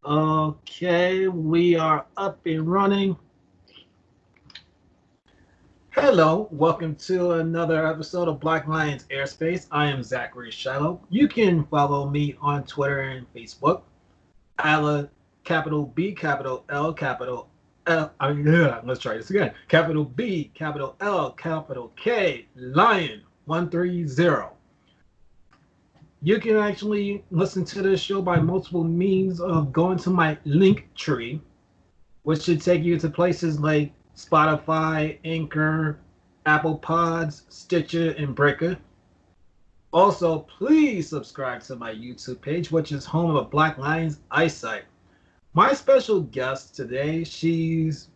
Okay, we are up and running. Hello, welcome to another episode of Black Lions Airspace. I am Zachary Shallow. You can follow me on Twitter and Facebook. Ala, capital B, capital L, capital L. Let's try this again. Capital B, capital L, capital K, Lion 130. You can actually listen to this show by multiple means of going to my link tree, which should take you to places like Spotify, Anchor, Apple Pods, Stitcher, and Breaker. Also, please subscribe to my YouTube page, which is home of Black Lions Eyesight. My special guest today, she's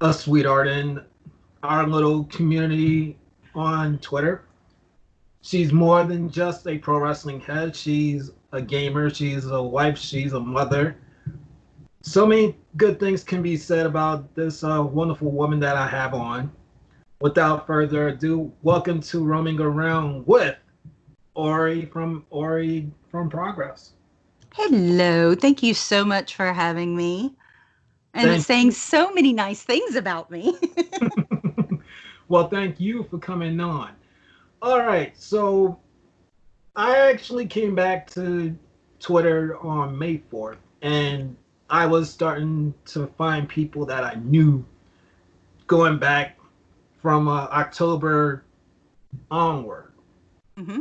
a sweetheart in our little community on Twitter. She's more than just a pro wrestling head. She's a gamer, she's a wife, she's a mother. So many good things can be said about this wonderful woman that I have on. Without further ado, welcome to Roaming Around with Ori from Progress. Hello. Thank you so much for having me and Thank saying you. so many nice things about me. Well, thank you for coming on. All right, so I actually came back to Twitter on May 4th, and I was starting to find people that I knew going back from October onward. hmm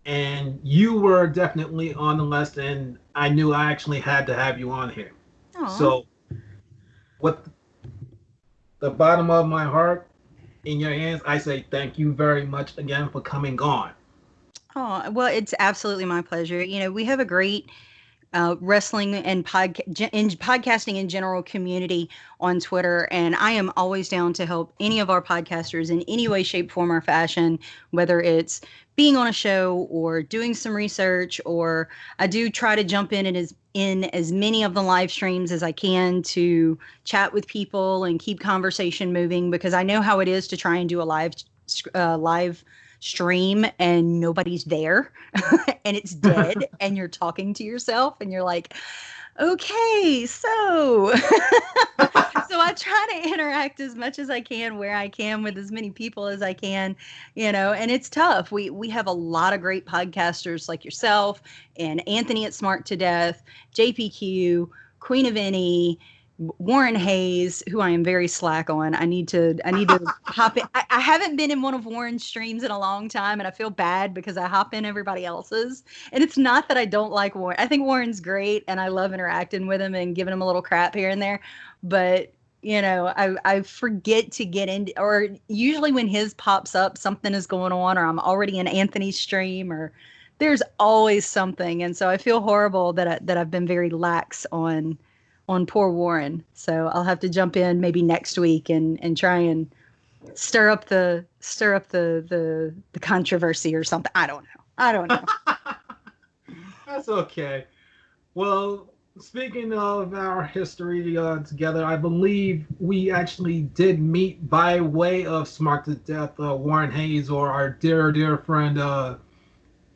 And you were definitely on the list, and I knew I actually had to have you on here. Aw. So, with the bottom of my heart in your hands, I say thank you very much again for coming on. Oh, well, it's absolutely my pleasure. We have a great wrestling and podcasting in general community on Twitter. And I am always down to help any of our podcasters in any way, shape, form, or fashion, whether it's being on a show or doing some research, or I do try to jump in as many of the live streams as I can to chat with people and keep conversation moving because I know how it is to try and do a live stream and nobody's there and it's dead and you're talking to yourself and you're like, okay, so so I try to interact as much as I can where I can with as many people as I can, and it's tough. We have a lot of great podcasters like yourself and Anthony at Smart to Death, JPQ, Queen of Any, Warren Hayes, who I am very slack on. I need to hop in. I haven't been in one of Warren's streams in a long time, and I feel bad because I hop in everybody else's. And it's not that I don't like Warren. I think Warren's great, and I love interacting with him and giving him a little crap here and there. But I forget to get into, or usually when his pops up, something is going on, or I'm already in Anthony's stream, or there's always something, and so I feel horrible that I've been very lax on poor Warren. So I'll have to jump in maybe next week and try and stir up the controversy or something. I don't know. I don't know. That's okay. Well, speaking of our history together, I believe we actually did meet by way of Smart to Death, Warren Hayes, or our dear, dear friend,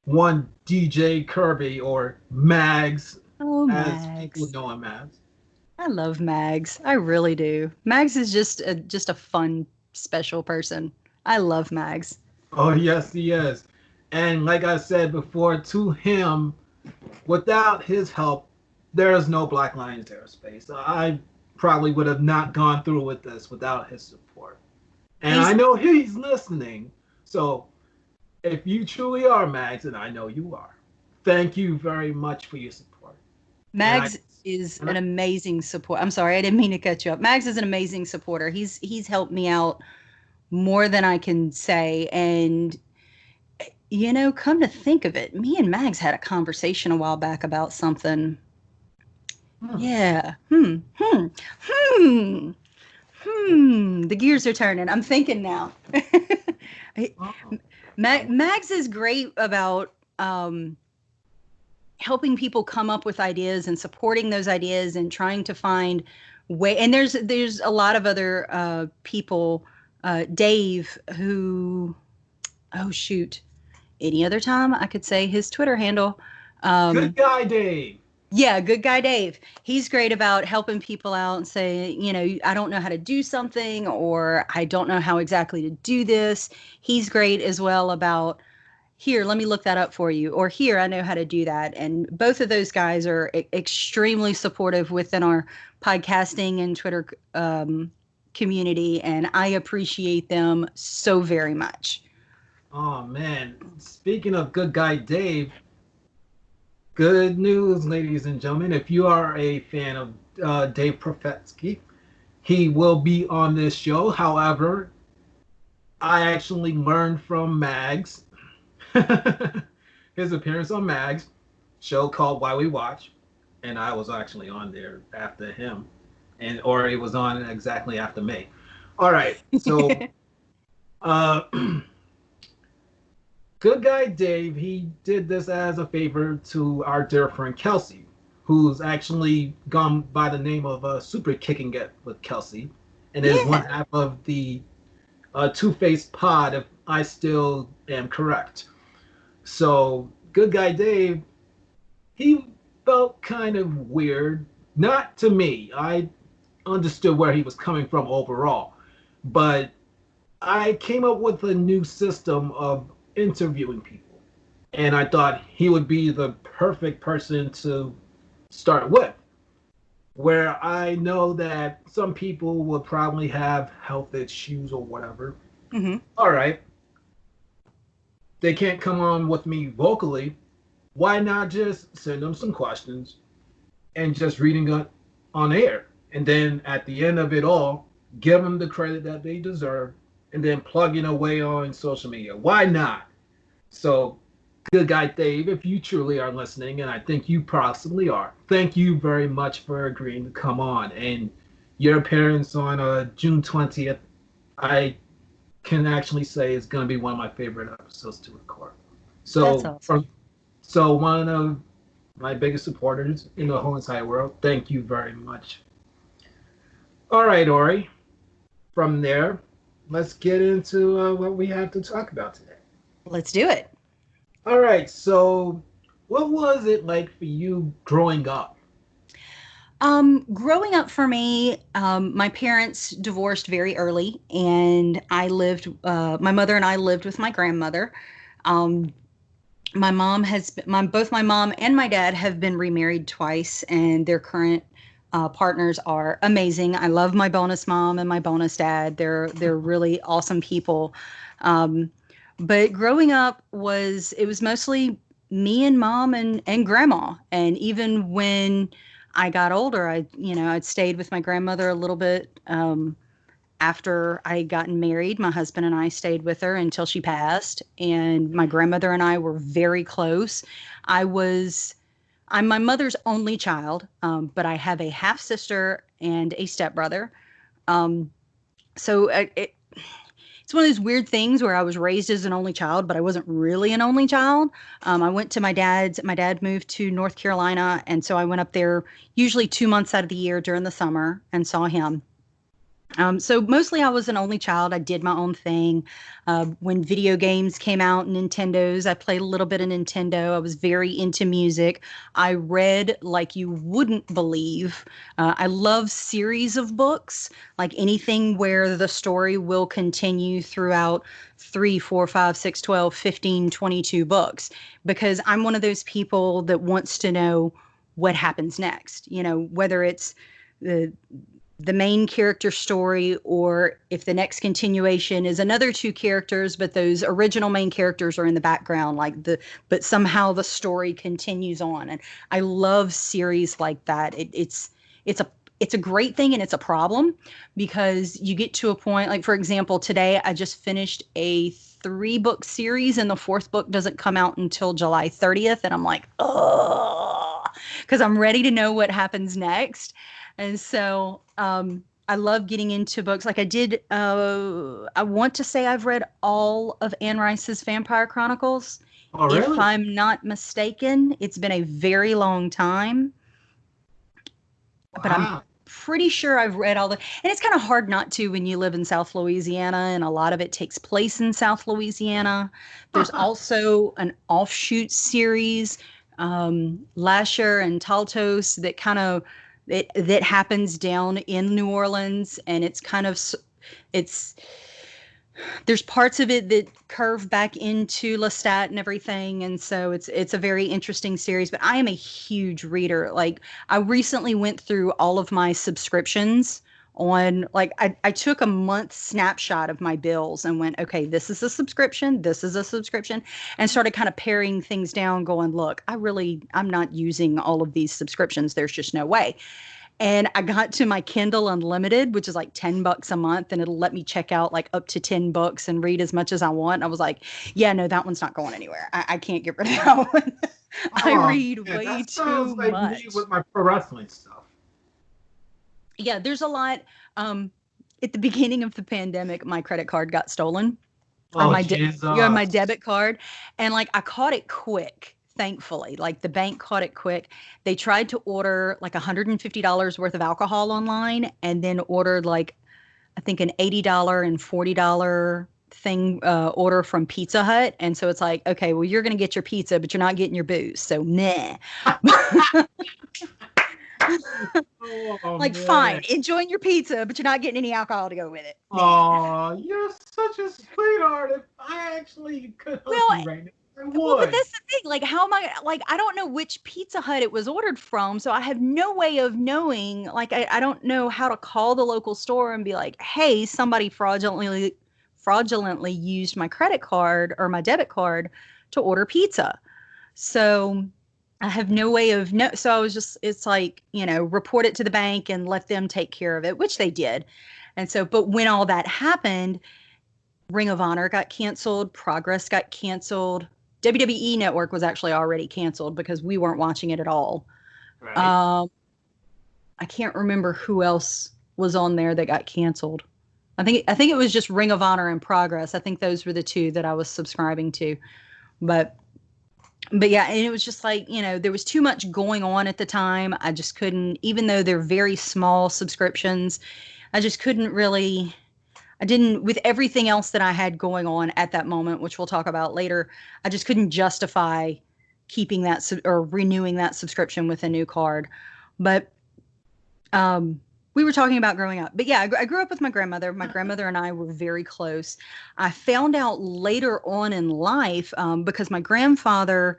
one DJ Kirby, or Mags, Oh, as people Mags. know him as. I love Mags. I really do. Mags is just a fun, special person. I love Mags. Oh, yes, he is. And like I said before, to him, without his help, there is no Black Lions Aerospace. I probably would have not gone through with this without his support. And I He's know he's listening. So if you truly are Max, and I know you are, thank you very much for your support. And I Mags is and an I, amazing support. I'm sorry, I didn't mean to cut you up. Mags is an amazing supporter. He's helped me out more than I can say. And come to think of it, me and Mags had a conversation a while back about something. hmm, Yeah. Hmm. The gears are turning. I'm thinking now. oh, Mags is great about helping people come up with ideas and supporting those ideas and trying to find way. And there's a lot of other people. Dave, who, oh shoot, any other time I could say his Twitter handle. good Um, guy, Dave. Yeah, good guy Dave. He's great about helping people out and say, I don't know how to do something or I don't know how exactly to do this. He's great as well about here, let me look that up for you, or here, I know how to do that. And both of those guys are extremely supportive within our podcasting and Twitter community, and I appreciate them so very much. Oh man, speaking of good guy Dave, good news, ladies and gentlemen. If you are a fan of Dave Profetsky, he will be on this show. However, I actually learned from Mags, his appearance on Mags, show called Why We Watch, and I was actually on there after him, and or it was on exactly after me. All right, so uh, good guy Dave, he did this as a favor to our dear friend Kelsey, who's actually gone by the name of Super Kicking It with Kelsey, and is one Yeah, half of the Two Faced Pod, if I still am correct. So, good guy Dave, he felt kind of weird. Not to me. I understood where he was coming from overall, but I came up with a new system of interviewing people, and I thought he would be the perfect person to start with. Where I know that some people will probably have health issues or whatever. hmm, All right, they can't come on with me vocally. Why not just send them some questions and just reading it on air? And then at the end of it all, give them the credit that they deserve and then plugging away on social media. Why not? So, good guy Dave, if you truly are listening, and I think you possibly are, thank you very much for agreeing to come on. And your appearance on June 20th, I can actually say is going to be one of my favorite episodes to record. that's So, awesome. so one of my biggest supporters in the whole entire world, thank you very much. All right, Ori. From there, let's get into what we have to talk about today. Let's do it. All right, so what was it like for you growing up? Growing up for me, my parents divorced very early, and my mother and I lived with my grandmother. Um, my mom has been, both my mom and my dad have been remarried twice, and their current partners are amazing. I love my bonus mom and my bonus dad. They're really awesome people. Um, but growing up was mostly me and mom and grandma. And even when I got older, I'd stayed with my grandmother a little bit. After I had gotten married, my husband and I stayed with her until she passed, and my grandmother and I were very close. I was I'm my mother's only child, but I have a half sister and a stepbrother. Um, so it's one of those weird things where I was raised as an only child, but I wasn't really an only child. I went to my dad's. My dad moved to North Carolina, and so I went up there usually 2 months out of the year during the summer and saw him. So mostly I was an only child. I did my own thing. When video games came out, Nintendos, I played a little bit of Nintendo. I was very into music. I read like you wouldn't believe. I love series of books, like anything where the story will continue throughout 3, 4, 5, 6, 12, 15, 22 books, because I'm one of those people that wants to know what happens next. Whether it's the the main character story or if the next continuation is another two characters but those original main characters are in the background, but somehow the story continues on. And I love series like that. It's a great thing and it's a problem because you get to a point, like for example today I just finished a 3-book series and the fourth book doesn't come out until July 30th, and I'm like, oh, because I'm ready to know what happens next. And so I love getting into books. Like I want to say I've read all of Anne Rice's Vampire Chronicles. Oh, If really? I'm not mistaken, it's been a very long time, but I'm Wow. pretty sure I've read all the, and it's kind of hard not to when you live in South Louisiana and a lot of it takes place in South Louisiana. There's also an offshoot series Lasher and Taltos that kind of that happens down in New Orleans, and it's kind of it's there's parts of it that curve back into Lestat and everything, and so it's a very interesting series. But I am a huge reader. Like I recently went through all of my subscriptions on like I took a month snapshot of my bills and went, okay, this is a subscription, this is a subscription, and started kind of paring things down, going, look, I'm not using all of these subscriptions. There's just no way. And I got to my Kindle Unlimited, which is like $10 a month, and it'll let me check out like up to 10 books and read as much as I want. And I was like, yeah, no, that one's not going anywhere. I can't get rid of that one. I Oh, read man, way that sounds too like me much. with my pro wrestling stuff. Yeah, there's a lot. At the beginning of the pandemic, my credit card got stolen, or Oh, my Jesus. debit card, and like I caught it quick. Thankfully, like the bank caught it quick. They tried to order like $150 worth of alcohol online, and then ordered like I think an $80 and $40 thing order from Pizza Hut. And so it's like, okay, well, you're going to get your pizza, but you're not getting your booze. So, meh. Oh, Like, fine, man. enjoying your pizza, but you're not getting any alcohol to go with it. Meh. Oh, you're such a sweetheart. If I actually could help Well, you right now, I but would. that's the thing. Like, how am I? Like, I don't know which Pizza Hut it was ordered from, so I have no way of knowing. Like, I don't know how to call the local store and be like, "Hey, somebody fraudulently used my credit card or my debit card to order pizza." So I have no way of no. So I was just, it's like, report it to the bank and let them take care of it, which they did. And so, but when all that happened, Ring of Honor got canceled, Progress got canceled. WWE Network was actually already canceled because we weren't watching it at all. Right. Um, I can't remember who else was on there that got canceled. I think it was just Ring of Honor and Progress. I think those were the two that I was subscribing to. But yeah, and it was just like, there was too much going on at the time. I just couldn't, even though they're very small subscriptions, I just couldn't really I didn't, with everything else that I had going on at that moment, which we'll talk about later, I just couldn't justify keeping that or renewing that subscription with a new card. But um, we were talking about growing up. But yeah, I grew up with my grandmother. My grandmother and I were very close. I found out later on in life because my grandfather,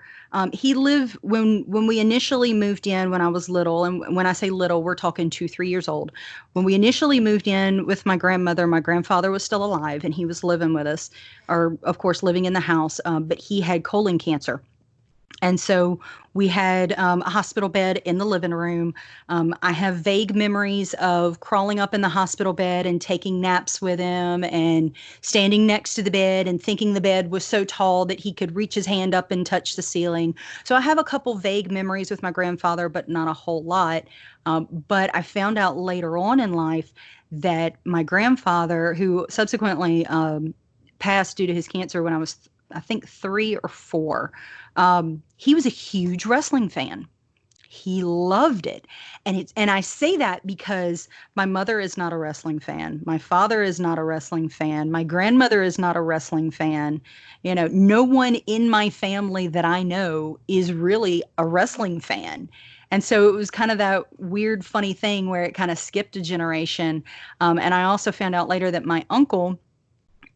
he lived when we initially moved in when I was little. And when I say little, we're talking 2, 3 years old. When we initially moved in with my grandmother, my grandfather was still alive and he was living with us, or of course, living in the house. But he had colon cancer. And so we had a hospital bed in the living room. I have vague memories of crawling up in the hospital bed and taking naps with him and standing next to the bed and thinking the bed was so tall that he could reach his hand up and touch the ceiling. So I have a couple vague memories with my grandfather, but not a whole lot. But I found out later on in life that my grandfather, who subsequently passed due to his cancer when I was, I think, 3 or 4, he was a huge wrestling fan. He loved it. And I say that because my mother is not a wrestling fan. My father is not a wrestling fan. My grandmother is not a wrestling fan. No one in my family that I know is really a wrestling fan. And so it was kind of that weird, funny thing where it kind of skipped a generation. And I also found out later that my uncle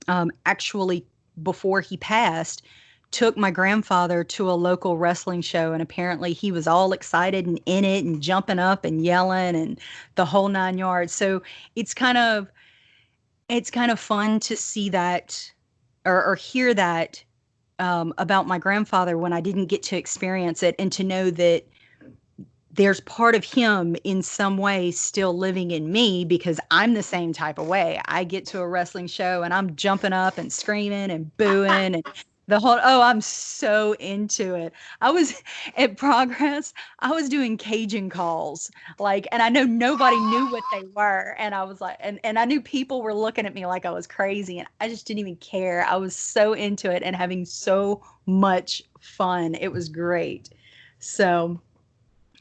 actually, before he passed, took my grandfather to a local wrestling show, and apparently he was all excited and in it and jumping up and yelling and the whole 9 yards. So it's kind of it's kind of fun to see that, or hear that about my grandfather when I didn't get to experience it, and to know that there's part of him in some way still living in me, because I'm the same type of way. I get to a wrestling show and I'm jumping up and screaming and booing and I'm so into it. I was at Progress, I was doing Cajun calls, like, and I know nobody knew what they were. And I was like, and I knew people were looking at me like I was crazy, and I just didn't even care. I was so into it and having so much fun. It was great. So,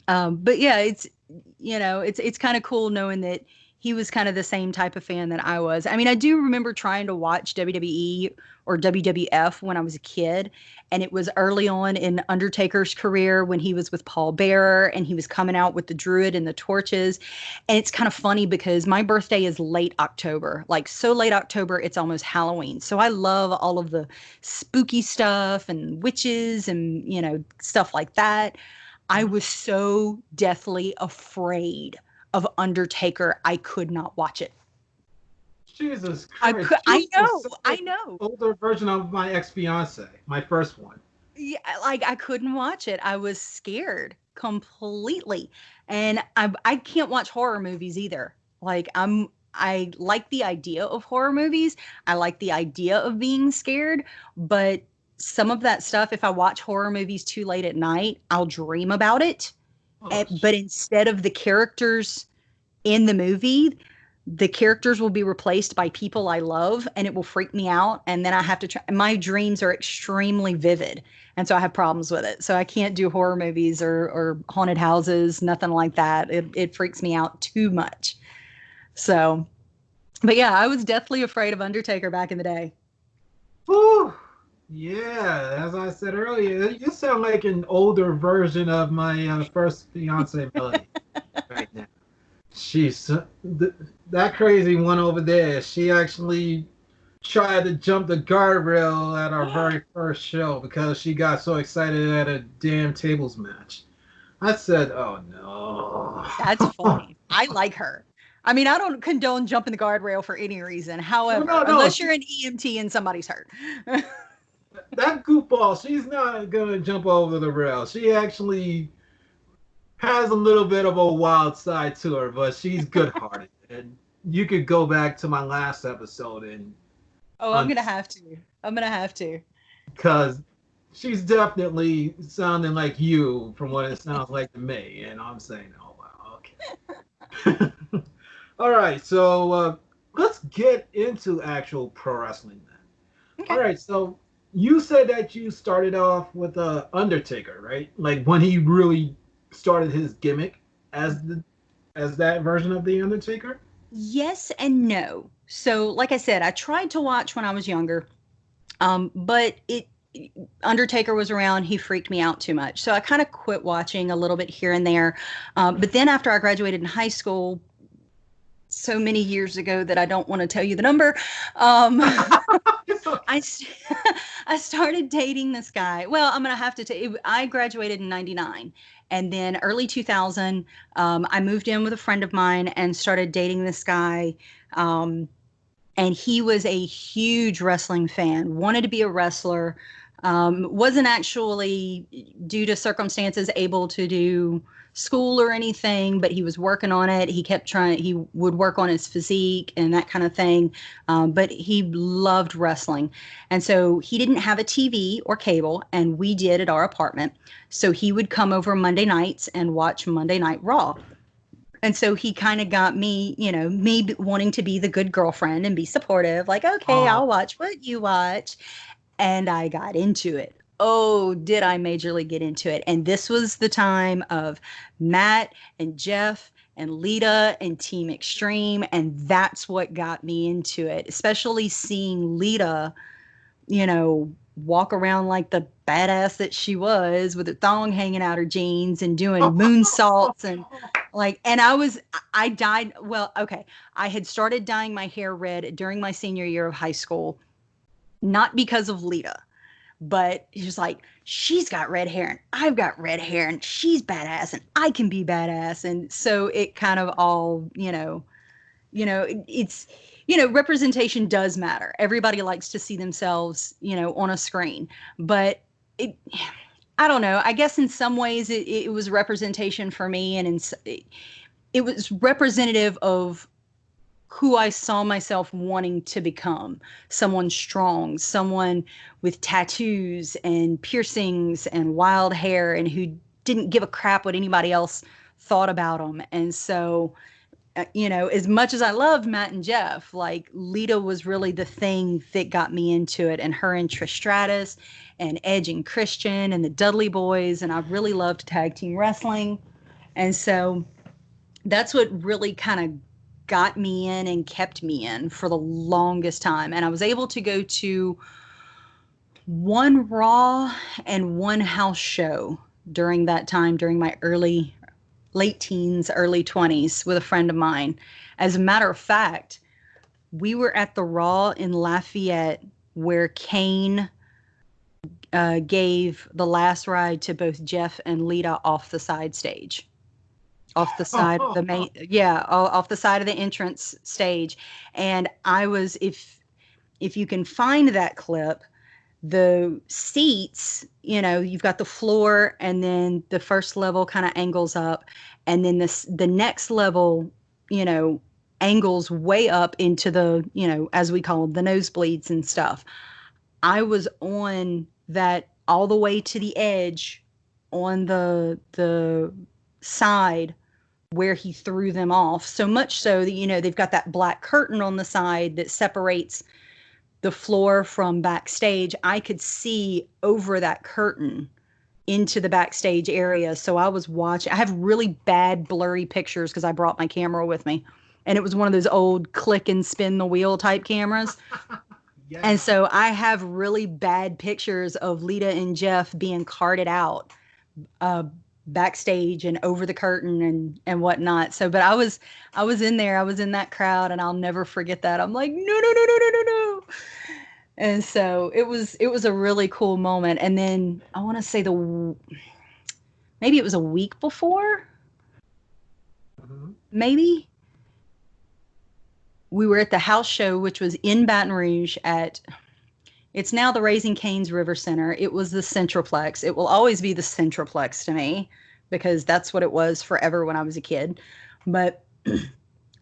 but yeah, it's kind of cool knowing that he was kind of the same type of fan that I was. I mean, I do remember trying to watch WWE or WWF when I was a kid, and it was early on in Undertaker's career when he was with Paul Bearer and he was coming out with the Druid and the torches. And it's kind of funny because my birthday is late October, like so late October, it's almost Halloween. So I love all of the spooky stuff and witches and, stuff like that. I Mhm. was so deathly afraid of Undertaker, I could not watch it. Jesus Christ. I You know, sound I like an know. older version of my ex-fiance, my first one. Yeah, like I couldn't watch it. I was scared completely. And I can't watch horror movies either. I like the idea of horror movies. I like the idea of being scared, but some of that stuff, if I watch horror movies too late at night, I'll dream about it. Oh, But instead of the characters in the movie, the characters will be replaced by people I love and it will freak me out. And then I have to try. My dreams are extremely vivid. And so I have problems with it. So I can't do horror movies or haunted houses, nothing like that. It freaks me out too much. So, but yeah, I was deathly afraid of Undertaker back in the day. whew. Yeah, as I said earlier, you sound like an older version of my first fiance, Melody, right now. She's that crazy one over there. She actually tried to jump the guardrail at our very first show because she got so excited at a damn tables match. I said, "Oh That's no." funny. I like her. I mean, I don't condone jumping the guardrail for any reason. No, However, no, no. unless you're an EMT and somebody's hurt. That goofball, she's not gonna jump over the rail. She actually has a little bit of a wild side to her, but she's good-hearted. And you could go back to my last episode and Oh, I'm on gonna have to. I'm gonna have to. because she's definitely sounding like you from what it sounds like to me. And I'm saying, oh wow, okay. All right, so let's get into actual pro wrestling then. All Okay. right, so you said that you started off with Undertaker, right? Like when he really started his gimmick as the as that version of the Undertaker. Yes and no. So, like I said, I tried to watch when I was younger, but it Undertaker was around. He freaked me out too much, so I kind of quit watching a little bit here and there. But then after I graduated in high school, so many years ago that I don't want to tell you the number. Um, It's okay. I I started dating this guy. Well, I'm gonna have to tell you, I graduated in '99, and then early 2000, I moved in with a friend of mine and started dating this guy. Um, and he was a huge wrestling fan, wanted to be a wrestler, wasn't actually, due to circumstances, able to do school or anything, but he was working on it. He kept trying, he would work on his physique and that kind of thing. But he loved wrestling. And so he didn't have a TV or cable, and we did at our apartment. So he would come over Monday nights and watch Monday Night Raw. And so he kind of got me, me wanting to be the good girlfriend and be supportive, like, okay, Oh, I'll watch what you watch. And I got into it. Oh, did I majorly get into it? And this was the time of Matt and Jeff and Lita and Team Extreme. And that's what got me into it, especially seeing Lita, walk around like the badass that she was with a thong hanging out her jeans and doing moonsaults and I died. Well, okay. I had started dyeing my hair red during my senior year of high school, not because of Lita, but it's just like, she's got red hair and I've got red hair and she's badass and I can be badass. And so it kind of all, it's, representation does matter. Everybody likes to see themselves, on a screen, but it, I don't know. I guess in some ways it was representation for me, and it was representative of who I saw myself wanting to become, someone strong, someone with tattoos and piercings and wild hair, and who didn't give a crap what anybody else thought about them. And so, as much as I loved Matt and Jeff, like Lita was really the thing that got me into it, and her and Trish Stratus and Edge and Christian and the Dudley Boys. And I really loved tag team wrestling. And so that's what really kind of got me in and kept me in for the longest time. And I was able to go to one Raw and one house show during that time, during my late teens, early 20s with a friend of mine. As a matter of fact, we were at the Raw in Lafayette where Kane gave the last ride to both Jeff and Lita off the side stage, off the side of the main, yeah, off the side of the entrance stage. And I was, if you can find that clip, the seats, you've got the floor and then the first level kind of angles up, and then the next level, angles way up into the, as we call them, the nosebleeds and stuff. I was on that all the way to the edge on the side where he threw them off. So much so that, they've got that black curtain on the side that separates the floor from backstage. I could see over that curtain into the backstage area. So I was watching. I have really bad blurry pictures because I brought my camera with me. And it was one of those old click and spin the wheel type cameras. Yeah. And so I have really bad pictures of Lita and Jeff being carted out backstage and over the curtain and whatnot. So, but I was in there, I was in that crowd, and I'll never forget that. I'm like, no, no, no, no, no, no, no. And so it was a really cool moment. And then I want to say maybe it was a week before, maybe we were at the house show, which was in Baton Rouge it's now the Raising Cane's River Center. It was the Centroplex. It will always be the Centroplex to me because that's what it was forever when I was a kid. But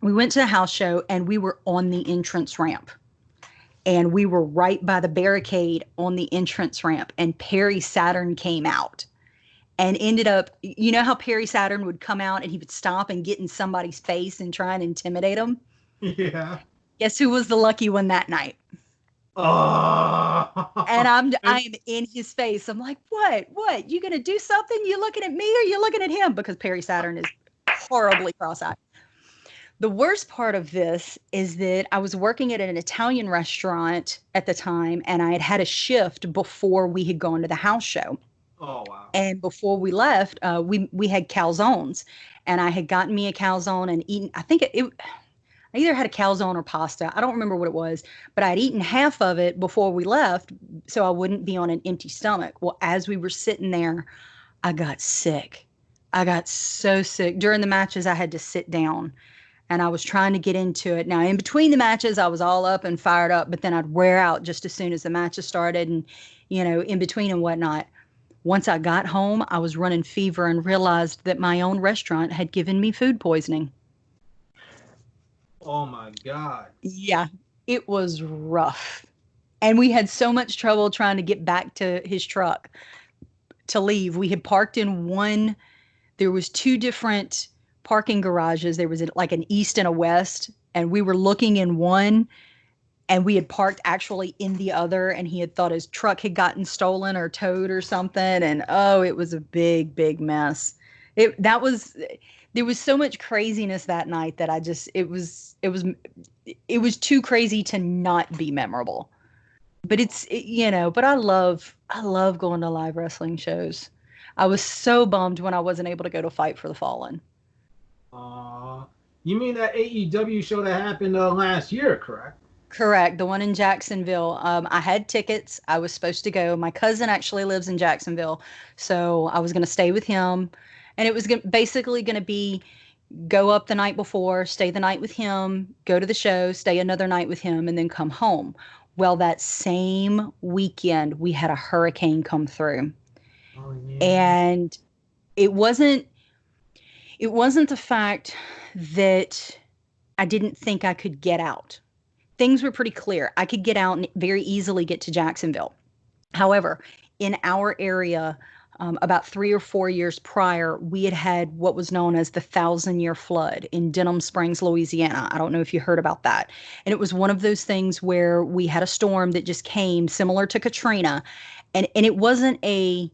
we went to the house show and we were on the entrance ramp. And we were right by the barricade on the entrance ramp. And Perry Saturn came out and ended up, you know how Perry Saturn would come out and he would stop and get in somebody's face and try and intimidate them? Yeah. Guess who was the lucky one that night? Oh. And I'm in his face. I'm like, what? You gonna do something? You looking at me or you looking at him? Because Perry Saturn is horribly cross-eyed. The worst part of this is that I was working at an Italian restaurant at the time, and I had had a shift before we had gone to the house show. Oh, wow. And before we left, we had calzones, and I had gotten me a calzone and eaten, I think I either had a calzone or pasta. I don't remember what it was, but I'd eaten half of it before we left so I wouldn't be on an empty stomach. Well, as we were sitting there, I got sick. I got so sick. During the matches, I had to sit down and I was trying to get into it. Now, in between the matches, I was all up and fired up, but then I'd wear out just as soon as the matches started and, in between and whatnot. Once I got home, I was running fever and realized that my own restaurant had given me food poisoning. Oh my God. Yeah, it was rough. And we had so much trouble trying to get back to his truck to leave. We had parked in there was two different parking garages. There was like an east and a west, and we were looking in one and we had parked actually in the other, and he had thought his truck had gotten stolen or towed or something. And oh, it was a big, big mess. There was so much craziness that night that it was too crazy to not be memorable. But but I love going to live wrestling shows. I was so bummed when I wasn't able to go to Fight for the Fallen. You mean that AEW show that happened last year, correct? Correct. The one in Jacksonville. I had tickets. I was supposed to go. My cousin actually lives in Jacksonville, so I was going to stay with him. And it was basically going to be go up the night before, stay the night with him, go to the show, stay another night with him, and then come home. Well, that same weekend, we had a hurricane come through. Oh, yeah. And it wasn't the fact that I didn't think I could get out. Things were pretty clear. I could get out and very easily get to Jacksonville. However, in our area, about 3 or 4 years prior, we had what was known as the 1,000-year flood in Denham Springs, Louisiana. I don't know if you heard about that. And it was one of those things where we had a storm that just came similar to Katrina. And it wasn't a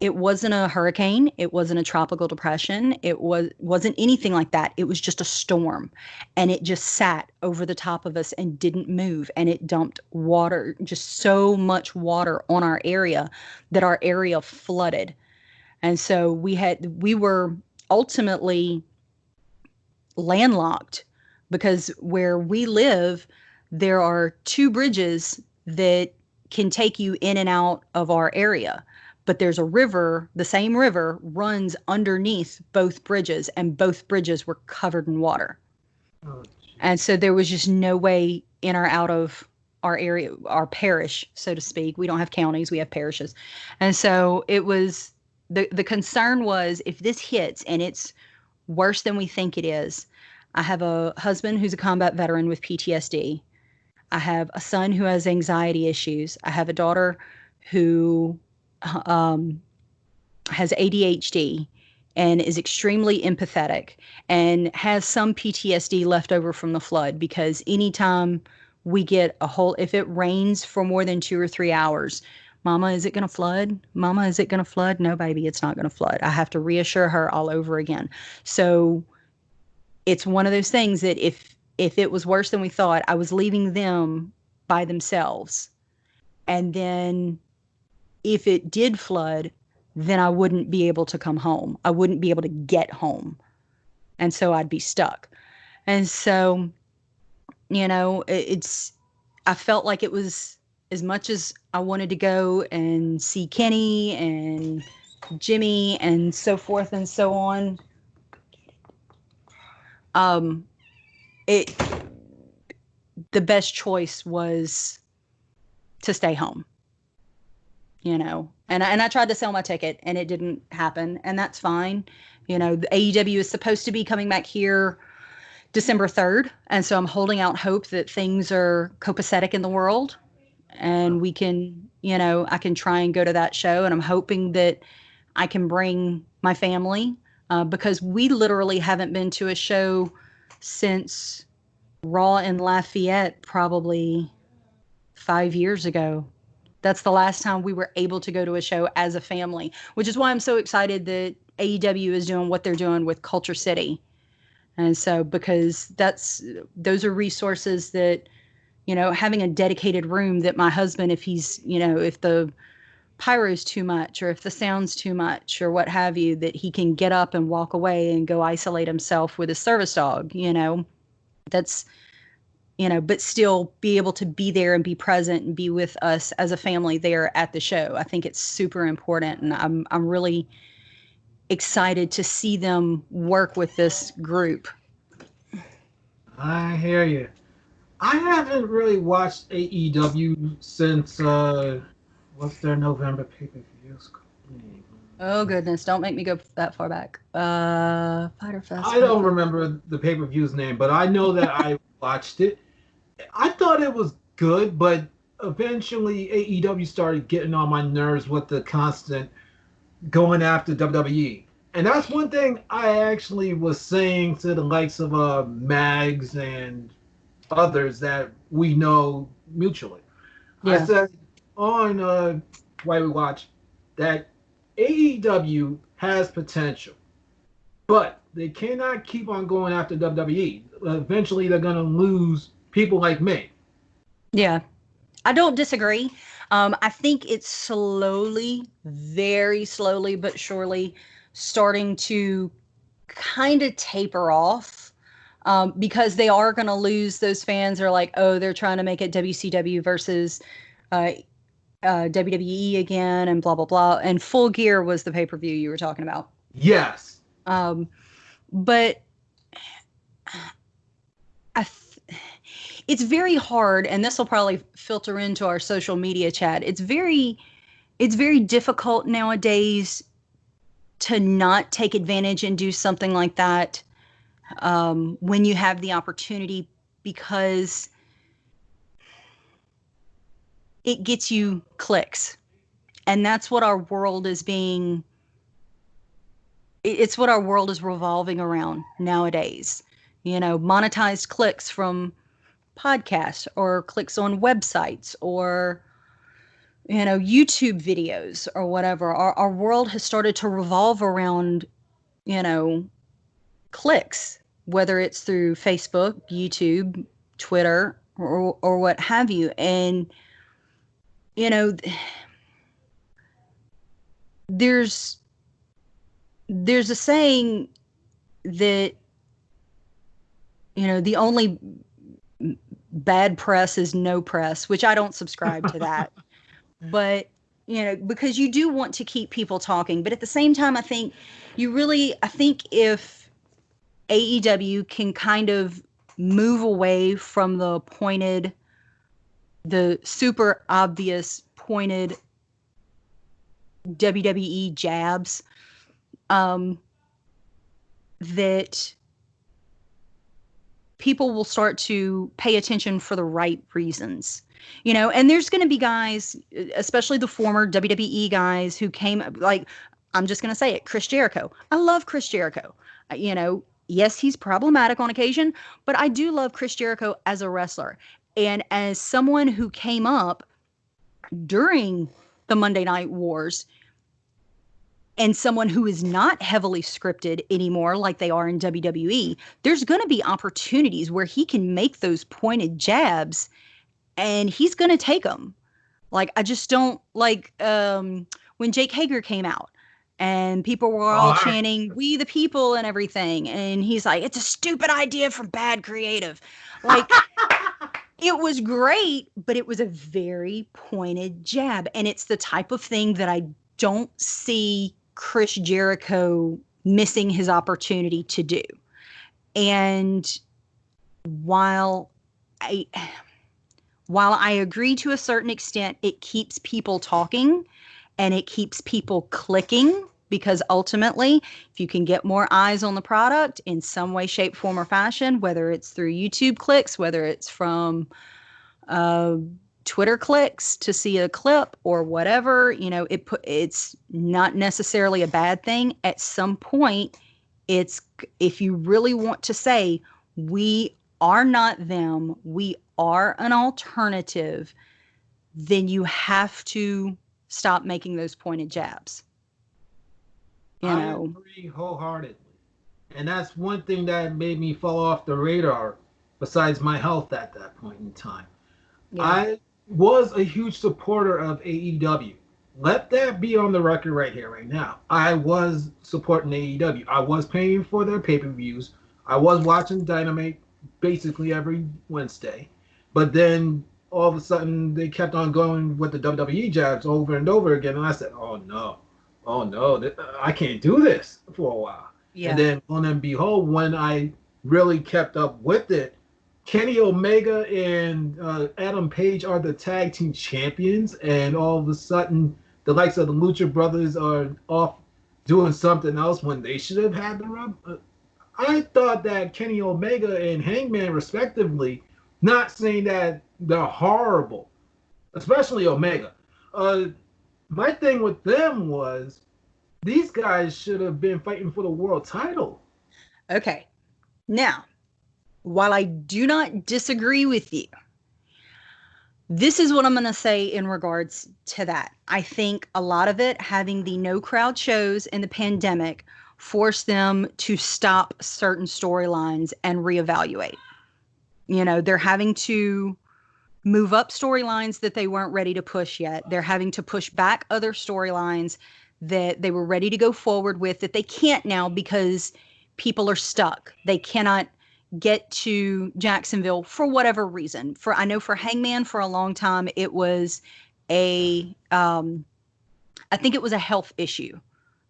It wasn't a hurricane. It wasn't a tropical depression. Wasn't anything like that. It was just a storm. And it just sat over the top of us and didn't move. And it dumped water, just so much water on our area that our area flooded. And so we were ultimately landlocked because where we live, there are two bridges that can take you in and out of our area. But there's a river, the same river runs underneath both bridges, and both bridges were covered in water. Oh, And so there was just no way in or out of our area, our parish, so to speak. We don't have counties, we have parishes. And so it was the concern was if this hits and it's worse than we think it is. I have a husband who's a combat veteran with PTSD. I have a son who has anxiety issues. I have a daughter who um, has ADHD and is extremely empathetic and has some PTSD left over from the flood because anytime we get if it rains for more than 2 or 3 hours, Mama, is it going to flood? Mama, is it going to flood? No, baby, it's not going to flood. I have to reassure her all over again. So it's one of those things that if it was worse than we thought, I was leaving them by themselves. And then if it did flood, then I wouldn't be able to come home. I wouldn't be able to get home. And so I'd be stuck. And so, I felt like it was as much as I wanted to go and see Kenny and Jimmy and so forth and so on. Um, it, the best choice was to stay home, and I tried to sell my ticket and it didn't happen, and that's fine. The AEW is supposed to be coming back here December 3rd. And so I'm holding out hope that things are copacetic in the world and we can, I can try and go to that show. And I'm hoping that I can bring my family because we literally haven't been to a show since Raw in Lafayette, probably 5 years ago. That's the last time we were able to go to a show as a family, which is why I'm so excited that AEW is doing what they're doing with Culture City. And so, because those are resources that, having a dedicated room that my husband, if he's, if the pyro's too much or if the sound's too much or what have you, that he can get up and walk away and go isolate himself with his service dog, that's, but still be able to be there and be present and be with us as a family there at the show. I think it's super important. And I'm really excited to see them work with this group. I hear you. I haven't really watched AEW since what's their November pay-per-views? Oh goodness, don't make me go that far back. Fighter Fest. I don't remember the pay-per-view's name, but I know that I watched it. I thought it was good, but eventually AEW started getting on my nerves with the constant going after WWE. And that's one thing I actually was saying to the likes of Mags and others that we know mutually. I Yeah. said on Why We Watch that AEW has potential, but they cannot keep on going after WWE. Eventually, they're going to lose people like me. Yeah. I don't disagree. I think it's slowly, very slowly but surely starting to kind of taper off because they are going to lose those fans. They're like, oh, they're trying to make it WCW versus uh, WWE again and blah, blah, blah. And Full Gear was the pay-per-view you were talking about. Yes. But I it's very hard, and this will probably filter into our social media chat. It's very difficult nowadays to not take advantage and do something like that when you have the opportunity because it gets you clicks. And that's what our world is being, it's what our world is revolving around nowadays. Monetized clicks from podcasts or clicks on websites or YouTube videos or whatever. Our world has started to revolve around, you know, clicks, whether it's through Facebook, YouTube, Twitter, or what have you. And, you know, there's there's a saying that, the only bad press is no press, which I don't subscribe to that. But, because you do want to keep people talking. But at the same time, I think if AEW can kind of move away from the super obvious pointed WWE jabs, um, that people will start to pay attention for the right reasons. And there's going to be guys, especially the former WWE guys who came, like, I'm just going to say it, Chris Jericho. I love Chris Jericho. Yes, he's problematic on occasion, but I do love Chris Jericho as a wrestler. And as someone who came up during the Monday Night Wars, and someone who is not heavily scripted anymore like they are in WWE, there's going to be opportunities where he can make those pointed jabs and he's going to take them. Like, I just don't like when Jake Hager came out and people were all chanting, "We the people," and everything. And he's like, "It's a stupid idea from bad creative." Like, it was great, but it was a very pointed jab. And it's the type of thing that I don't see Chris Jericho missing his opportunity to do. And while I agree to a certain extent, it keeps people talking and it keeps people clicking, because ultimately, if you can get more eyes on the product in some way, shape, form, or fashion, whether it's through YouTube clicks, whether it's from Twitter clicks to see a clip or whatever, it's not necessarily a bad thing. At some point, if you really want to say, we are not them, we are an alternative, then you have to stop making those pointed jabs. I agree wholeheartedly. And that's one thing that made me fall off the radar, besides my health at that point in time. Yeah. I was a huge supporter of AEW. Let that be on the record right here, right now. I was supporting AEW. I was paying for their pay-per-views. I was watching Dynamite basically every Wednesday. But then all of a sudden they kept on going with the WWE jabs over and over again. And I said, oh no, I can't do this for a while. Yeah. And then lo and behold, when I really kept up with it, Kenny Omega and Adam Page are the tag team champions, and all of a sudden, the likes of the Lucha Brothers are off doing something else when they should have had the rub. I thought that Kenny Omega and Hangman, respectively, not saying that they're horrible, especially Omega. My thing with them was these guys should have been fighting for the world title. Okay. Now, while I do not disagree with you, this is what I'm going to say in regards to that. I think a lot of it, having the no crowd shows in the pandemic, forced them to stop certain storylines and reevaluate. They're having to move up storylines that they weren't ready to push yet. They're having to push back other storylines that they were ready to go forward with that they can't now because people are stuck. They cannot get to Jacksonville for whatever reason. I know for Hangman, for a long time, it was I think it was a health issue.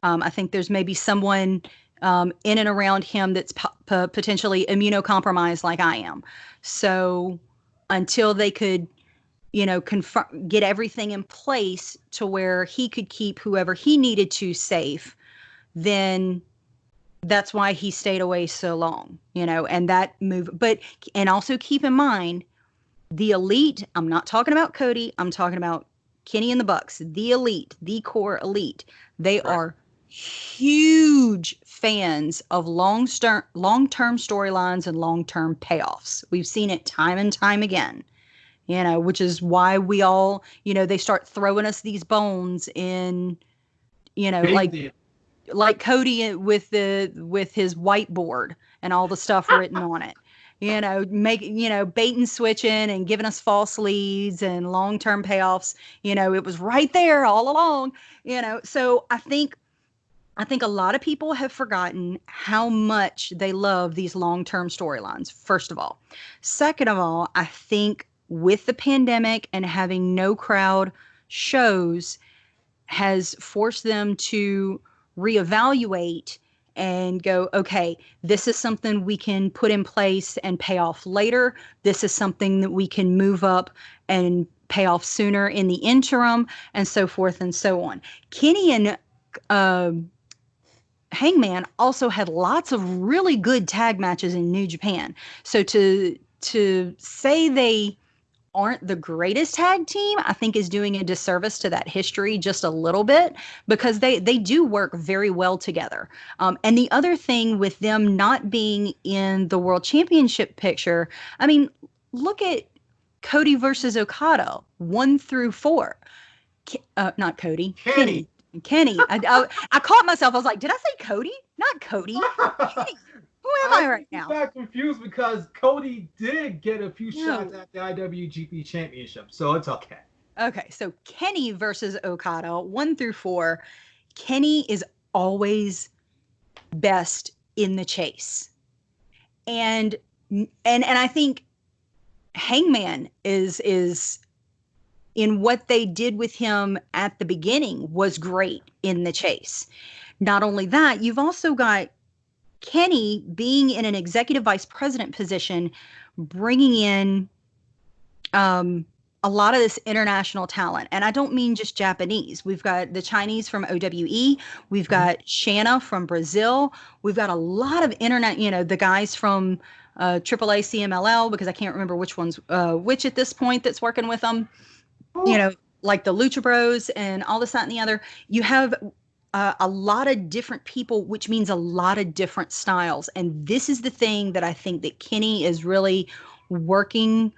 I think there's maybe someone in and around him that's potentially immunocompromised like I am. So until they could, get everything in place to where he could keep whoever he needed to safe, then that's why he stayed away so long, and that move. And also keep in mind, the Elite, I'm not talking about Cody, I'm talking about Kenny and the Bucks, the Elite, the core Elite. They are huge fans of long-term storylines and long-term payoffs. We've seen it time and time again. which is why we all, they start throwing us these bones in, like Basically, Cody with his whiteboard and all the stuff written on it. Bait and switching and giving us false leads and long-term payoffs. It was right there all along. So I think a lot of people have forgotten how much they love these long-term storylines, first of all. Second of all, I think with the pandemic and having no crowd shows has forced them to reevaluate and go, okay, this is something we can put in place and pay off later. This is something that we can move up and pay off sooner in the interim, and so forth and so on. Kenny and uh, Hangman also had lots of really good tag matches in New Japan. So to say they aren't the greatest tag team, I think is doing a disservice to that history just a little bit, because they do work very well together. And the other thing with them not being in the World Championship picture, I mean, look at Cody versus Okada 1 through 4. Not Cody, Kenny. Kenny. I caught myself. I was like, did I say Cody? Not Cody. Kenny. Who am I right now? got confused because Cody did get a few No. shots at the IWGP Championship, so it's okay. Okay, so Kenny versus Okada 1 through 4. Kenny is always best in the chase, and I think Hangman is in what they did with him at the beginning was great in the chase. Not only that, you've also got Kenny being in an executive vice president position, bringing in a lot of this international talent. And I don't mean just Japanese. We've got the Chinese from OWE. We've got Shanna from Brazil. We've got a lot of internet, the guys from AAA CMLL, because I can't remember which one's which at this point that's working with them. Like the Lucha Bros and all this, that, and the other. You have a lot of different people, which means a lot of different styles. And this is the thing that I think that Kenny is really working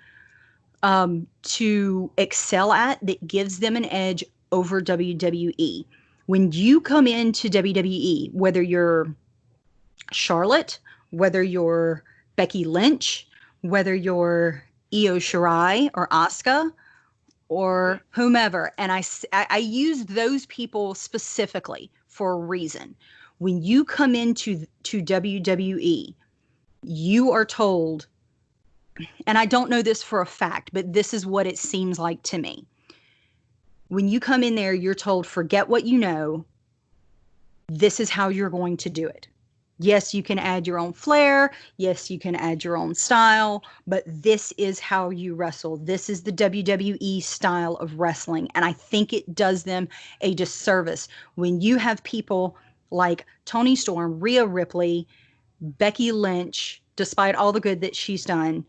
to excel at, that gives them an edge over WWE. When you come into WWE, whether you're Charlotte, whether you're Becky Lynch, whether you're Io Shirai or Asuka or whomever, and I use those people specifically for a reason. When you come into WWE, you are told, and I don't know this for a fact, but this is what it seems like to me. When you come in there, you're told, forget what you know. This is how you're going to do it. Yes, you can add your own flair. Yes, you can add your own style, but this is how you wrestle. This is the WWE style of wrestling. And I think it does them a disservice when you have people like Toni Storm, Rhea Ripley, Becky Lynch, despite all the good that she's done,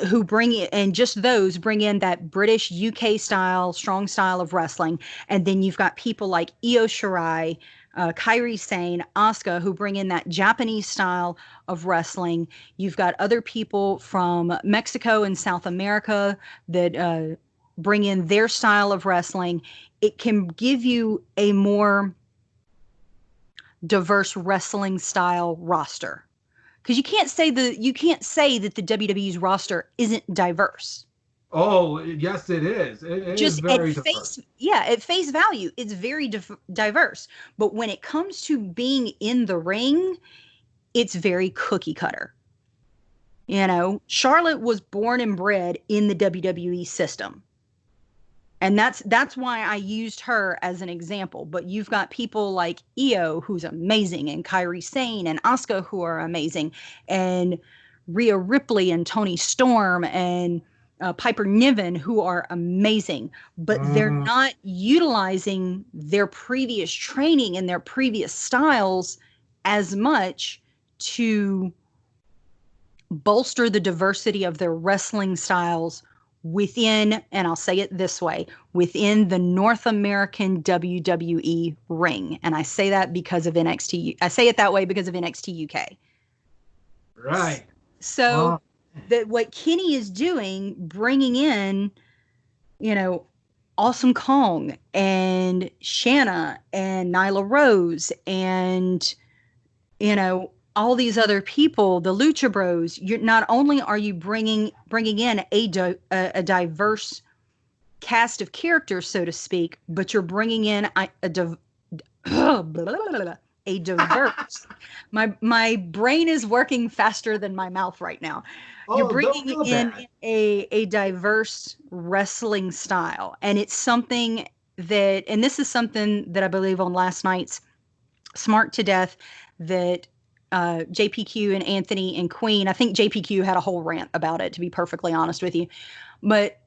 who bring in, and just those bring in that British UK style, strong style of wrestling. And then you've got people like Io Shirai, Kairi Sane, Asuka, who bring in that Japanese style of wrestling. You've got other people from Mexico and South America that bring in their style of wrestling. It can give you a more diverse wrestling style roster. Because you can't say that the WWE's roster isn't diverse. Oh, yes, it is. It Just is very at diverse. at face value, it's very diverse. But when it comes to being in the ring, it's very cookie cutter. Charlotte was born and bred in the WWE system. And that's why I used her as an example. But you've got people like Io, who's amazing, and Kairi Sane and Asuka, who are amazing, and Rhea Ripley and Toni Storm and Piper Niven, who are amazing. But they're not utilizing their previous training and their previous styles as much to bolster the diversity of their wrestling styles within, and I'll say it this way, within the North American WWE ring. And I say that because of NXT. I say it that way because of NXT UK. Right. So that what Kenny is doing, bringing in, you know, Awesome Kong and Shanna and Nyla Rose and, all these other people, the Lucha Bros. You're not only are you bringing in a diverse cast of characters, so to speak, but you're bringing in a diverse. My brain is working faster than my mouth right now. You're Oh, don't bringing feel in bad. a diverse wrestling style, and it's something that, and this is something that I believe on last night's Smart to Death, that JPQ and Anthony and Queen. I think JPQ had a whole rant about it, to be perfectly honest with you, but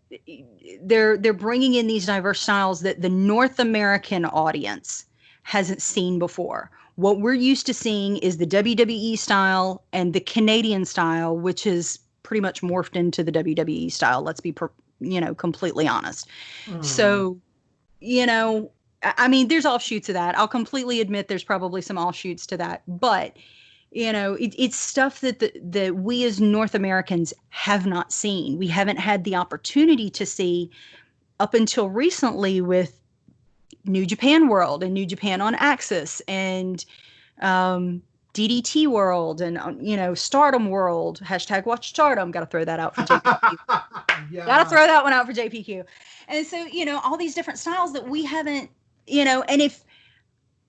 they're bringing in these diverse styles that the North American audience hasn't seen before. What we're used to seeing is the WWE style and the Canadian style, which is pretty much morphed into the WWE style. Let's be, completely honest. Hmm. So, you know, I mean, there's offshoots of that. I'll completely admit there's probably some offshoots to that, but it's stuff that we as North Americans have not seen. We haven't had the opportunity to see up until recently with New Japan World and New Japan on Axis and um, DDT World and Stardom World. Hashtag Watch Stardom. Got to throw that out for JPQ. Got to Yeah. throw that one out for JPQ. And so all these different styles that we haven't. And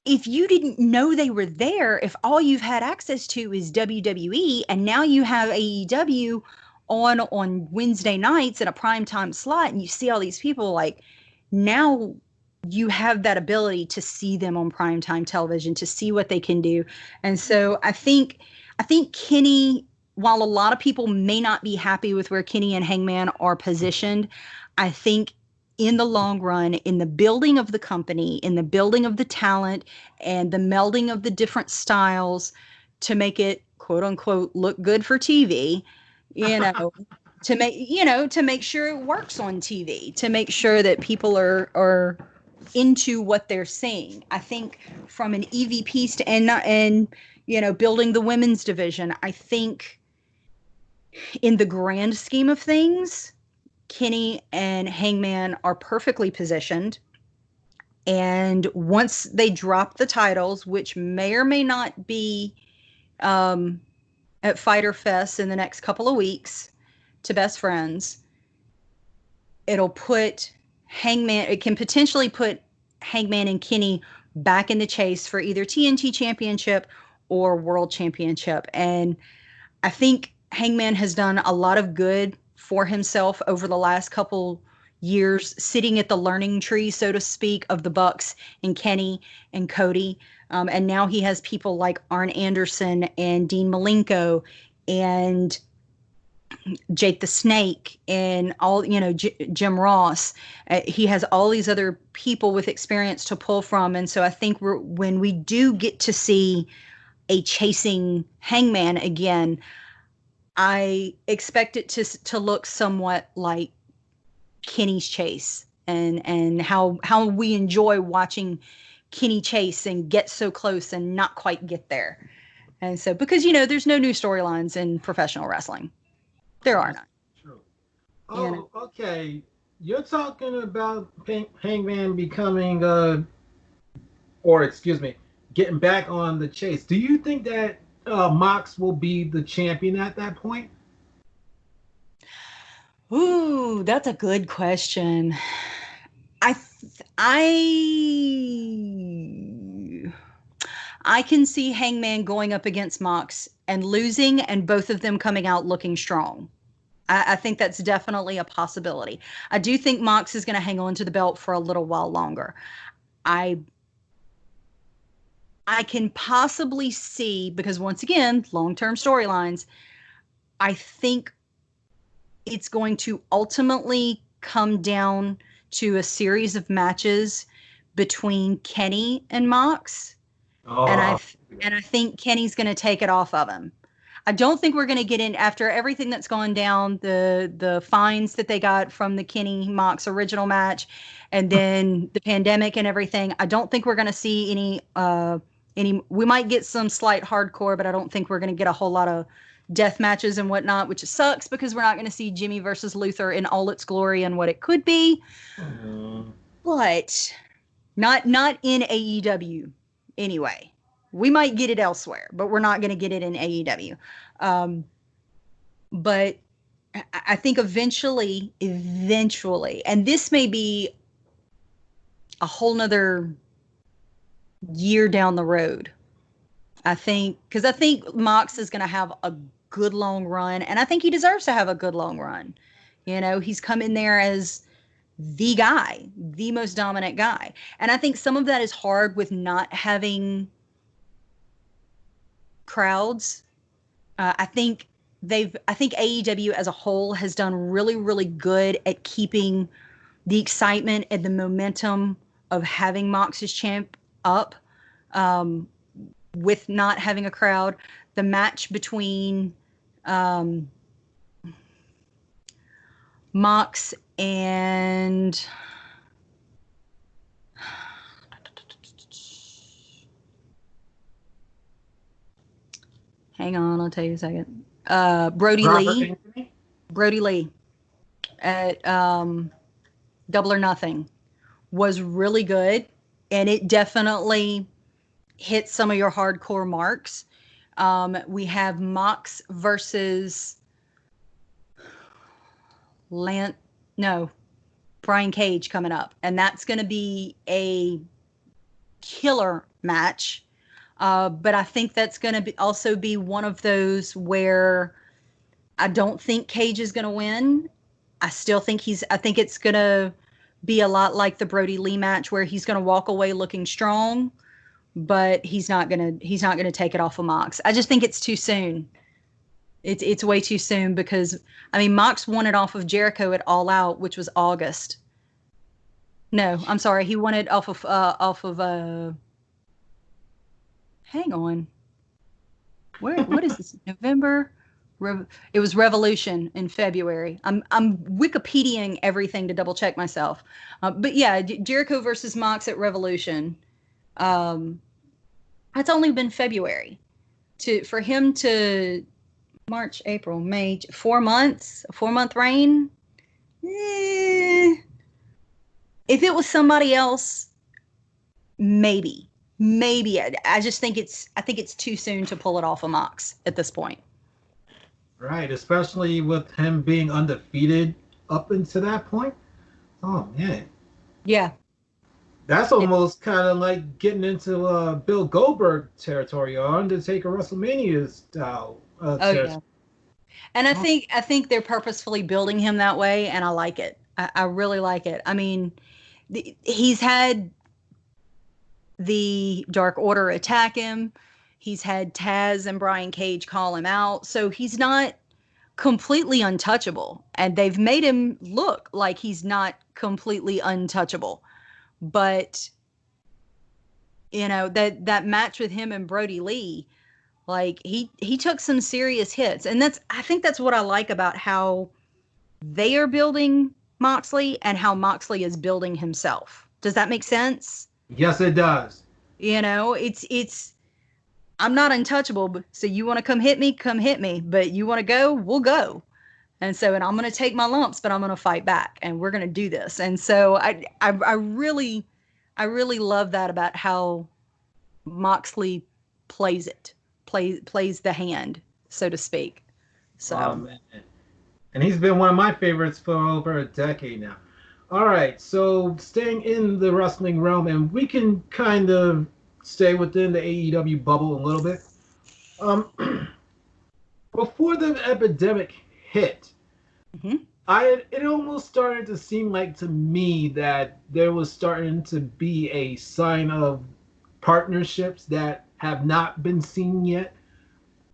if you didn't know they were there, if all you've had access to is WWE and now you have AEW on Wednesday nights at a prime time slot and you see all these people, like, now you have that ability to see them on primetime television, to see what they can do. And so I think Kenny, while a lot of people may not be happy with where Kenny and Hangman are positioned, I think in the long run, in the building of the company, in the building of the talent, and the melding of the different styles to make it quote unquote look good for TV, you know, to make sure it works on TV, to make sure that people are into what they're seeing. I think from an EVP and building the women's division, I think in the grand scheme of things, Kenny and Hangman are perfectly positioned. And once they drop the titles, which may or may not be um, at Fighter Fest in the next couple of weeks to Best Friends, it'll put it can potentially put Hangman and Kenny back in the chase for either TNT Championship or World Championship. And I think Hangman has done a lot of good for himself over the last couple years, sitting at the learning tree, so to speak, of the Bucks and Kenny and Cody. And now he has people like Arn Anderson and Dean Malenko and Jake the Snake and all, Jim Ross. He has all these other people with experience to pull from. And so I think when we do get to see a chasing Hangman again, I expect it to look somewhat like Kenny's chase and how we enjoy watching Kenny chase and get so close and not quite get there. And so because there's no new storylines in professional wrestling. There are That's none. true. You know. Oh, okay. You're talking about Hangman becoming, or excuse me, getting back on the chase. Do you think that Mox will be the champion at that point? Ooh, that's a good question. I can see Hangman going up against Mox and losing, and both of them coming out looking strong. I think that's definitely a possibility. I do think Mox is going to hang on to the belt for a little while longer. I I can possibly see, because once again, long-term storylines, I think it's going to ultimately come down to a series of matches between Kenny and Mox, and I Oh, and I think Kenny's going to take it off of him. I don't think we're going to get in after everything that's gone down, the fines that they got from the Kenny Mox original match, and then the pandemic and everything. I don't think we're going to see any. We might get some slight hardcore, but I don't think we're going to get a whole lot of death matches and whatnot, which sucks because we're not going to see Jimmy versus Luther in all its glory and what it could be. But not in AEW anyway. We might get it elsewhere, but we're not going to get it in AEW. But I think eventually, and this may be a whole nother year down the road. I think Mox is going to have a good long run, and I think he deserves to have a good long run. He's come in there as the guy, the most dominant guy. And I think some of that is hard with not having crowds. I think AEW as a whole has done really, really good at keeping the excitement and the momentum of having Mox as champ up, with not having a crowd. The match between Mox and hang on, I'll tell you a second. Brody Lee. Anthony? Brody Lee at Double or Nothing was really good, and it definitely hit some of your hardcore marks. We have Mox versus Brian Cage coming up, and that's going to be a killer match. But I think that's going to also be one of those where I don't think Cage is going to win. I think it's going to be a lot like the Brody Lee match, where he's going to walk away looking strong, but he's not going to take it off of Mox. I just think it's too soon. It's way too soon, because Mox won it off of Jericho at All Out, which was August. No, I'm sorry, he won it off of hang on. What is this? November? It was Revolution in February. I'm Wikipediaing everything to double check myself. But yeah, Jericho versus Mox at Revolution. It's only been February. For him to March, April, May, 4 months, a 4-month reign. If it was somebody else, maybe. I just think it's too soon to pull it off of Mox at this point. Right, especially with him being undefeated up until that point. Oh man. Yeah. That's almost kind of like getting into Bill Goldberg territory or Undertaker WrestleMania style. Yeah. And I think they're purposefully building him that way, and I like it. I really like it. He's had the Dark Order attack him. He's had Taz and Brian Cage call him out. So he's not completely untouchable. And they've made him look like he's not completely untouchable. But, that match with him and Brody Lee, like he took some serious hits. And I think that's what I like about how they are building Moxley and how Moxley is building himself. Does that make sense? Yes, it does. It's I'm not untouchable, so you want to come hit me, but you want to go, we'll go. And I'm going to take my lumps, but I'm going to fight back, and we're going to do this. And so I really love that about how Moxley plays the hand, so to speak. So, and he's been one of my favorites for over a decade now. All right, so staying in the wrestling realm, and we can kind of stay within the AEW bubble a little bit. Before the epidemic hit, it almost started to seem like to me that there was starting to be a sign of partnerships that have not been seen yet.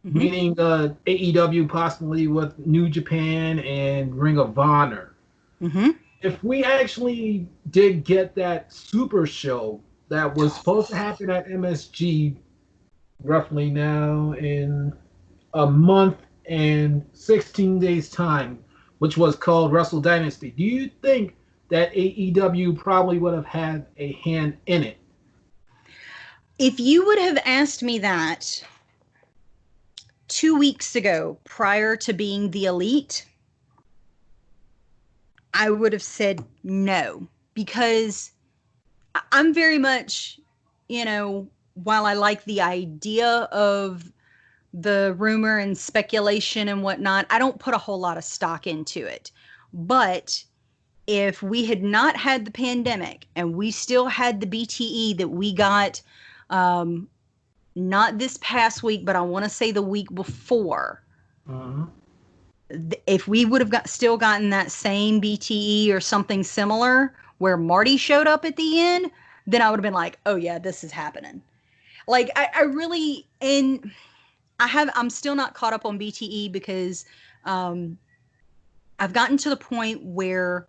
Meaning AEW possibly with New Japan and Ring of Honor. If we actually did get that super show that was supposed to happen at MSG roughly now in a month and 16 days time, which was called Wrestle Dynasty, do you think that AEW probably would have had a hand in it? If you would have asked me that 2 weeks ago, prior to being the elite, I would have said no, because I'm very much, while I like the idea of the rumor and speculation and whatnot, I don't put a whole lot of stock into it. But if we had not had the pandemic and we still had the BTE that we got, not this past week, but I want to say the week before, Mhm. if we would have still gotten that same BTE or something similar where Marty showed up at the end, then I would have been like, oh yeah, this is happening. Like I really, and I'm still not caught up on BTE because um, I've gotten to the point where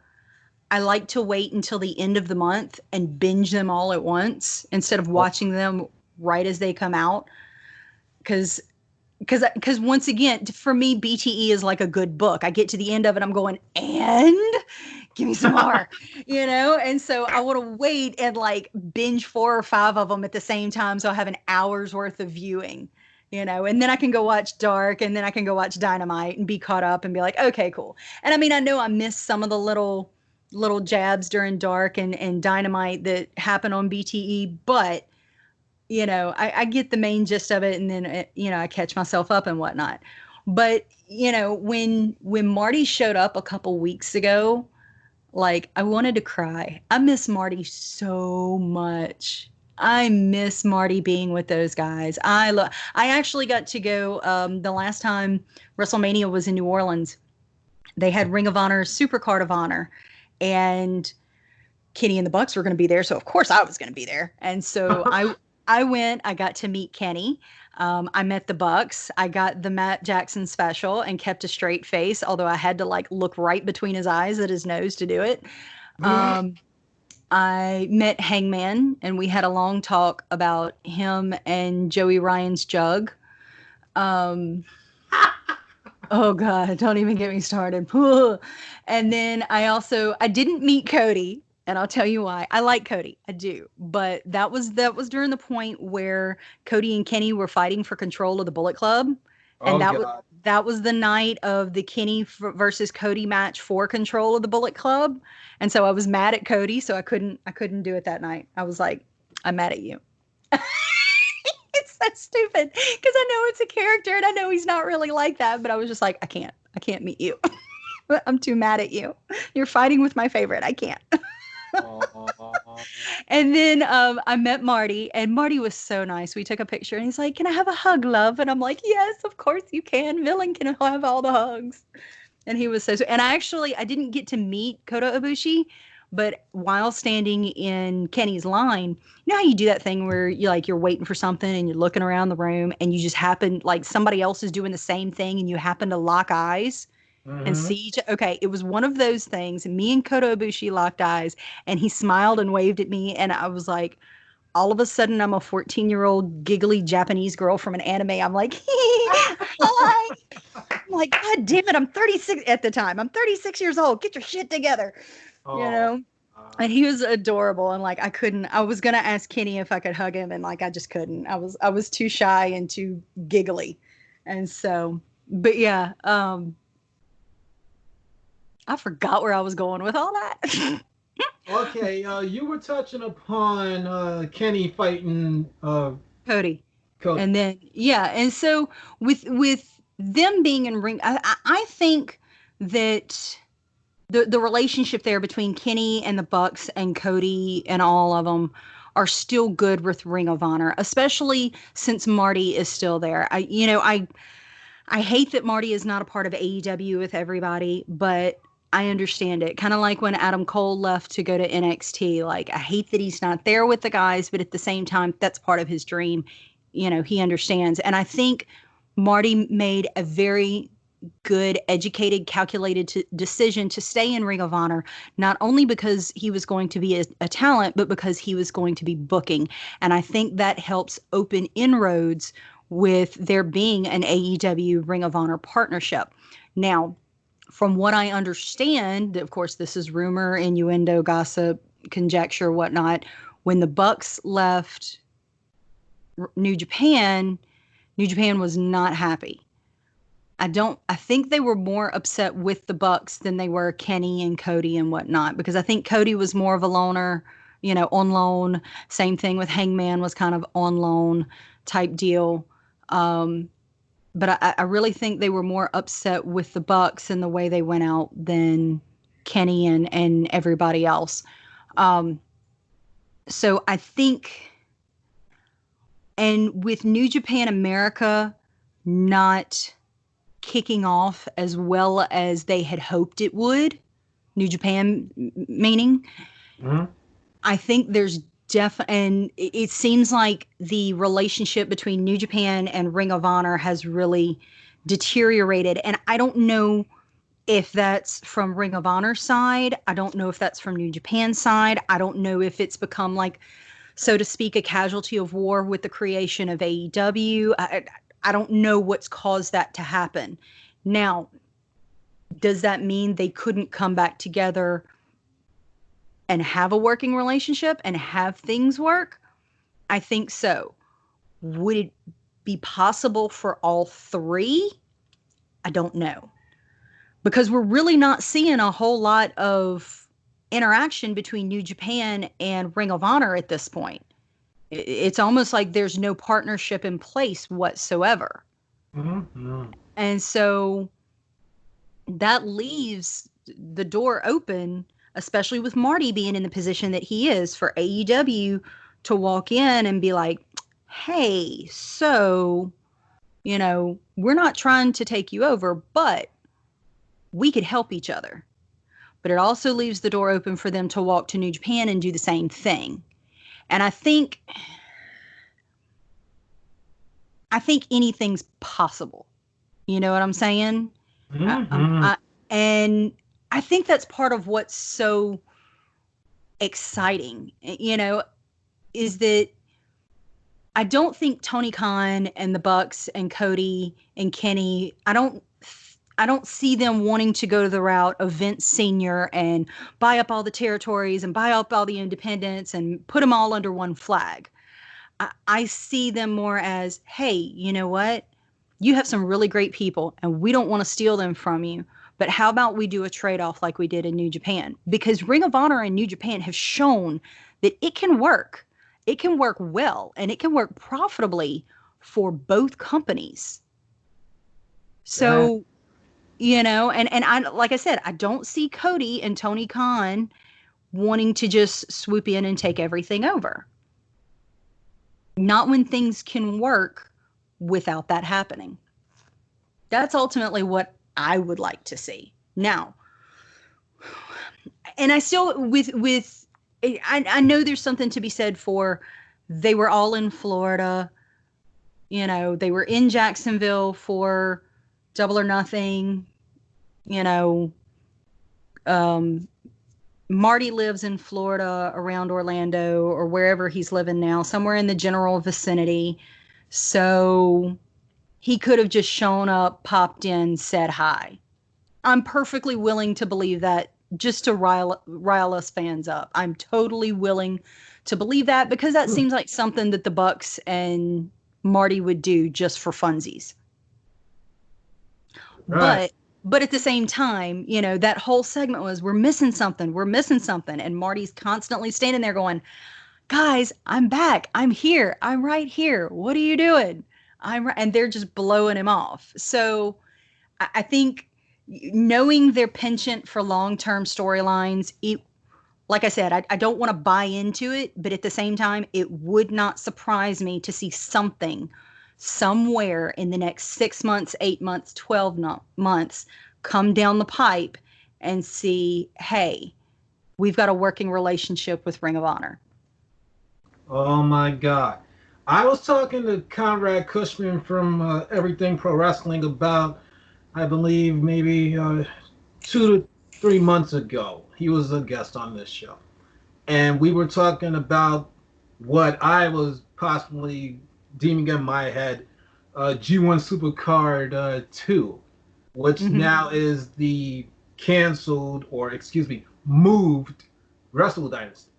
I like to wait until the end of the month and binge them all at once instead of Oh. watching them right as they come out. Because once again, for me, BTE is like a good book. I get to the end of it, I'm going, and give me some more, And so I want to wait and like binge 4 or 5 of them at the same time, so I have an hour's worth of viewing, and then I can go watch Dark, and then I can go watch Dynamite and be caught up and be like, okay, cool. And I mean, I know I missed some of the little jabs during Dark and Dynamite that happen on BTE, but I get the main gist of it, and then I catch myself up and whatnot. But when Marty showed up a couple weeks ago, like I wanted to cry. I miss Marty so much. I miss Marty being with those guys. I actually got to go the last time WrestleMania was in New Orleans. They had Ring of Honor, Super Card of Honor, and Kenny and the Bucks were going to be there, so of course I was going to be there. And so I went. I got to meet Kenny. I met the Bucks. I got the Matt Jackson special and kept a straight face, although I had to like look right between his eyes at his nose to do it. Um, I met Hangman, and we had a long talk about him and Joey Ryan's jug. Um, Oh God, don't even get me started. And then I didn't meet Cody, and I'll tell you why. I like Cody, I do, but that was during the point where Cody and Kenny were fighting for control of the Bullet Club, and Oh God. that was the night of the Kenny versus Cody match for control of the Bullet Club, and so I was mad at Cody, so I couldn't do it that night. I was like, I'm mad at you. It's so stupid because I know it's a character and I know he's not really like that, but I was just like, I can't meet you. I'm too mad at you. You're fighting with my favorite. I can't. Aw. And then I met Marty, and Marty was so nice. We took a picture, and he's like, "Can I have a hug, love?" And I'm like, "Yes, of course you can. Villain can have all the hugs." And he was and I didn't get to meet Kota Ibushi, but while standing in Kenny's line, you know how you do that thing where you're waiting for something and you're looking around the room and you just happen, like, somebody else is doing the same thing and you happen to lock eyes and Mhm. see okay, it was one of those things. Me and Kota Ibushi locked eyes, and he smiled and waved at me, and I was like, all of a sudden I'm a 14-year-old giggly Japanese girl from an anime. I'm like, hi. I'm like, God damn it, I'm 36 at the time. I'm 36 years old. Get your shit together, you Oh. know? And he was adorable. And like, I was going to ask Kenny if I could hug him. And like, I just couldn't. I was too shy and too giggly. And so, but yeah, I forgot where I was going with all that. Okay, you were touching upon Kenny fighting Cody. Cody. And then, yeah. And so with them being in ring, I think that the relationship there between Kenny and the Bucks and Cody and all of them are still good with Ring of Honor, especially since Marty is still there. I hate that Marty is not a part of AEW with everybody, but I understand it. Kind of like when Adam Cole left to go to NXT. Like, I hate that he's not there with the guys, but at the same time, that's part of his dream. He understands. And I think Marty made a very good, educated, calculated decision to stay in Ring of Honor, not only because he was going to be a talent, but because he was going to be booking. And I think that helps open inroads with there being an AEW Ring of Honor partnership. Now, from what I understand, of course, this is rumor, innuendo, gossip, conjecture, whatnot. When the Bucks left New Japan, New Japan was not happy. I think they were more upset with the Bucks than they were Kenny and Cody and whatnot, because I think Cody was more of a loner, on loan. Same thing with Hangman, was kind of on loan type deal. Um, but I really think they were more upset with the Bucks and the way they went out than Kenny and everybody else. Um, so I think, and with New Japan America not kicking off as well as they had hoped it would, New Japan meaning, Mm-hmm. I think there's and it seems like the relationship between New Japan and Ring of Honor has really deteriorated. And I don't know if that's from Ring of Honor side. I don't know if that's from New Japan side. I don't know if it's become, like, so to speak, a casualty of war with the creation of AEW. I don't know what's caused that to happen. Now, does that mean they couldn't come back together and have a working relationship and have things work? I think so. Would it be possible for all three? I don't know. Because we're really not seeing a whole lot of interaction between New Japan and Ring of Honor at this point. It's almost like there's no partnership in place whatsoever. Mm-hmm. And so that leaves the door open, especially with Marty being in the position that he is, for AEW to walk in and be like, hey, so, we're not trying to take you over, but we could help each other. But it also leaves the door open for them to walk to New Japan and do the same thing. And I think anything's possible. You know what I'm saying? I, I'm, Mm-hmm. I, and I think that's part of what's so exciting, is that I don't think Tony Khan and the Bucks and Cody and Kenny, I don't see them wanting to go to the route of Vince Sr. and buy up all the territories and buy up all the independents and put them all under one flag. I see them more as, hey, you know what? You have some really great people and we don't want to steal them from you. But how about we do a trade off like we did in New Japan? Because Ring of Honor and New Japan have shown that it can work. It can work well and it can work profitably for both companies. Yeah. So, and I, like I said, I don't see Cody and Tony Khan wanting to just swoop in and take everything over. Not when things can work without that happening. That's ultimately what I would like to see. Now, and I still with I know there's something to be said for, they were all in Florida, they were in Jacksonville for Double or Nothing, you know, um Marty lives in Florida around Orlando or wherever he's living now, somewhere in the general vicinity. So he could have just shown up, popped in, said hi. I'm perfectly willing to believe that, just to rile us fans up. I'm totally willing to believe that, because that seems like something that the Bucks and Marty would do just for funsies. Right. But at the same time, that whole segment was, we're missing something, we're missing something, and Marty's constantly standing there going, guys, I'm back, I'm here, I'm right here, what are you doing? And they're just blowing him off. So I think, knowing their penchant for long-term storylines, like I said, I don't want to buy into it, but at the same time, it would not surprise me to see something somewhere in the next 6 months, 8 months, 12 months come down the pipe and see, hey, we've got a working relationship with Ring of Honor. Oh my God. I was talking to Conrad Cushman from Everything Pro Wrestling about, I believe, maybe 2 to 3 months ago. He was a guest on this show. And we were talking about what I was possibly deeming in my head G1 Supercard 2, which Mm-hmm. now is the canceled, or excuse me, moved Wrestle Dynasty.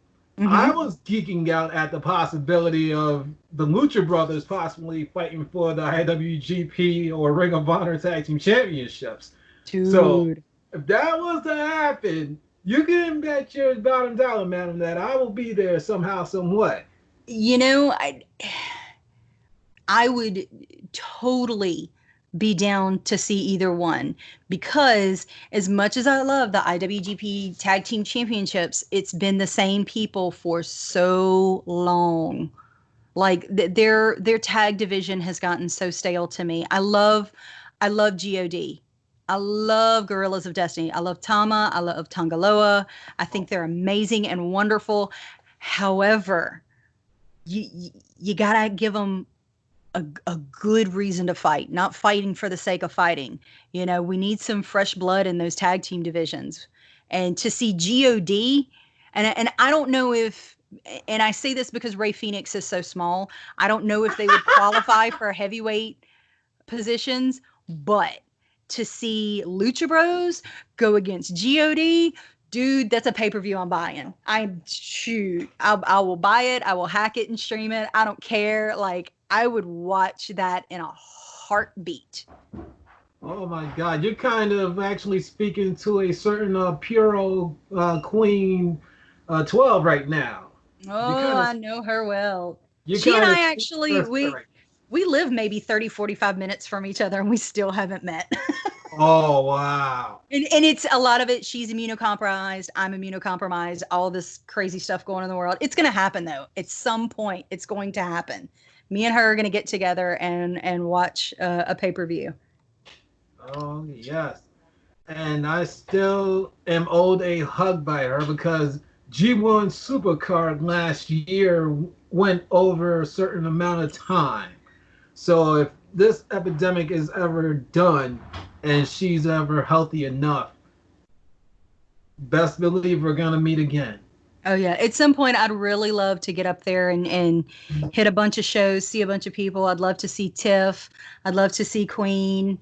I Mm-hmm. was geeking out at the possibility of the Lucha Brothers possibly fighting for the IWGP or Ring of Honor Tag Team Championships. So Dude. if that was to happen, you can bet your bottom dollar, madam, that I will be there somehow, some way. You know, I would totally be down to see either one because as much as I love the IWGP Tag Team Championships, it's been the same people for so long. Like their tag division has gotten so stale to me. I love God. I love Gorillas of Destiny. I love Tama. I love Tangaloa. I think they're amazing and wonderful. However, you gotta give them a good reason to fight, not fighting for the sake of fighting. You know, we need some fresh blood in those tag team divisions. And to see God, and I don't know if, and I say this because Ray Phoenix is so small, I don't know if they would qualify for heavyweight positions, but to see Lucha Bros go against God, dude, that's a pay per view I'm buying. I will buy it. I will hack it and stream it. I don't care. Like I would watch that in a heartbeat. Oh my God, you're kind of actually speaking to a certain Puro Queen 12 right now. You Oh, kind of I know her well. you She and kind of I speak actually her we spirit. we live maybe 30, 45 minutes from each other and we still haven't met. Oh wow. And it's a lot of it. She's immunocompromised. I'm immunocompromised. All this crazy stuff going on in the world. It's going to happen though. At some point, it's going to happen. Me and her are going to get together and watch a pay per view. Oh yes. And I still am owed a hug by her because G1 Supercard last year went over a certain amount of time. So if this epidemic is ever done and she's ever healthy enough, best believe we're gonna meet again. Oh yeah. At some point, I'd really love to get up there and hit a bunch of shows, see a bunch of people. I'd love to see Tiff. I'd love to see Queen.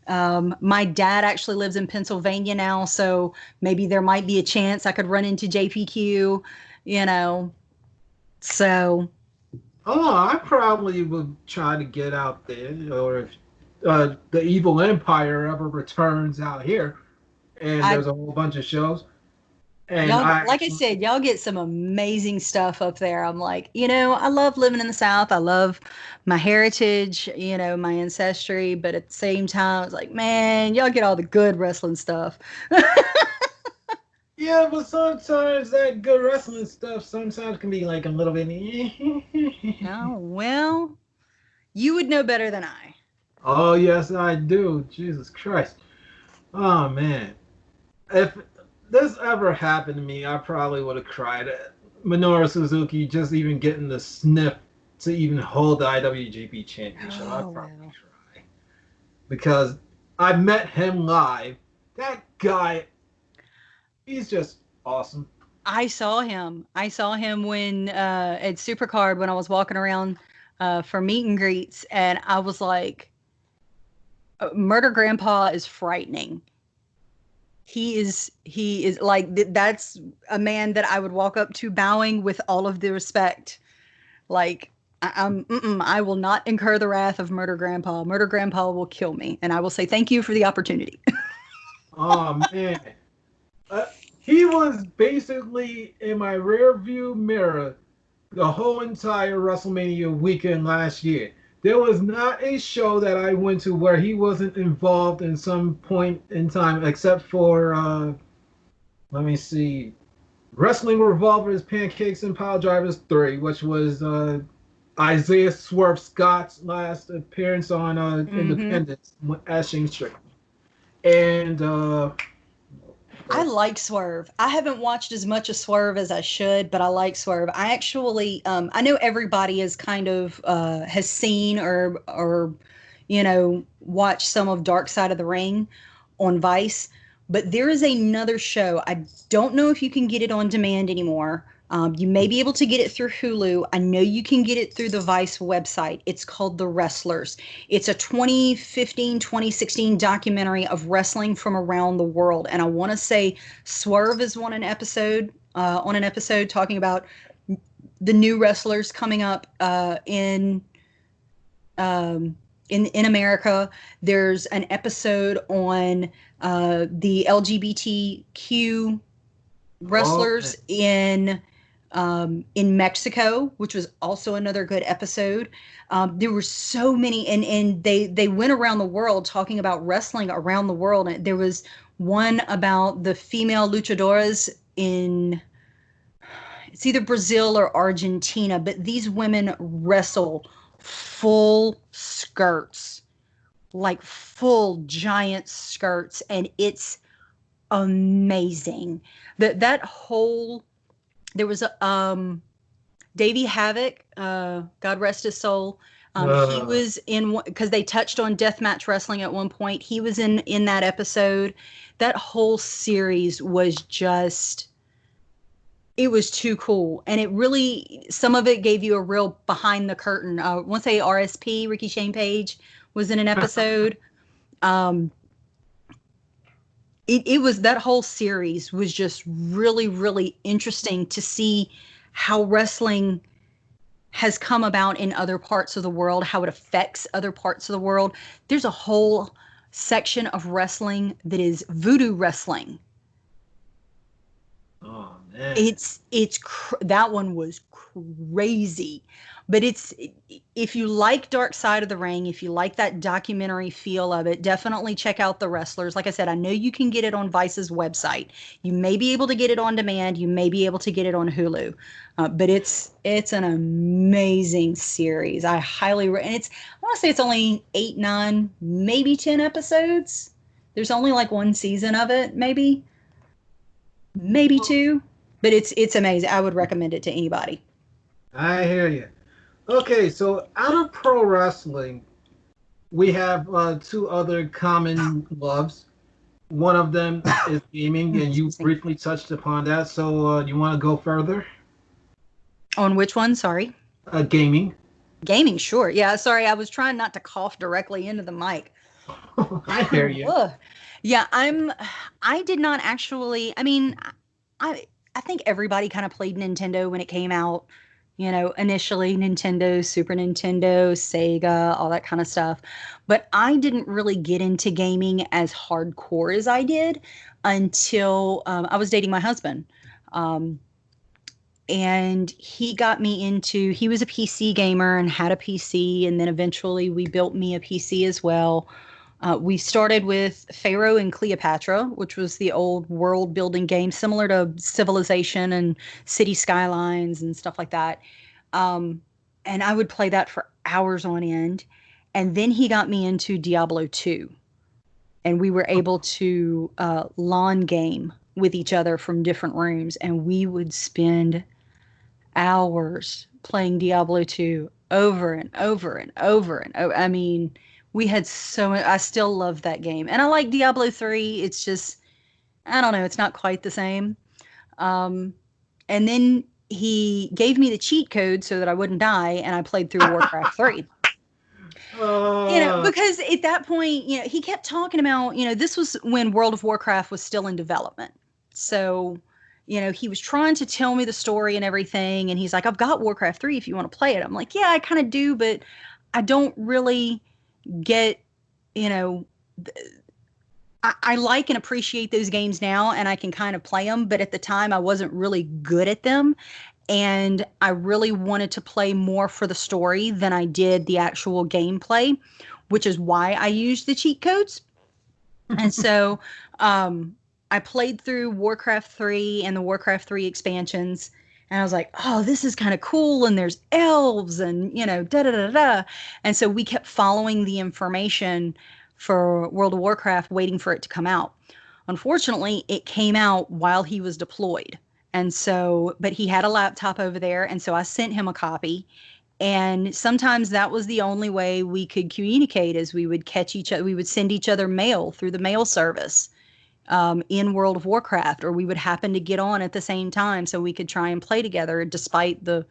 My dad actually lives in Pennsylvania now, so maybe there might be a chance I could run into JPQ. You know, so Oh, I probably would try to get out there, or if the Evil Empire ever returns out here, and I there's a whole bunch of shows, and y'all I like I actually, said, y'all get some amazing stuff up there. I'm like, I love living in the South. I love my heritage, my ancestry, but at the same time, it's like, man, y'all get all the good wrestling stuff. yeah, but sometimes that good wrestling stuff sometimes can be like a little bit. Oh, well, you would know better than I. Oh yes, I do. Jesus Christ. Oh man, if this ever happened to me, I probably would have cried. Minoru Suzuki just even getting the sniff to even hold the IWGP Championship, Oh, I'd probably wow. cry because I met him live. That guy, he's just awesome. I saw him when at Supercard when I was walking around for meet and greets, and I was like, Murder Grandpa is frightening. He is like that's a man that I would walk up to bowing with all of the respect. Like I will not incur the wrath of Murder Grandpa. Murder Grandpa will kill me, and I will say thank you for the opportunity. Oh man, uh, he was basically in my rear view mirror the whole entire WrestleMania weekend last year. There was not a show that I went to where he wasn't involved in some point in time, except for let me see, Wrestling Revolvers, Pancakes and Pile Drivers 3, which was Isaiah Swerve Scott's last appearance on Hmm. Independence as Shane Strickland. And I like Swerve. I haven't watched as much of Swerve as I should, but I like Swerve. I actually, I know everybody is kind of has seen or watched some of Dark Side of the Ring on Vice, but there is another show. I don't know if you can get it on demand anymore. You may be able to get it through Hulu. I know you can get it through the Vice website. It's called The Wrestlers. It's a 2015, 2016 documentary of wrestling from around the world. And I want to say Swerve is on an episode talking about the new wrestlers coming up in America. There's an episode on the LGBTQ Okay. wrestlers in Mexico, which was also another good episode. There were so many, and they went around the world talking about wrestling around the world. And there was one about the female luchadoras in, it's either Brazil or Argentina, but these women wrestle full skirts, like full giant skirts, and it's amazing. That whole, there was a Davey Havoc, God rest his soul. He Uh, was in, because they touched on deathmatch wrestling at one point. He was in that episode. That whole series was just, it was too cool, and it really, some of it gave you a real behind the curtain. I want to say RSP, Ricky Shane Page, was in an episode. Um, it was, that whole series was just really, really interesting to see how wrestling has come about in other parts of the world, how it affects other parts of the world. There's a whole section of wrestling that is voodoo wrestling. oh man. It's that one was crazy, but it's, if you like Dark Side of the Ring, if you like that documentary feel of it, definitely check out The Wrestlers. Like I said, I know you can get it on Vice's website. You may be able to get it on demand. You may be able to get it on Hulu, but it's an amazing series. I highly and it's, I want to say it's only 8, 9, maybe 10 episodes. There's only like one season of it, maybe two, but it's amazing. I would recommend it to anybody. I hear you. Okay, so out of pro wrestling, we have two other common loves. One of them is gaming, and you Excuse me. briefly touched upon that. So you want to go further? On which one? Sorry. Gaming. Gaming, sure. Yeah, sorry. I was trying not to cough directly into the mic. I hear you. Ugh. Yeah, I did not actually, I mean, I I think everybody kind of played Nintendo when it came out. You know, initially Nintendo, Super Nintendo, Sega, all that kind of stuff. But I didn't really get into gaming as hardcore as I did until I was dating my husband. Um, and he got me into, he was a PC gamer and had a PC, and then eventually we built me a PC as well. We started with Pharaoh and Cleopatra, which was the old world building game similar to Civilization and City Skylines and stuff like that. um, and I would play that for hours on end. And then he got me into Diablo 2, and we were able to lawn game with each other from different rooms, and we would spend hours playing Diablo 2 over and over and over and over. I mean, we had so much, I still love that game. And I like Diablo 3. It's just, I don't know, it's not quite the same. Um, and then he gave me the cheat code so that I wouldn't die, and I played through Warcraft 3. You know, uh, because at that point, you know, he kept talking about, you know, this was when World of Warcraft was still in development. So, you know, he was trying to tell me the story and everything. And he's like, I've got Warcraft 3 if you want to play it. I'm like, yeah, I kind of do, but I don't really get, you know, I like and appreciate those games now, and I can kind of play them. But at the time, I wasn't really good at them. And I really wanted to play more for the story than I did the actual gameplay, which is why I used the cheat codes. And so I played through Warcraft 3 and the Warcraft 3 expansions. And I was like, oh, this is kind of cool. And there's elves and, you know, da da da da. And so we kept following the information for World of Warcraft, waiting for it to come out. Unfortunately, it came out while he was deployed. And so, but he had a laptop over there. And so I sent him a copy. And sometimes that was the only way we could communicate, is we would catch each other. We would send each other mail through the mail service in World of Warcraft, or we would happen to get on at the same time so we could try and play together despite the,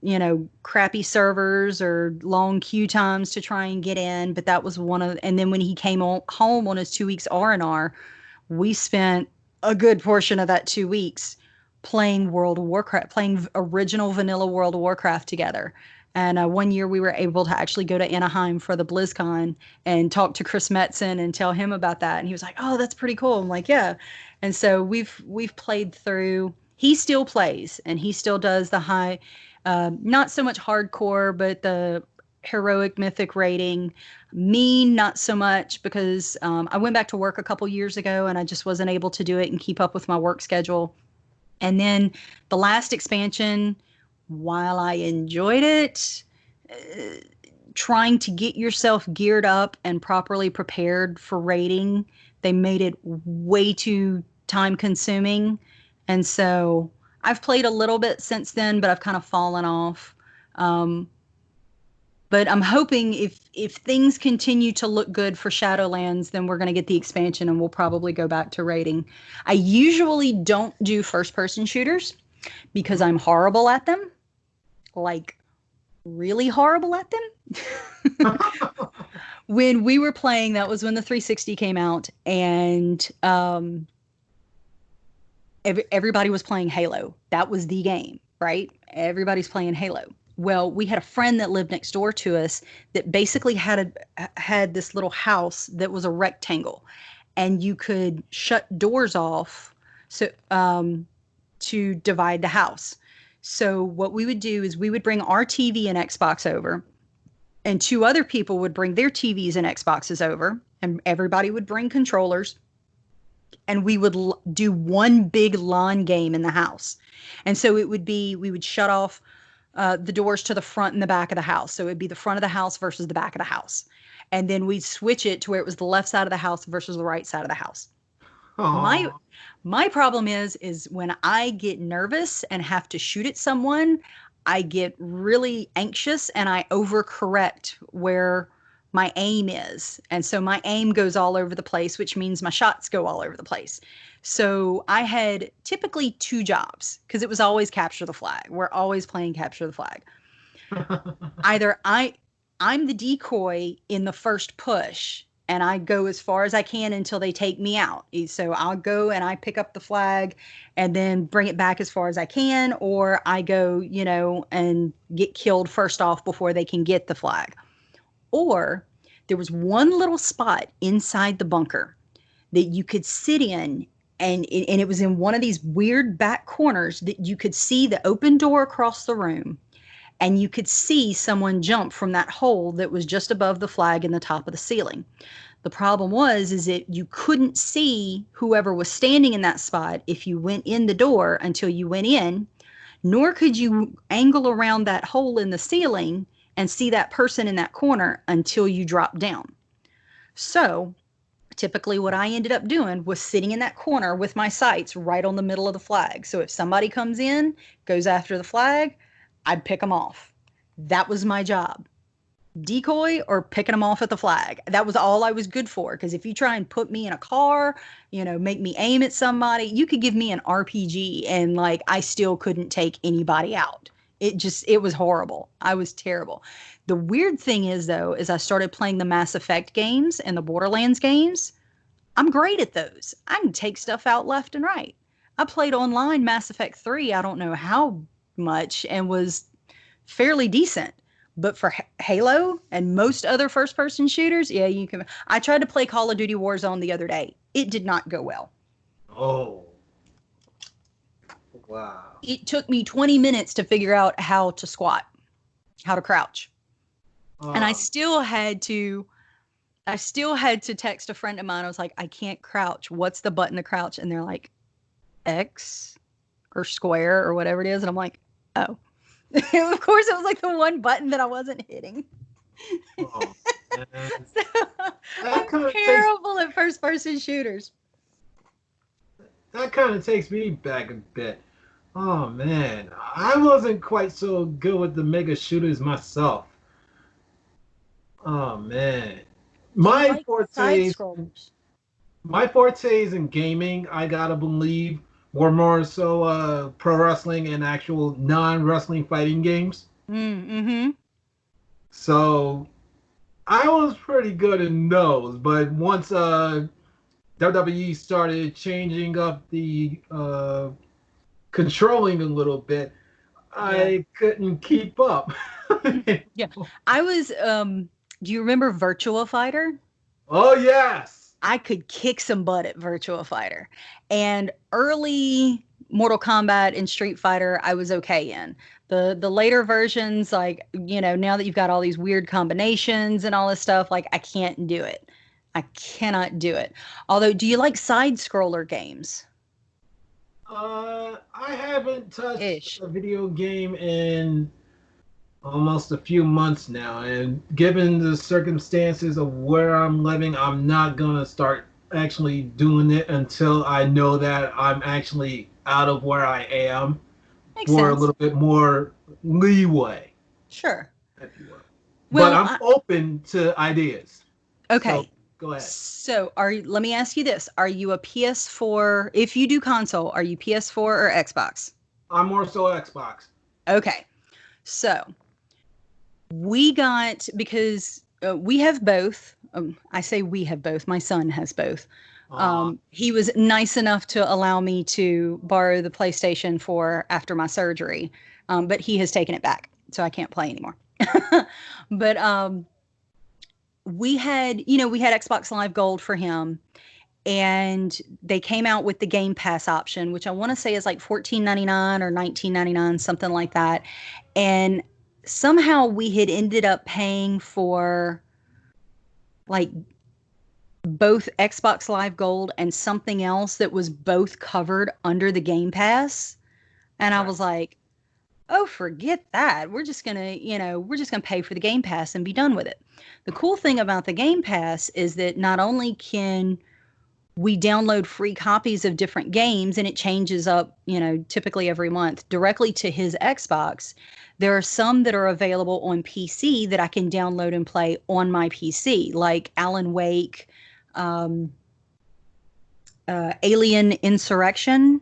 you know, crappy servers or long queue times to try and get in. But that was one of, and then when he came home on his 2 weeks R&R, we spent a good portion of that 2 weeks playing World of Warcraft, playing original vanilla World of Warcraft together. And one year we were able to actually go to Anaheim for the BlizzCon and talk to Chris Metzen and tell him about that. And he was like, "Oh, that's pretty cool." I'm like, "Yeah." And so we've played through. He still plays and he still does the high, not so much hardcore, but the heroic mythic rating. Me, not so much because I went back to work a couple years ago and I just wasn't able to do it and keep up with my work schedule. And then the last expansion, while I enjoyed it, uh, trying to get yourself geared up and properly prepared for raiding, they made it way too time consuming. And so I've played a little bit since then, but I've kind of fallen off. Um, but I'm hoping if things continue to look good for Shadowlands, then we're going to get the expansion and we'll probably go back to raiding. I usually don't do first person shooters because I'm horrible at them, like really horrible at them. When we were playing, that was when the 360 came out, and everybody was playing Halo. That was the game, right? Everybody's playing Halo. Well, we had a friend that lived next door to us that basically had this little house that was a rectangle, and you could shut doors off so to divide the house. So what we would do is we would bring our TV and Xbox over, and two other people would bring their TVs and Xboxes over, and everybody would bring controllers, and we would do one big LAN game in the house. And so it would be, we would shut off the doors to the front and the back of the house. So it'd be the front of the house versus the back of the house. And then we'd switch it to where it was the left side of the house versus the right side of the house. My Oh, my problem is when I get nervous and have to shoot at someone, I get really anxious and I overcorrect where my aim is. And so my aim goes all over the place, which means my shots go all over the place. So I had typically two jobs because it was always capture the flag. We're always playing capture the flag. Either I'm the decoy in the first push and I go as far as I can until they take me out. So I'll go and I pick up the flag and then bring it back as far as I can, or I go, and get killed first off before they can get the flag. Or there was one little spot inside the bunker that you could sit in, and it was in one of these weird back corners that you could see the open door across the room, and you could see someone jump from that hole that was just above the flag in the top of the ceiling. The problem was is that you couldn't see whoever was standing in that spot if you went in the door until you went in, nor could you angle around that hole in the ceiling and see that person in that corner until you dropped down. So typically what I ended up doing was sitting in that corner with my sights right on the middle of the flag. So if somebody comes in, goes after the flag, I'd pick them off. That was my job. Decoy or picking them off at the flag. That was all I was good for. Because if you try and put me in a car, make me aim at somebody, you could give me an RPG and like I still couldn't take anybody out. It was horrible. I was terrible. The weird thing is though, is I started playing the Mass Effect games and the Borderlands games. I'm great at those. I can take stuff out left and right. I played online Mass Effect 3, I don't know how much, and was fairly decent. But for Halo and most other first person shooters, yeah, you can. I tried to play Call of Duty Warzone the other day. It did not go well. oh, wow. It took me 20 minutes to figure out how to squat, how to crouch. And Um, I still had to text a friend of mine. I was like, I can't crouch. What's the button to crouch? And they're like, X or square or whatever it is. And I'm like, oh. Of course, it was like the one button that I wasn't hitting. oh, man. So, That I'm kind of takes terrible at first person shooters. that kind of takes me back a bit. Oh man, I wasn't quite so good with the mega shooters myself. Oh man, Do you my like side fortes, scrollers? my fortes in gaming, I gotta believe, were more so pro wrestling and actual non-wrestling fighting games. Mm-hmm. So I was pretty good in those, but once WWE started changing up the controlling a little bit, Yeah. I couldn't keep up. Yeah. I was do you remember Virtua Fighter? Oh yes. I could kick some butt at Virtua Fighter. And early Mortal Kombat and Street Fighter, I was okay in. The later versions, like, now that you've got all these weird combinations and all this stuff, like I can't do it. I cannot do it. Although, do you like side scroller games? I haven't touched Ish. a video game in almost a few months now, and given the circumstances of where I'm living, I'm not gonna start actually doing it until I know that I'm actually out of where I am Makes for a sense. little bit more leeway, Sure. if you will. But Well, I'm open to ideas. So okay. go ahead. So, let me ask you this. Are you a PS4? If you do console, are you PS4 or Xbox? I'm more so Xbox. Okay. So, we got because we have both. I say we have both. My son has both. Uh, He was nice enough to allow me to borrow the PlayStation 4 after my surgery, but he has taken it back, so I can't play anymore. But we had Xbox Live Gold for him, and they came out with the Game Pass option, which I want to say is like 14.99 or 19.99, something like that. And somehow we had ended up paying for like both Xbox Live Gold and something else that was both covered under the Game Pass. And I right. was like, oh, forget that. We're just gonna pay for the Game Pass and be done with it. The cool thing about the Game Pass is that not only can we download free copies of different games, and it changes up, typically every month directly to his Xbox. There are some that are available on PC that I can download and play on my PC, like Alan Wake, um, Alien Insurrection,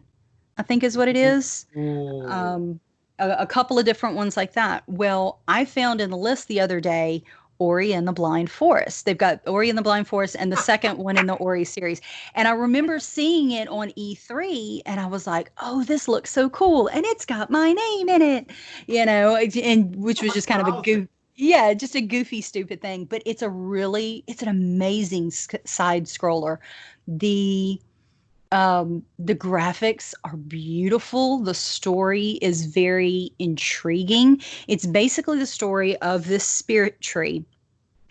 I think is what it is. Ooh. A couple of different ones like that. Well, I found in the list the other day Ori and the Blind Forest. They've got Ori and the Blind Forest and the second one in the Ori series. And I remember seeing it on E3 and I was like, oh, this looks so cool. And it's got my name in it, and which was just kind of a Wowza. goof. Yeah, just a goofy, stupid thing. But it's an amazing side scroller. The the graphics are beautiful. The story is very intriguing. It's basically the story of this spirit tree,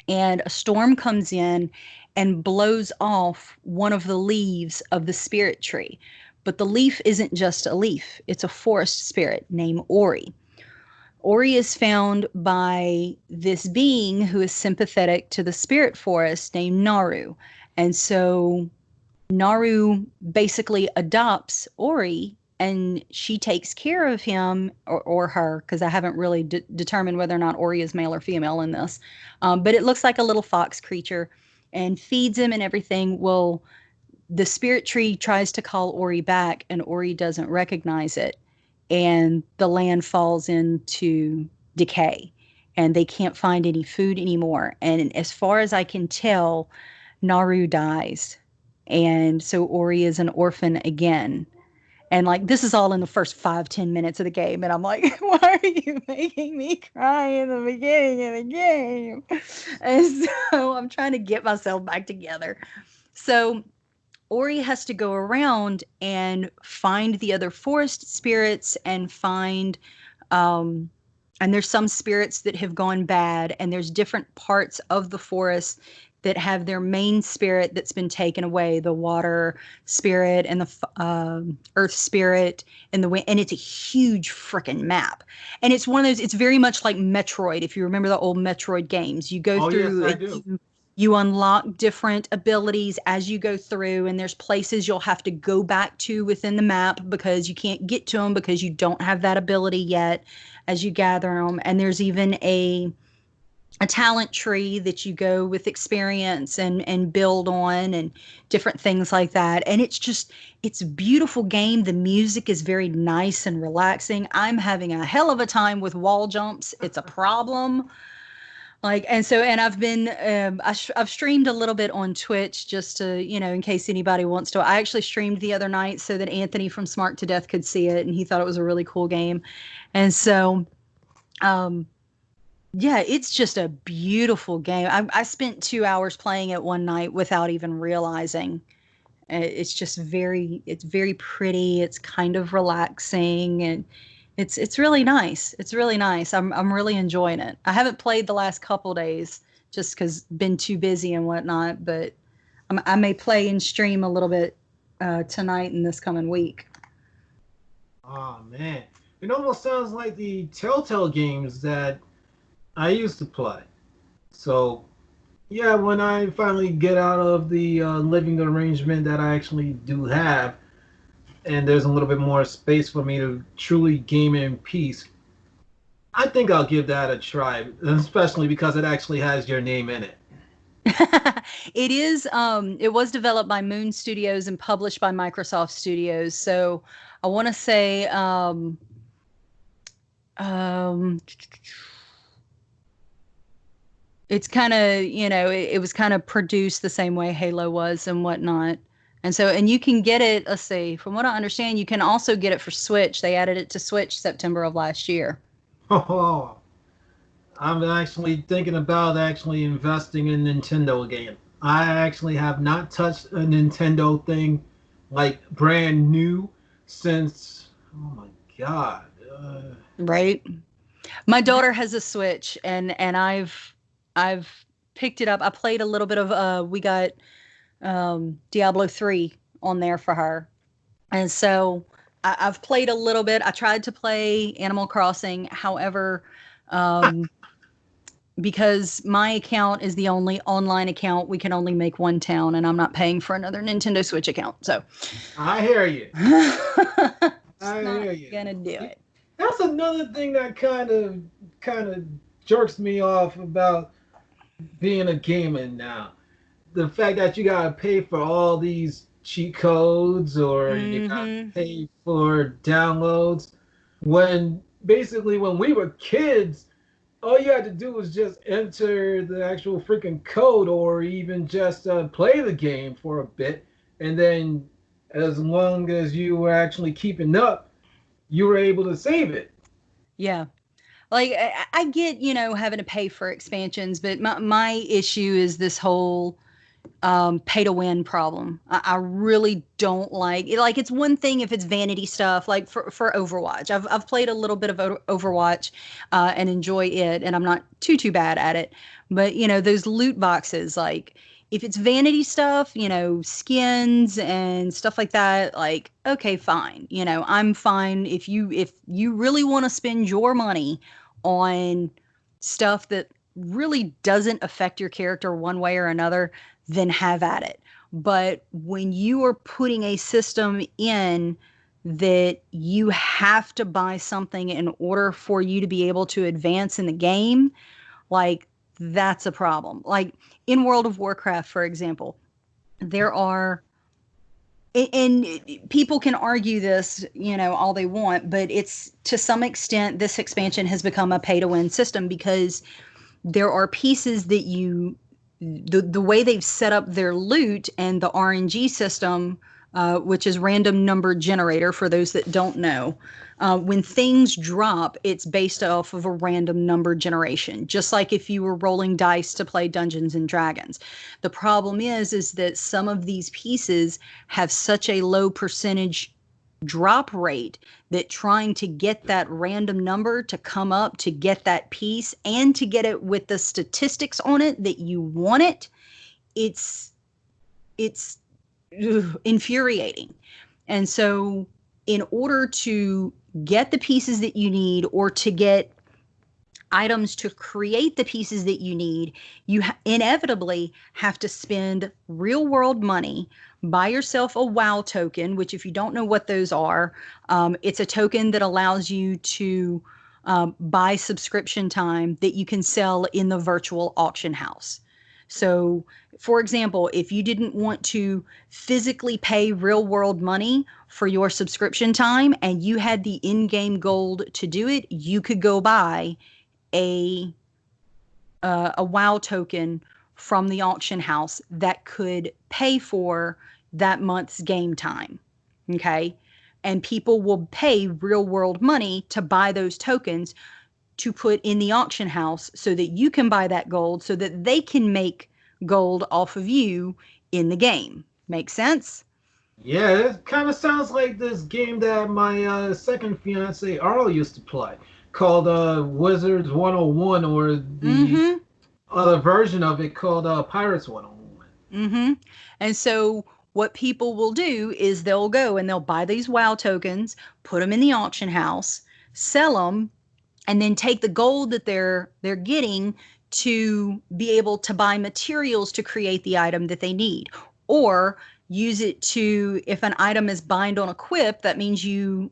and a storm comes in and blows off one of the leaves of the spirit tree. But the leaf isn't just a leaf, it's a forest spirit named Ori. Ori is found by this being who is sympathetic to the spirit forest named Naru. And so Naru basically adopts Ori, and she takes care of him, or her, because I haven't really determined whether or not Ori is male or female in this. But it looks like a little fox creature and feeds him and everything. Well, the spirit tree tries to call Ori back, and Ori doesn't recognize it. And the land falls into decay, and they can't find any food anymore. And as far as I can tell, Naru dies. And so Ori is an orphan again. And like this is all in the first 5-10 minutes of the game. And I'm like, why are you making me cry in the beginning of the game? And so I'm trying to get myself back together. So Ori has to go around and find the other forest spirits and find um and there's some spirits that have gone bad, and there's different parts of the forest that have their main spirit that's been taken away, the water spirit and the earth spirit and the wind. And it's a huge freaking map, and it's one of those, it's very much like Metroid. If you remember the old Metroid games, you go Oh yes, through I and do. you unlock different abilities as you go through, and there's places you'll have to go back to within the map because you can't get to them because you don't have that ability yet as you gather them. And there's even a talent tree that you go with experience and build on, and different things like that. And it's a beautiful game. The music is very nice and relaxing. I'm having a hell of a time with wall jumps. It's a problem. Like, and I've been, I've streamed a little bit on Twitch just to, in case anybody wants to. I actually streamed the other night so that Anthony from Smart to Death could see it, and he thought it was a really cool game. And so, um, yeah, it's just a beautiful game. I spent 2 hours playing it one night without even realizing. It's just it's very pretty. It's kind of relaxing, and it's really nice. It's really nice. I'm really enjoying it. I haven't played the last couple days just because been too busy and whatnot, but I may play and stream a little bit tonight and this coming week. Oh man, it almost sounds like the Telltale games that I used to play. So yeah, when I finally get out of the living arrangement that I actually do have, and there's a little bit more space for me to truly game in peace, I think I'll give that a try, especially because it actually has your name in it. It is it was developed by Moon Studios and published by Microsoft Studios. So I want to say um it's kind of, it was kind of produced the same way Halo was and whatnot. And so, and you can get it, let's see, from what I understand, you can also get it for Switch. They added it to Switch September of last year. Oh, I'm actually thinking about actually investing in Nintendo again. I actually have not touched a Nintendo thing like brand new since, oh my God. Right? My daughter has a Switch, and I've picked it up. I played a little bit of we got Diablo 3 on there for her. And so I've played a little bit. I tried to play Animal Crossing. However, um, because my account is the only online account, we can only make one town, and I'm not paying for another Nintendo Switch account. So I hear you. it's I not hear you. gonna do it. That's another thing that kind of jerks me off about being a gamer now. The fact that you gotta pay for all these cheat codes or you gotta Hmm. pay for downloads when basically when we were kids all you had to do was just enter the actual freaking code or even just play the game for a bit and then as long as you were actually keeping up you were able to save it. Yeah. Like I get, having to pay for expansions, but my issue is this whole pay to win problem. I really don't like it. Like, it's one thing if it's vanity stuff, like for Overwatch. I've played a little bit of Overwatch and enjoy it, and I'm not too bad at it. But those loot boxes, like if it's vanity stuff, skins and stuff like that, like okay, fine. I'm fine if you really want to spend your money on stuff that really doesn't affect your character one way or another, then have at it. But when you are putting a system in that you have to buy something in order for you to be able to advance in the game, like that's a problem. Like in World of Warcraft, for example, there are and people can argue this, all they want, but it's to some extent this expansion has become a pay to win system because there are pieces that the way they've set up their loot and the RNG system, which is random number generator for those that don't know. When things drop, it's based off of a random number generation, just like if you were rolling dice to play Dungeons and Dragons. The problem is that some of these pieces have such a low percentage drop rate that trying to get that random number to come up to get that piece and to get it with the statistics on it that you want it, it's infuriating. And so in order to get the pieces that you need or to get items to create the pieces that you need, you inevitably have to spend real world money, buy yourself a WoW token, which, if you don't know what those are, it's a token that allows you to buy subscription time that you can sell in the virtual auction house. So, for example, if you didn't want to physically pay real world money for your subscription time and you had the in game gold to do it, you could go buy a a WoW token from the auction house that could pay for that month's game time. Okay. And people will pay real world money to buy those tokens to put in the auction house so that you can buy that gold so that they can make gold off of you in the game. Make sense? Yeah, it kind of sounds like this game that my second fiance Arl used to play, called Wizards 101, or the Mm-hmm. other version of it called Pirates 101. Mm-hmm. And so what people will do is they'll go and they'll buy these WoW tokens, put them in the auction house, sell them, and then take the gold that they're getting to be able to buy materials to create the item that they need, or use it to, if an item is bind on equip, that means you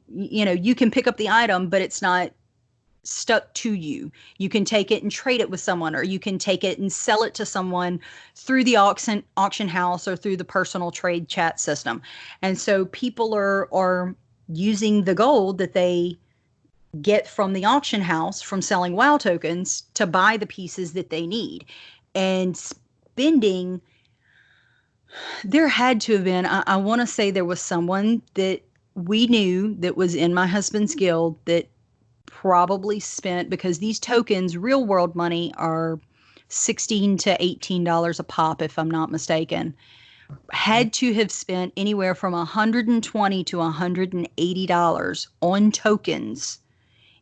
can pick up the item but it's not stuck to you. You can take it and trade it with someone, or you can take it and sell it to someone through the auction house or through the personal trade chat system. And so people are using the gold that they get from the auction house from selling WoW tokens to buy the pieces that they need. And spending, there had to have been, I want to say there was someone that we knew that was in my husband's guild that probably spent, because these tokens, real world money, are $16 to $18 a pop, if I'm not mistaken, had to have spent anywhere from $120 to $180 on tokens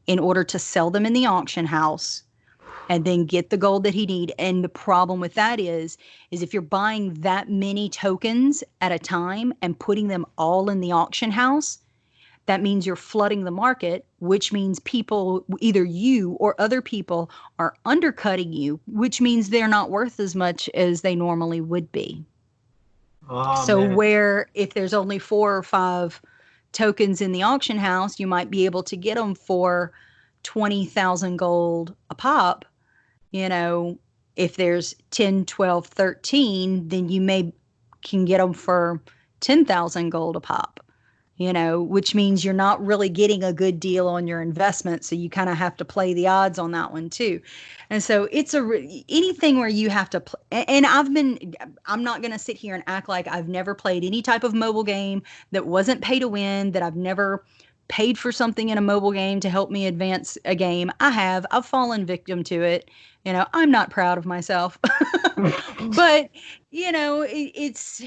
in order to sell them in the auction house and then get the gold that he need. And the problem with that is if you're buying that many tokens at a time and putting them all in the auction house, that means you're flooding the market, which means people, either you or other people, are undercutting you, which means they're not worth as much as they normally would be. Oh So man. where if there's only 4 or 5 tokens in the auction house, you might be able to get them for 20,000 gold a pop. You know, if there's 10, 12, 13, then you may can get them for 10,000 gold a pop. Which means you're not really getting a good deal on your investment. So you kind of have to play the odds on that one too. And so it's anything where you have to play. And I'm not going to sit here and act like I've never played any type of mobile game that wasn't pay to win, that I've never paid for something in a mobile game to help me advance a game. I've fallen victim to it. I'm not proud of myself, but it's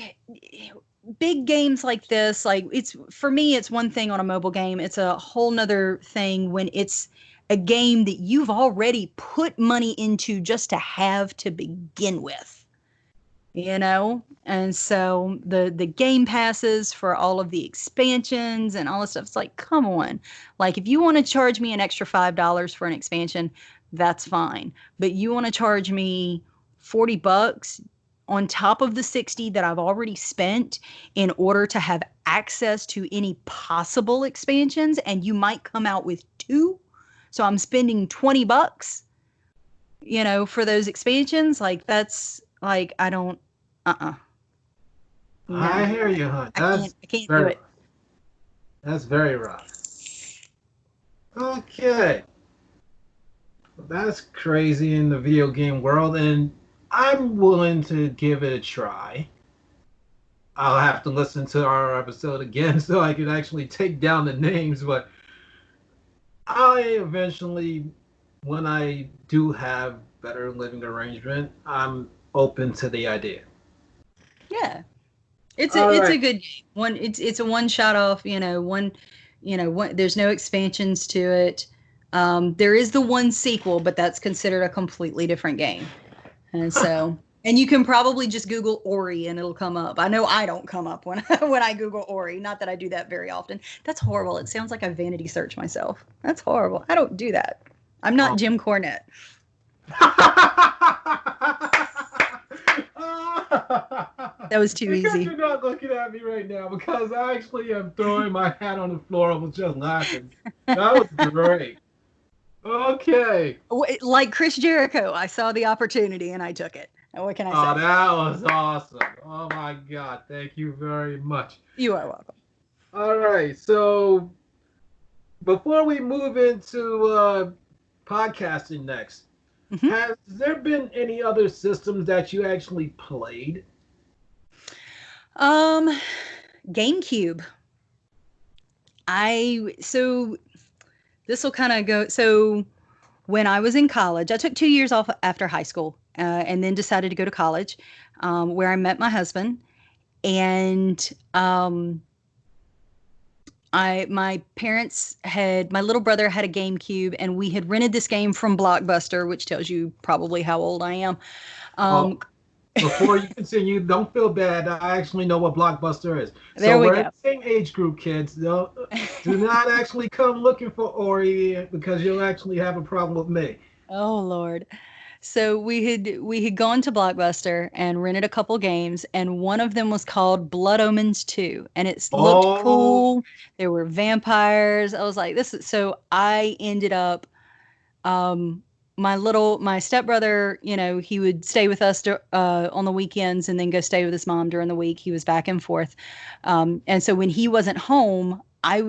big games like this, like, it's for me, it's one thing on a mobile game. It's a whole nother thing when it's a game that you've already put money into just to have to begin with. And so the game passes for all of the expansions and all this stuff, it's like, come on. Like, if you want to charge me an extra $5 for an expansion, that's fine. But you want to charge me $40 on top of the 60 that I've already spent in order to have access to any possible expansions, and you might come out with 2. So I'm spending $20, for those expansions. Like, that's like, I don't, uh-uh. I No, hear you, huh? I can't do Very it. that's very rough. Okay, that's crazy in the video game world, and I'm willing to give it a try. I'll have to listen to our episode again so I can actually take down the names, but I eventually, when I do have better living arrangement, I'm open to the idea. Yeah. It's a All it's a right. good game. It's a one shot off, one, there's no expansions to it. There is the one sequel, but that's considered a completely different game. And so, and you can probably just Google Ori and it'll come up. I know I don't come up when when I Google Ori. Not that I do that very often. That's horrible. It sounds like I vanity search myself. That's horrible. I don't do that. I'm not Oh. Jim Cornette. That was too Because easy. you're not looking at me right now, because I actually am throwing my hat on the floor. I was just laughing. That was great. Okay. Like Chris Jericho, I saw the opportunity and I took it. And what can I Oh, say? that was awesome. Oh my God. Thank you very much. You are welcome. All right. So before we move into podcasting next, Hmm. Has there been any other systems that you actually played? Um, GameCube. So this will kind of go. So when I was in college, I took 2 years off after high school, and then decided to go to college, where I met my husband. And my parents had my little brother had a GameCube, and we had rented this game from Blockbuster, which tells you probably how old I am. Oh, Um, before you continue, don't feel bad. I actually know what Blockbuster is. So there we we're in go. the same age group, kids. Do not actually come looking for Ori because you'll actually have a problem with me. Oh Lord. So we had gone to Blockbuster and rented a couple games, and one of them was called Blood Omens 2, and it looked Oh, cool. There were vampires. I was like, this is so I ended up um my stepbrother, he would stay with us on the weekends and then go stay with his mom during the week. He was back and forth. And so when he wasn't home, I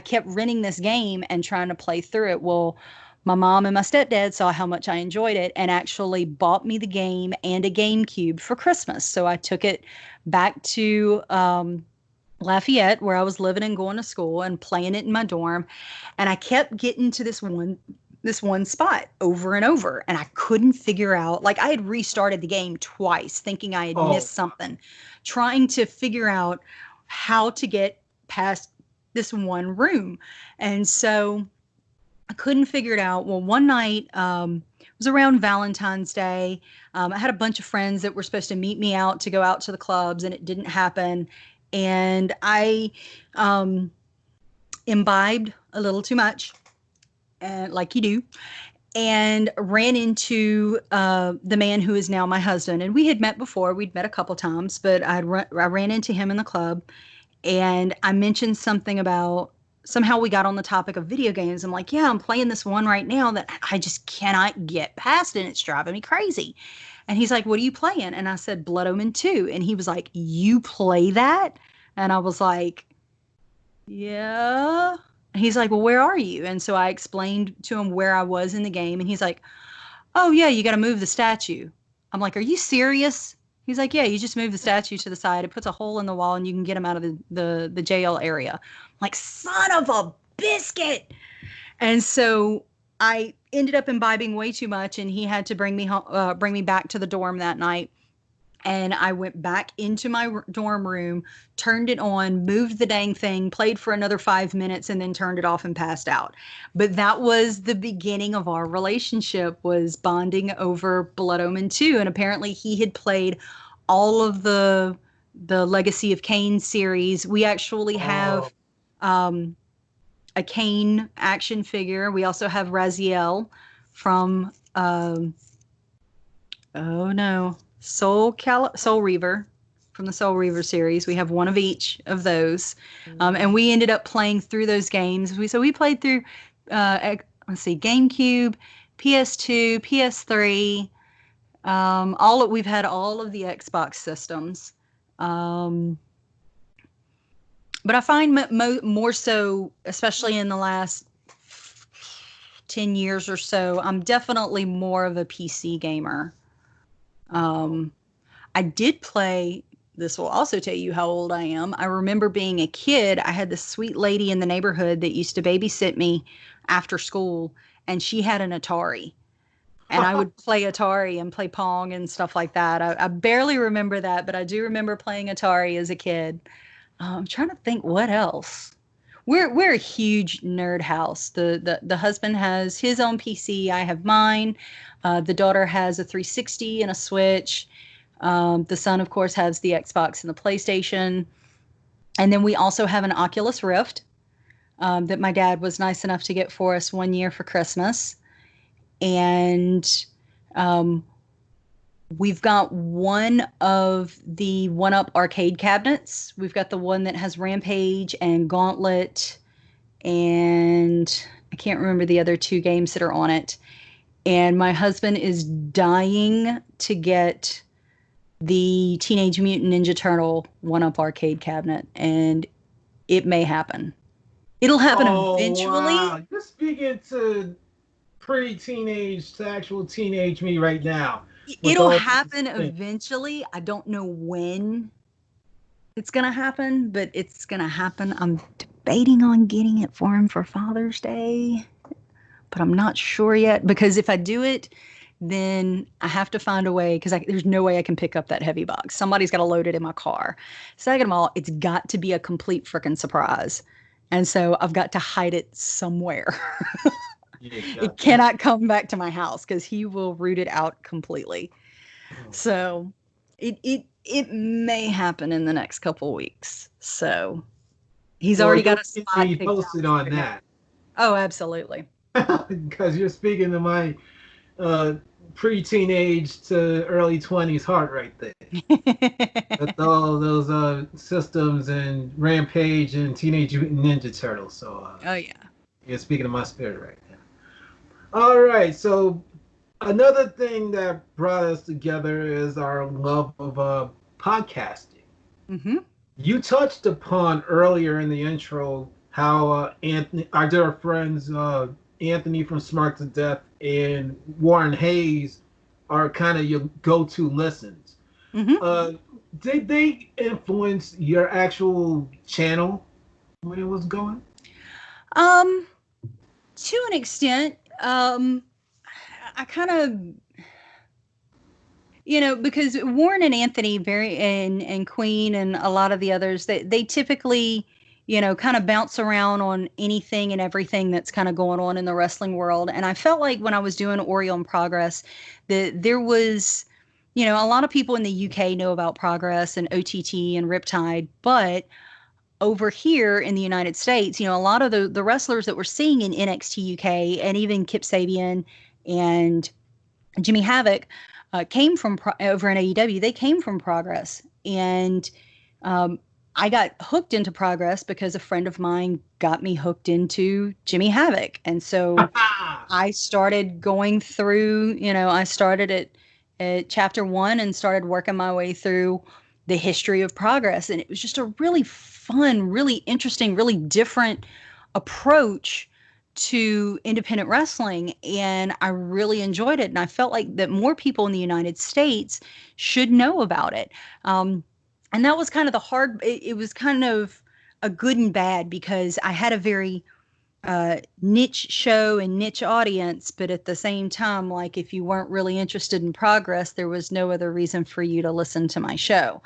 kept renting this game and trying to play through it. Well, my mom and my stepdad saw how much I enjoyed it and actually bought me the game and a GameCube for Christmas. So I took it back to Lafayette, where I was living and going to school, and playing it in my dorm. And I kept getting to this one spot over and over, and I couldn't figure out, like, I had restarted the game twice thinking I had oh, missed something, trying to figure out how to get past this one room. And so I couldn't figure it out. Well, one night, it was around Valentine's Day. I had a bunch of friends that were supposed to meet me out to go out to the clubs, and it didn't happen. And I um, imbibed a little too much, like you do, and ran into the man who is now my husband. And we had met before; we'd met a couple times, but I ran into him in the club, and I mentioned something about somehow we got on the topic of video games. I'm like, yeah, I'm playing this one right now that I just cannot get past, and it's driving me crazy. And he's like, what are you playing? And I said, Blood Omen 2. And he was like, you play that? And I was like, yeah. He's like, well, where are you? And so I explained to him where I was in the game. And he's like, oh, yeah, you got to move the statue. I'm like, are you serious? He's like, yeah, you just move the statue to the side. It puts a hole in the wall and you can get him out of the jail area. I'm like, son of a biscuit. And so I ended up imbibing way too much, and he had to bring me back to the dorm that night. And I went back into my dorm room, turned it on, moved the dang thing, played for another 5 minutes, and then turned it off and passed out. But that was the beginning of our relationship, was bonding over Blood Omen 2. And apparently he had played all of the Legacy of Kain series. We actually oh, have um, a Kain action figure. We also have Raziel from oh no, Soul Reaver, from the Soul Reaver series. We have one of each of those, and we ended up playing through those games. We played through, let's see, GameCube, PS2, PS3. We've had all of the Xbox systems. Um, but I find more so, especially in the last 10 years or so, I'm definitely more of a PC gamer. oh, Um, I did play, this will also tell you how old I am. I remember being a kid, I had this sweet lady in the neighborhood that used to babysit me after school, and she had an Atari. And I would play Atari and play Pong and stuff like that. I barely remember that, but I do remember playing Atari as a kid. I'm trying to think what else. We're a huge nerd house. The husband has his own PC. I have mine. The daughter has a 360 and a Switch. The son, of course, has the Xbox and the PlayStation. And then we also have an Oculus Rift that my dad was nice enough to get for us one year for Christmas. And um, we've got one of the one up arcade cabinets. We've got the one that has Rampage and Gauntlet, and I can't remember the other two games that are on it. And my husband is dying to get the Teenage Mutant Ninja Turtle one up arcade cabinet, and it may happen. It'll happen oh, eventually. wow. You're speaking to pre-teenage to actual teenage me right now with It'll all these happen things. eventually. I don't know when it's gonna happen, but it's gonna happen. I'm debating on getting it for him for Father's Day, but I'm not sure yet because if I do it, then I have to find a way because there's no way I can pick up that heavy box. Somebody's got to load it in my car. Second of all, it's got to be a complete freaking surprise. And so I've got to hide it somewhere. Yeah, It got that. cannot come back to my house because he will root it out completely. Oh, So it may happen in the next couple weeks. So he's well, already got you'll a keep spot me picked posted out on to go. that Oh, absolutely. because you're speaking to my uh, pre-teenage to early 20s heart right there. With all those systems and Rampage and Teenage Mutant Ninja Turtles. So Oh yeah. you're speaking to my spirit right now. All right, so another thing that brought us together is our love of podcasting. Hmm. You touched upon earlier in the intro how Anthony, our dear friends Anthony from Smart to Death and Warren Hayes are kind of your go-to listens. Hmm. Uh, did they influence your actual channel when it was going? Um, to an extent, I kind of, because Warren and Anthony very and Queen and a lot of the others, they typically, kind of bounce around on anything and everything that's kind of going on in the wrestling world. And I felt like when I was doing Oriole in Progress, that there was, a lot of people in the UK know about Progress and OTT and Riptide, but over here in the United States, a lot of the wrestlers that we're seeing in NXT UK and even Kip Sabian and Jimmy Havoc came from over in AEW. They came from Progress, and um, I got hooked into Progress because a friend of mine got me hooked into Jimmy Havoc, and so I started going through. I started at chapter one and started working my way through the history of Progress, and it was just a really fun, really interesting, really different approach to independent wrestling, and I really enjoyed it, and I felt like that more people in the United States should know about it. And that was kind of the hard it was kind of a good and bad because I had a very niche show and niche audience, but at the same time, like if you weren't really interested in Progress, there was no other reason for you to listen to my show.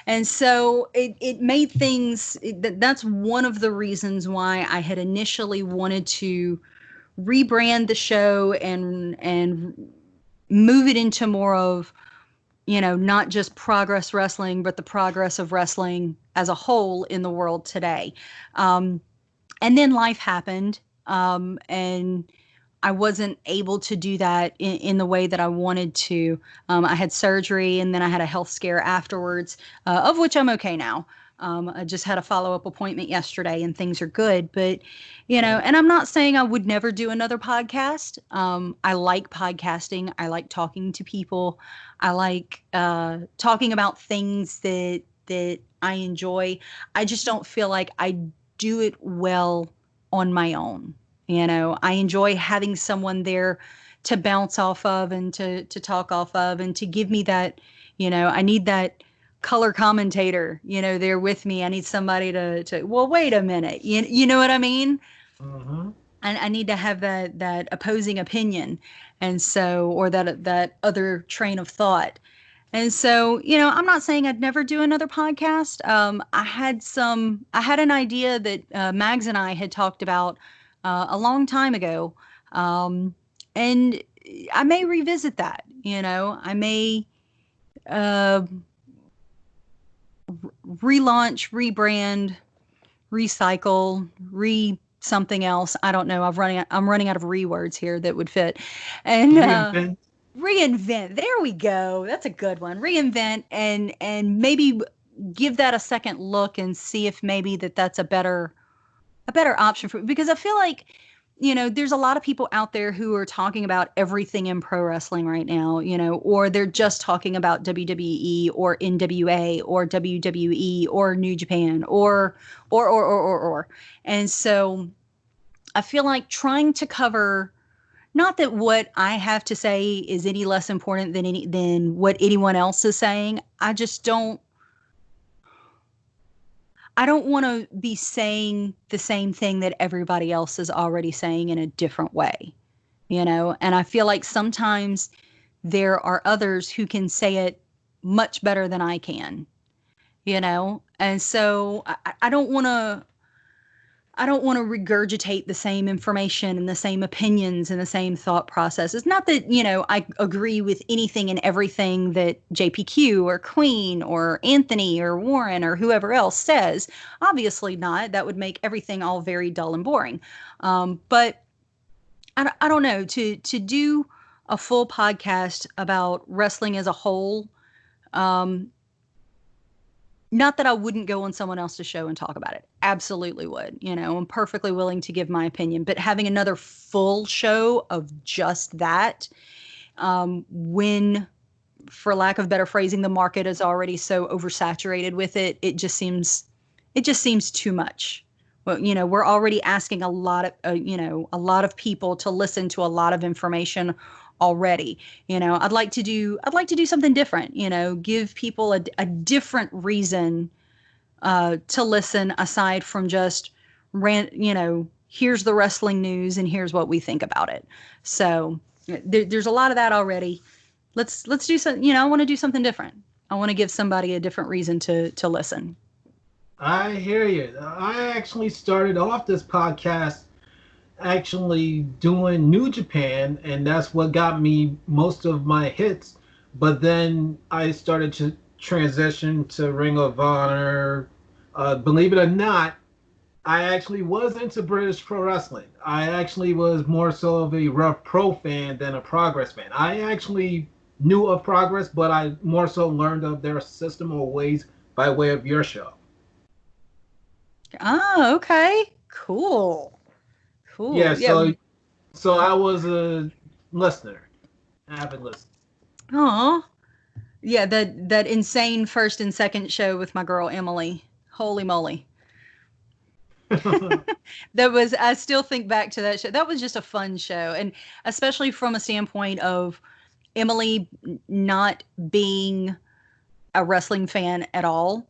And so it made things, that's one of the reasons why I had initially wanted to rebrand the show and move it into more of, not just Progress Wrestling, but the progress of wrestling as a whole in the world today. Um, and then life happened, and I wasn't able to do that in the way that I wanted to. I had surgery and then I had a health scare afterwards, of which I'm okay now. I just had a follow up appointment yesterday and things are good. But, and I'm not saying I would never do another podcast. I like podcasting, I like talking to people, I like talking about things that I enjoy. I just don't feel like I do it well on my own. I enjoy having someone there to bounce off of and to talk off of and to give me that, I need that color commentator, there with me. I need somebody to well, wait a minute. You know what I mean? Mm-hmm. I need to have that opposing opinion. And so, or that other train of thought. And so, I'm not saying I'd never do another podcast. I had an idea that Mags and I had talked about a long time ago. And I may revisit that, I may uh, relaunch, rebrand, recycle, something else. I don't know. I'm running out of words here that would fit. And Reinvent. reinvent. There we go. That's a good one. Reinvent and maybe give that a second look and see if maybe that's a better option for because I feel like there's a lot of people out there who are talking about everything in pro wrestling right now, or they're just talking about WWE or NWA or WWE or New Japan or. And so I feel like trying to cover not that what I have to say is any less important than what anyone else is saying. I don't want to be saying the same thing that everybody else is already saying in a different way, And I feel like sometimes there are others who can say it much better than I can. And so I don't want to. I don't want to regurgitate the same information and the same opinions and the same thought processes. Not that, I agree with anything and everything that JPQ or Queen or Anthony or Warren or whoever else says. Obviously not. That would make everything all very dull and boring. But I don't know. To do a full podcast about wrestling as a whole, um, not that I wouldn't go on someone else's show and talk about it. Absolutely would. I'm perfectly willing to give my opinion. But having another full show of just that, when, for lack of better phrasing, the market is already so oversaturated with it, it just seems too much. Well, we're already asking a lot of people to listen to a lot of information already. I'd like to do something different, give people a different reason to listen aside from just here's the wrestling news and here's what we think about it. So there's a lot of that already. Let's do something. I want to do something different. I want to give somebody a different reason to listen. I hear you. I actually started off this podcast actually doing New Japan, and that's what got me most of my hits. But then I started to transition to Ring of Honor. Believe it or not, I actually was into British pro wrestling. I actually was more so of a Rough Pro fan than a Progress fan. I actually knew of Progress, but I more so learned of their system or ways by way of your show. Oh, okay. Cool. Yeah, Cool. Yeah. so I was a listener, avid listener. Oh, yeah. That insane first and second show with my girl Emily. Holy moly. I still think back to that show. That was just a fun show. And especially from a standpoint of Emily not being a wrestling fan at all.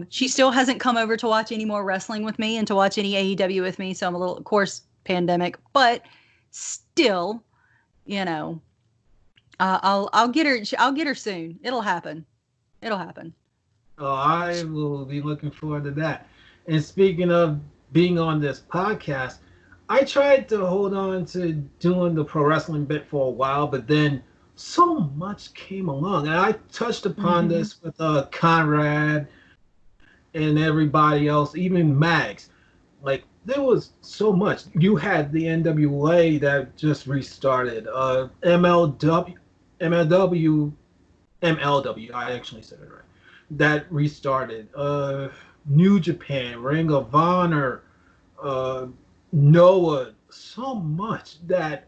She still hasn't come over to watch any more wrestling with me and to watch any AEW with me. So I'm a little, of course, pandemic, but still, you know, I'll get her. I'll get her soon. It'll happen. It'll happen. Oh, I will be looking forward to that. And speaking of being on this podcast, I tried to hold on to doing the pro wrestling bit for a while, but then so much came along. And I touched upon Hmm. this with Conrad and everybody else, even Mags. Like, there was so much. You had the NWA that just restarted, MLW, MLW, I actually said it right, that restarted. New Japan, Ring of Honor, uh, Noah, so much that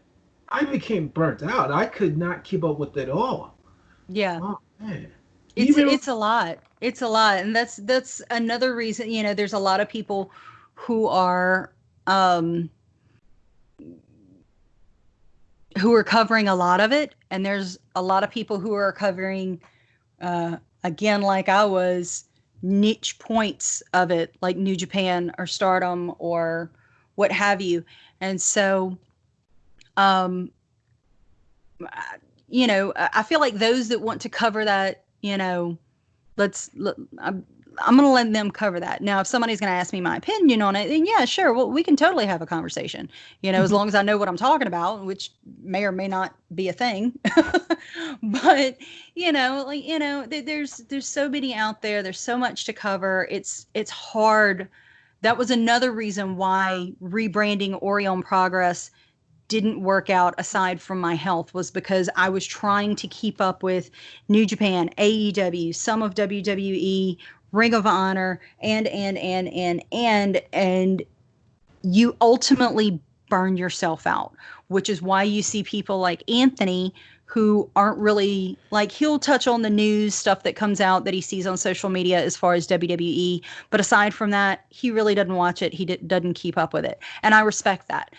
I became burnt out. I could not keep up with it all. Yeah. Oh man, It's even it's a lot. It's a lot, and that's another reason. There's a lot of people who are um who are covering a lot of it, and there's a lot of people who are covering again, like I was, niche points of it, like New Japan or Stardom or what have you. And so, um, I feel like those that want to cover that, let's let, I'm going to let them cover that. Now, if somebody's going to ask me my opinion on it, then yeah, sure. Well, we can totally have a conversation, as long as I know what I'm talking about, which may or may not be a thing. But, there's so many out there. There's so much to cover. It's hard. That was another reason why rebranding Orion Progress didn't work out aside from my health, was because I was trying to keep up with New Japan, AEW, some of WWE, Ring of Honor, and you ultimately burn yourself out, which is why you see people like Anthony who aren't really like, he'll touch on the news stuff that comes out that he sees on social media as far as WWE, but aside from that, he really doesn't watch it. He doesn't keep up with it, and I respect that.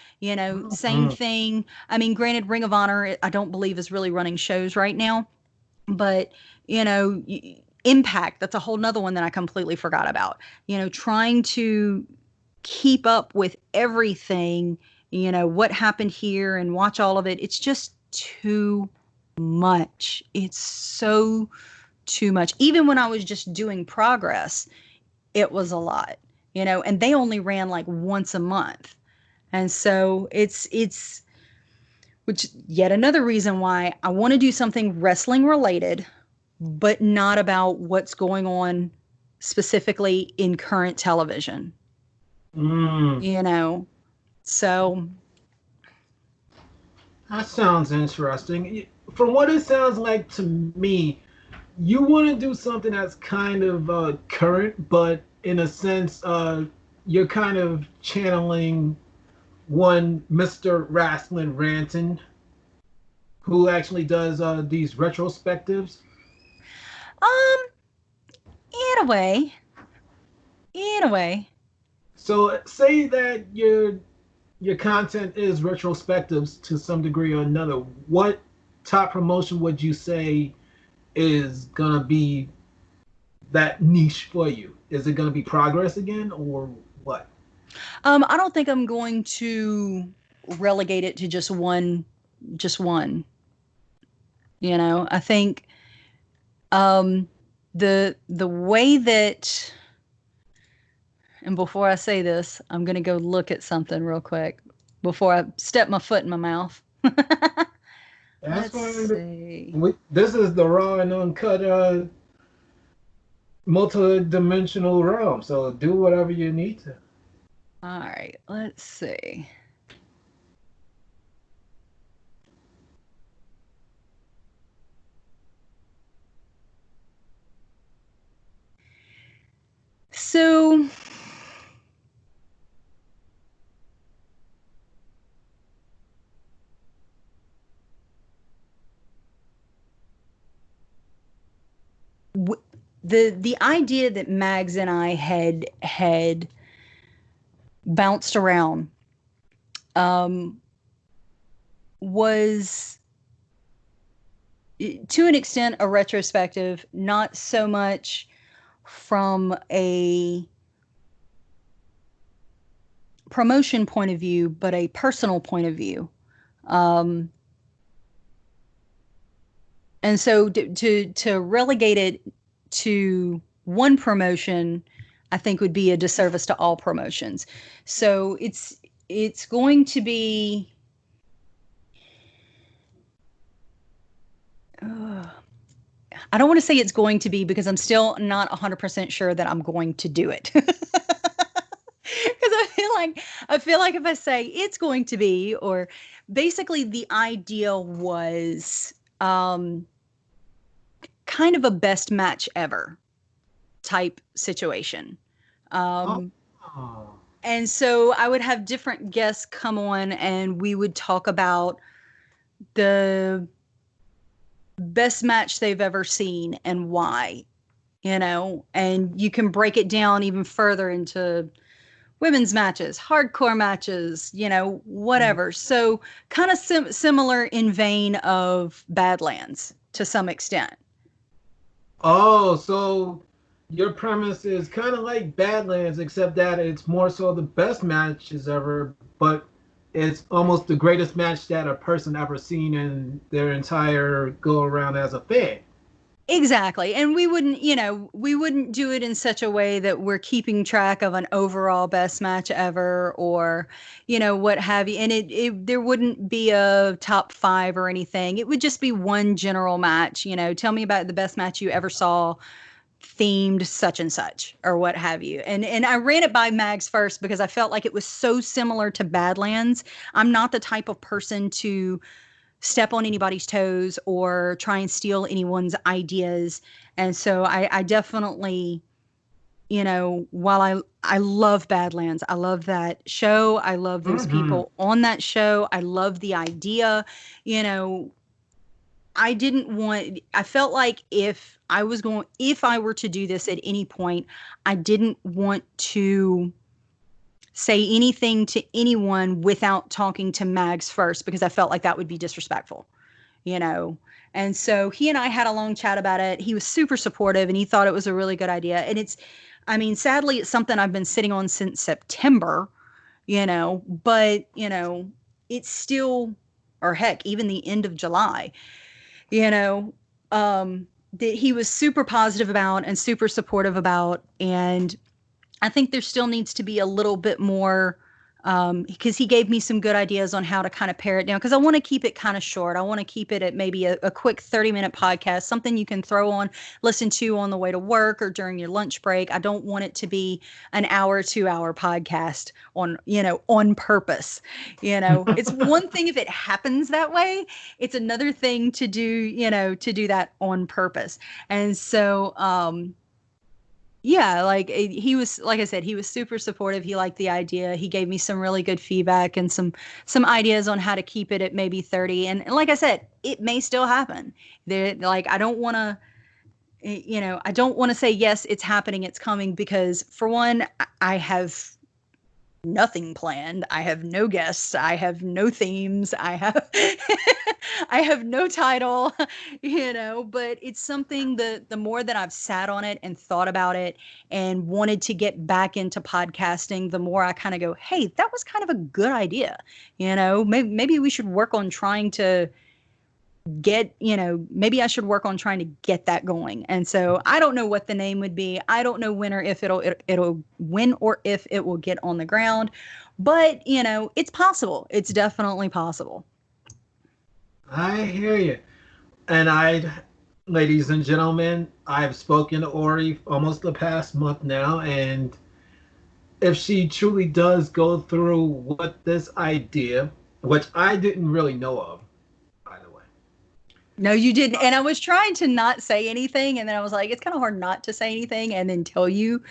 Same Mm. thing. I mean, granted, Ring of Honor, I don't believe is really running shows right now, but Impact, that's a whole nother one that I completely forgot about. Trying to keep up with everything, what happened here and watch all of it. It's just too much. It's so too much. Even when I was just doing Progress, it was a lot, and they only ran like once a month. And so it's which yet another reason why I want to do something wrestling related, but not about what's going on specifically in current television. Mm. You know, so That sounds interesting. From what it sounds like to me, you want to do something that's kind of current, but in a sense, you're kind of channeling one Mr. Wrestling Ranton, who actually does these retrospectives. um in a way, in a way. So say that your content is retrospectives to some degree or another. What top promotion would you say is gonna be that niche for you? Is it gonna be Progress again or what? I don't think I'm going to relegate it to just one. I think um the way that, and before I say this, I'm going to go look at something real quick before I step my foot in my mouth. That's Let's fine. see. This is the raw and uncut multi-dimensional realm. So do whatever you need to. All right, let's see. So the idea that Mags and I had bounced around um, was to an extent a retrospective, not so much from a promotion point of view, but a personal point of view. Um, and so to relegate it to one promotion, I think would be a disservice to all promotions. So it's going to be. Uh, I don't want to say it's going to be because I'm still not 100% sure that I'm going to do it. Because I feel like if I say it's going to be, or basically the idea was kind of a best match ever type situation. Oh, Um, and so I would have different guests come on and we would talk about the best match they've ever seen and why, and you can break it down even further into women's matches, hardcore matches, whatever. So kind of similar in vein of Badlands to some extent. oh, so your premise is kind of like Badlands, except that it's more so the best matches ever, but it's almost the greatest match that a person ever seen in their entire go around as a fan. Exactly. And we wouldn't do it in such a way that we're keeping track of an overall best match ever, or, what have you. And there wouldn't be a top five or anything. It would just be one general match. Tell me about the best match you ever saw themed such and such, or what have you. And I ran it by Mags first because I felt like it was so similar to Badlands. I'm not the type of person to step on anybody's toes or try and steal anyone's ideas. And so I definitely, while I love Badlands, I love that show. I love those Mm-hmm. people on that show. I love the idea, you know, I didn't want, I felt like if I were to do this at any point, I didn't want to say anything to anyone without talking to Mags first because I felt like that would be disrespectful, you know. And so he and I had a long chat about it. He was super supportive and he thought it was a really good idea. And I mean, sadly, it's something I've been sitting on since September, but, it's still, or heck, even the end of July, you know, that he was super positive about and super supportive about. And I think there still needs to be a little bit more because he gave me some good ideas on how to kind of pare it down because I want to keep it kind of short. I want to keep it at maybe a quick 30-minute podcast, something you can throw on, listen to on the way to work or during your lunch break. I don't want it to be an hour, 2 hour podcast on purpose. It's one thing if it happens that way. It's another thing to do that on purpose. And so, yeah, like he was, like I said, he was super supportive. He liked the idea. He gave me some really good feedback and some ideas on how to keep it at maybe 30. And like I said, it may still happen. Like I don't want to, I don't want to say yes, it's happening, it's coming because for one, I have nothing planned. I have no guests. I have no themes. I have I have no title, but it's something the more that I've sat on it and thought about it and wanted to get back into podcasting, the more I kind of go, hey, that was kind of a good idea. Maybe we should work on trying to maybe I should work on trying to get that going. And so I don't know what the name would be. I don't know when or if it'll when or if it will get on the ground, but it's possible. It's definitely possible. I hear you. And ladies and gentlemen, I've spoken to Ori almost the past month now, and if she truly does go through with this idea, which I didn't really know of, by the way. No, you didn't. And I was trying to not say anything, and then I was like, it's kind of hard not to say anything and then tell you,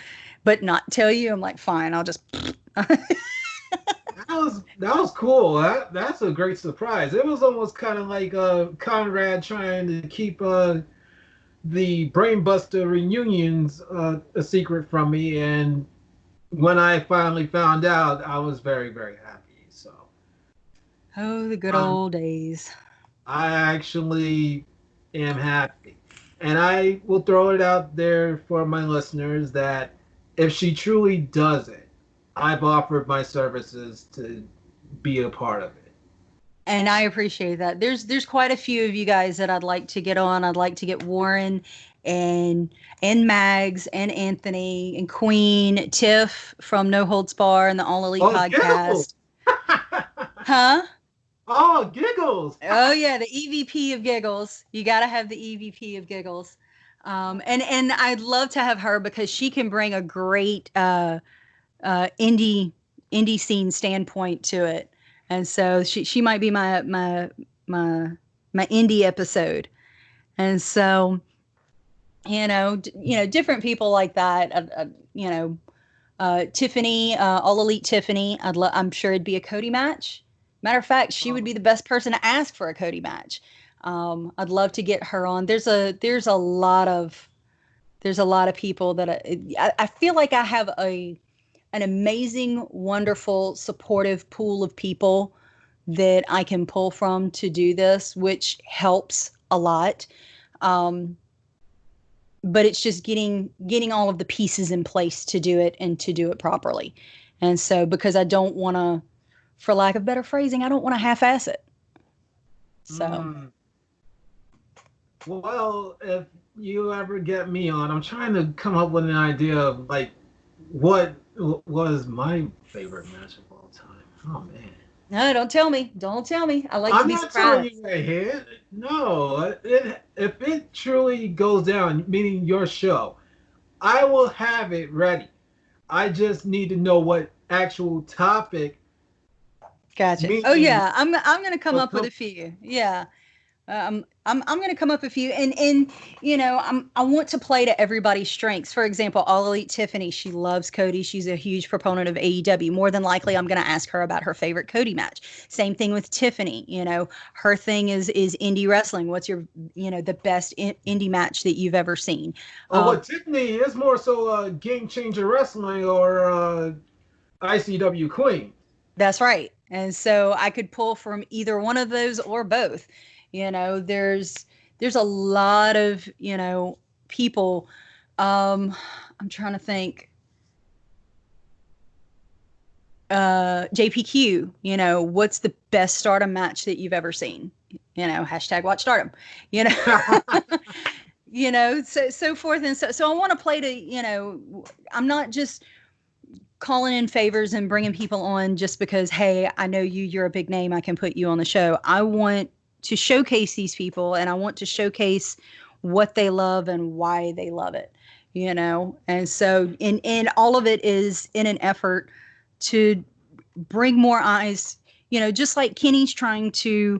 but not tell you. I'm like, fine, I'll just. That was cool. That's a great surprise. It was almost kind of like Conrad trying to keep the Brainbuster reunions a secret from me, and when I finally found out, I was very, very happy. So, Oh, the good um, old days. I actually am happy, and I will throw it out there for my listeners that if she truly does it, I've offered my services to be a part of it. And I appreciate that. There's quite a few of you guys that I'd like to get on. I'd like to get Warren and Mags and Anthony and Queen, Tiff from No Holds Bar and the All Elite Oh, giggles! podcast. Huh? Oh, giggles! Oh yeah, the EVP of giggles. You got to have the EVP of giggles. And I'd love to have her because she can bring a great indie scene standpoint to it, and so she might be my indie episode, and so different people like that. Tiffany, All Elite Tiffany. I'm sure it'd be a Cody match. Matter of fact, she would be the best person to ask for a Cody match. I'd love to get her on. There's a lot of people that I feel like I have an amazing, wonderful, supportive pool of people that I can pull from to do this, which helps a lot. But it's just getting all of the pieces in place to do it and to do it properly. And so because I don't want to, for lack of better phrasing, I don't want to half-ass it. So. Well, if you ever get me on, I'm trying to come up with an idea of like what was my favorite match of all time. Oh man. No, don't tell me. Don't tell me. I like to I'm be not telling surprised. you right here. No, if it truly goes down, meaning your show, I will have it ready. I just need to know what actual topic. Gotcha. Oh Meaning, yeah, I'm gonna come up with a few. Yeah. I'm going to come up with a few, and I want to play to everybody's strengths. For example, All Elite Tiffany, she loves Cody. She's a huge proponent of AEW. More than likely, I'm going to ask her about her favorite Cody match. Same thing with Tiffany. Her thing is indie wrestling. What's your the best indie match that you've ever seen? Oh, what Tiffany is more so Game Changer Wrestling or ICW Queen. That's right. And so I could pull from either one of those or both. There's a lot of, people. I'm trying to think. JPQ, what's the best stardom match that you've ever seen? Hashtag watch stardom, you know, so forth. And so I want to play to, I'm not just calling in favors and bringing people on just because, hey, I know you're a big name, I can put you on the show. I want to showcase these people, and I want to showcase what they love and why they love it, and so in all of it is in an effort to bring more eyes, just like Kenny's trying to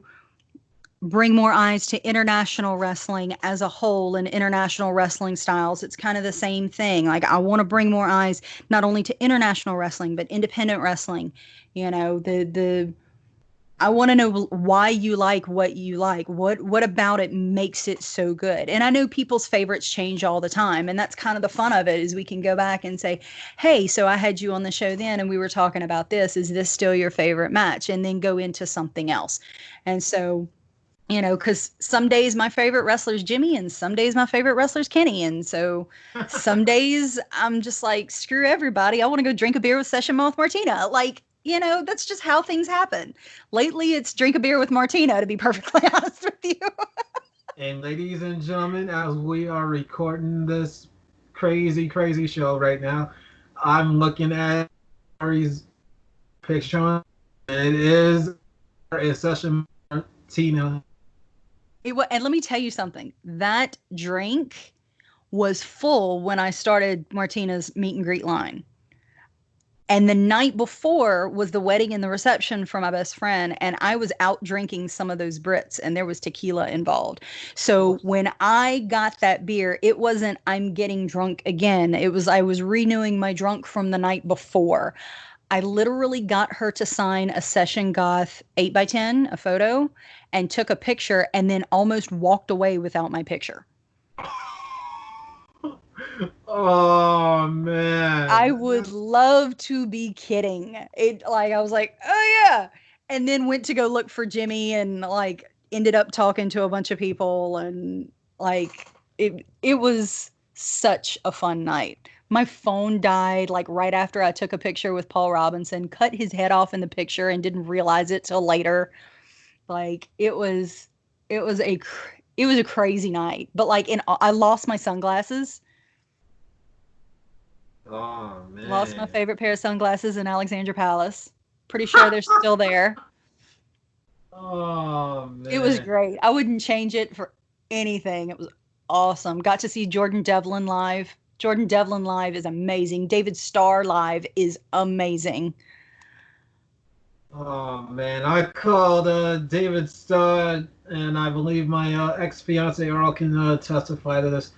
bring more eyes to international wrestling as a whole and international wrestling styles. It's kind of the same thing. Like, I want to bring more eyes not only to international wrestling but independent wrestling. The I want to know why you like what you like. What about it makes it so good? And I know people's favorites change all the time, and that's kind of the fun of it, is we can go back and say, "Hey, so I had you on the show then and we were talking about this. Is this still your favorite match?" And then go into something else. And so, because some days my favorite wrestler's Jimmy and some days my favorite wrestler's Kenny. And so some days I'm just like, screw everybody. I want to go drink a beer with Session Moth Martina. Like, that's just how things happen. Lately, it's drink a beer with Martina, to be perfectly honest with you. And ladies and gentlemen, as we are recording this crazy, crazy show right now, I'm looking at Ari's picture. It is a Session Martina. And let me tell you something. That drink was full when I started Martina's meet and greet line. And the night before was the wedding and the reception for my best friend. And I was out drinking some of those Brits, and there was tequila involved. So when I got that beer, it wasn't, I'm getting drunk again. It was, I was renewing my drunk from the night before. I literally got her to sign a Session Goth 8x10, a photo, and took a picture, and then almost walked away without my picture. Oh man. I would love to be kidding. It, like, I was like, oh yeah. And then went to go look for Jimmy, and like ended up talking to a bunch of people, and like it was such a fun night. My phone died like right after I took a picture with Paul Robinson, cut his head off in the picture and didn't realize it till later. Like, it was a crazy night. But like, I lost my sunglasses. Oh Lost my man. favorite pair of sunglasses in Alexandra Palace. Pretty sure they're still there. Oh It was man. great. I wouldn't change it for anything. It was awesome. Got to see Jordan Devlin live. Jordan Devlin live is amazing. David Starr live is amazing. Oh man. I called David Stud, and I believe my ex fiance Earl can testify to this.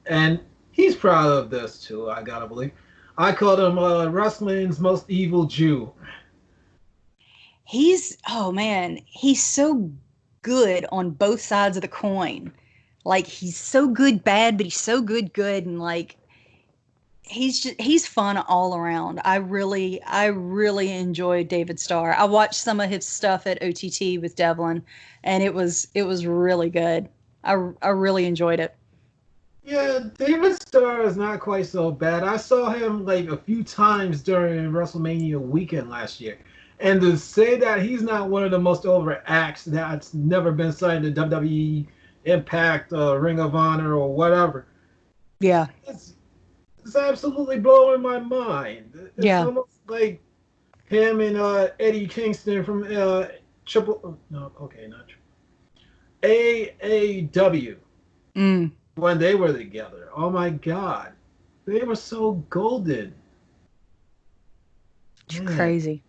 And he's proud of this too, I gotta believe. I called him wrestling's most evil Jew. Oh man, he's so good on both sides of the coin. Like, he's so good bad, but he's so good, and like, he's fun all around. I really enjoyed David Starr. I watched some of his stuff at OTT with Devlin, and it was really good. I really enjoyed it. Yeah, David Starr is not quite so bad. I saw him like a few times during WrestleMania weekend last year. And to say that he's not one of the most over acts that's never been signed to WWE, Impact, Ring of Honor, or whatever, Yeah. it's, it's absolutely blowing my mind. It's Yeah. almost like him and Eddie Kingston from Triple. No, okay, not Triple. AAW Mm, when they were together. Oh my God, they were so golden. it's Man, crazy.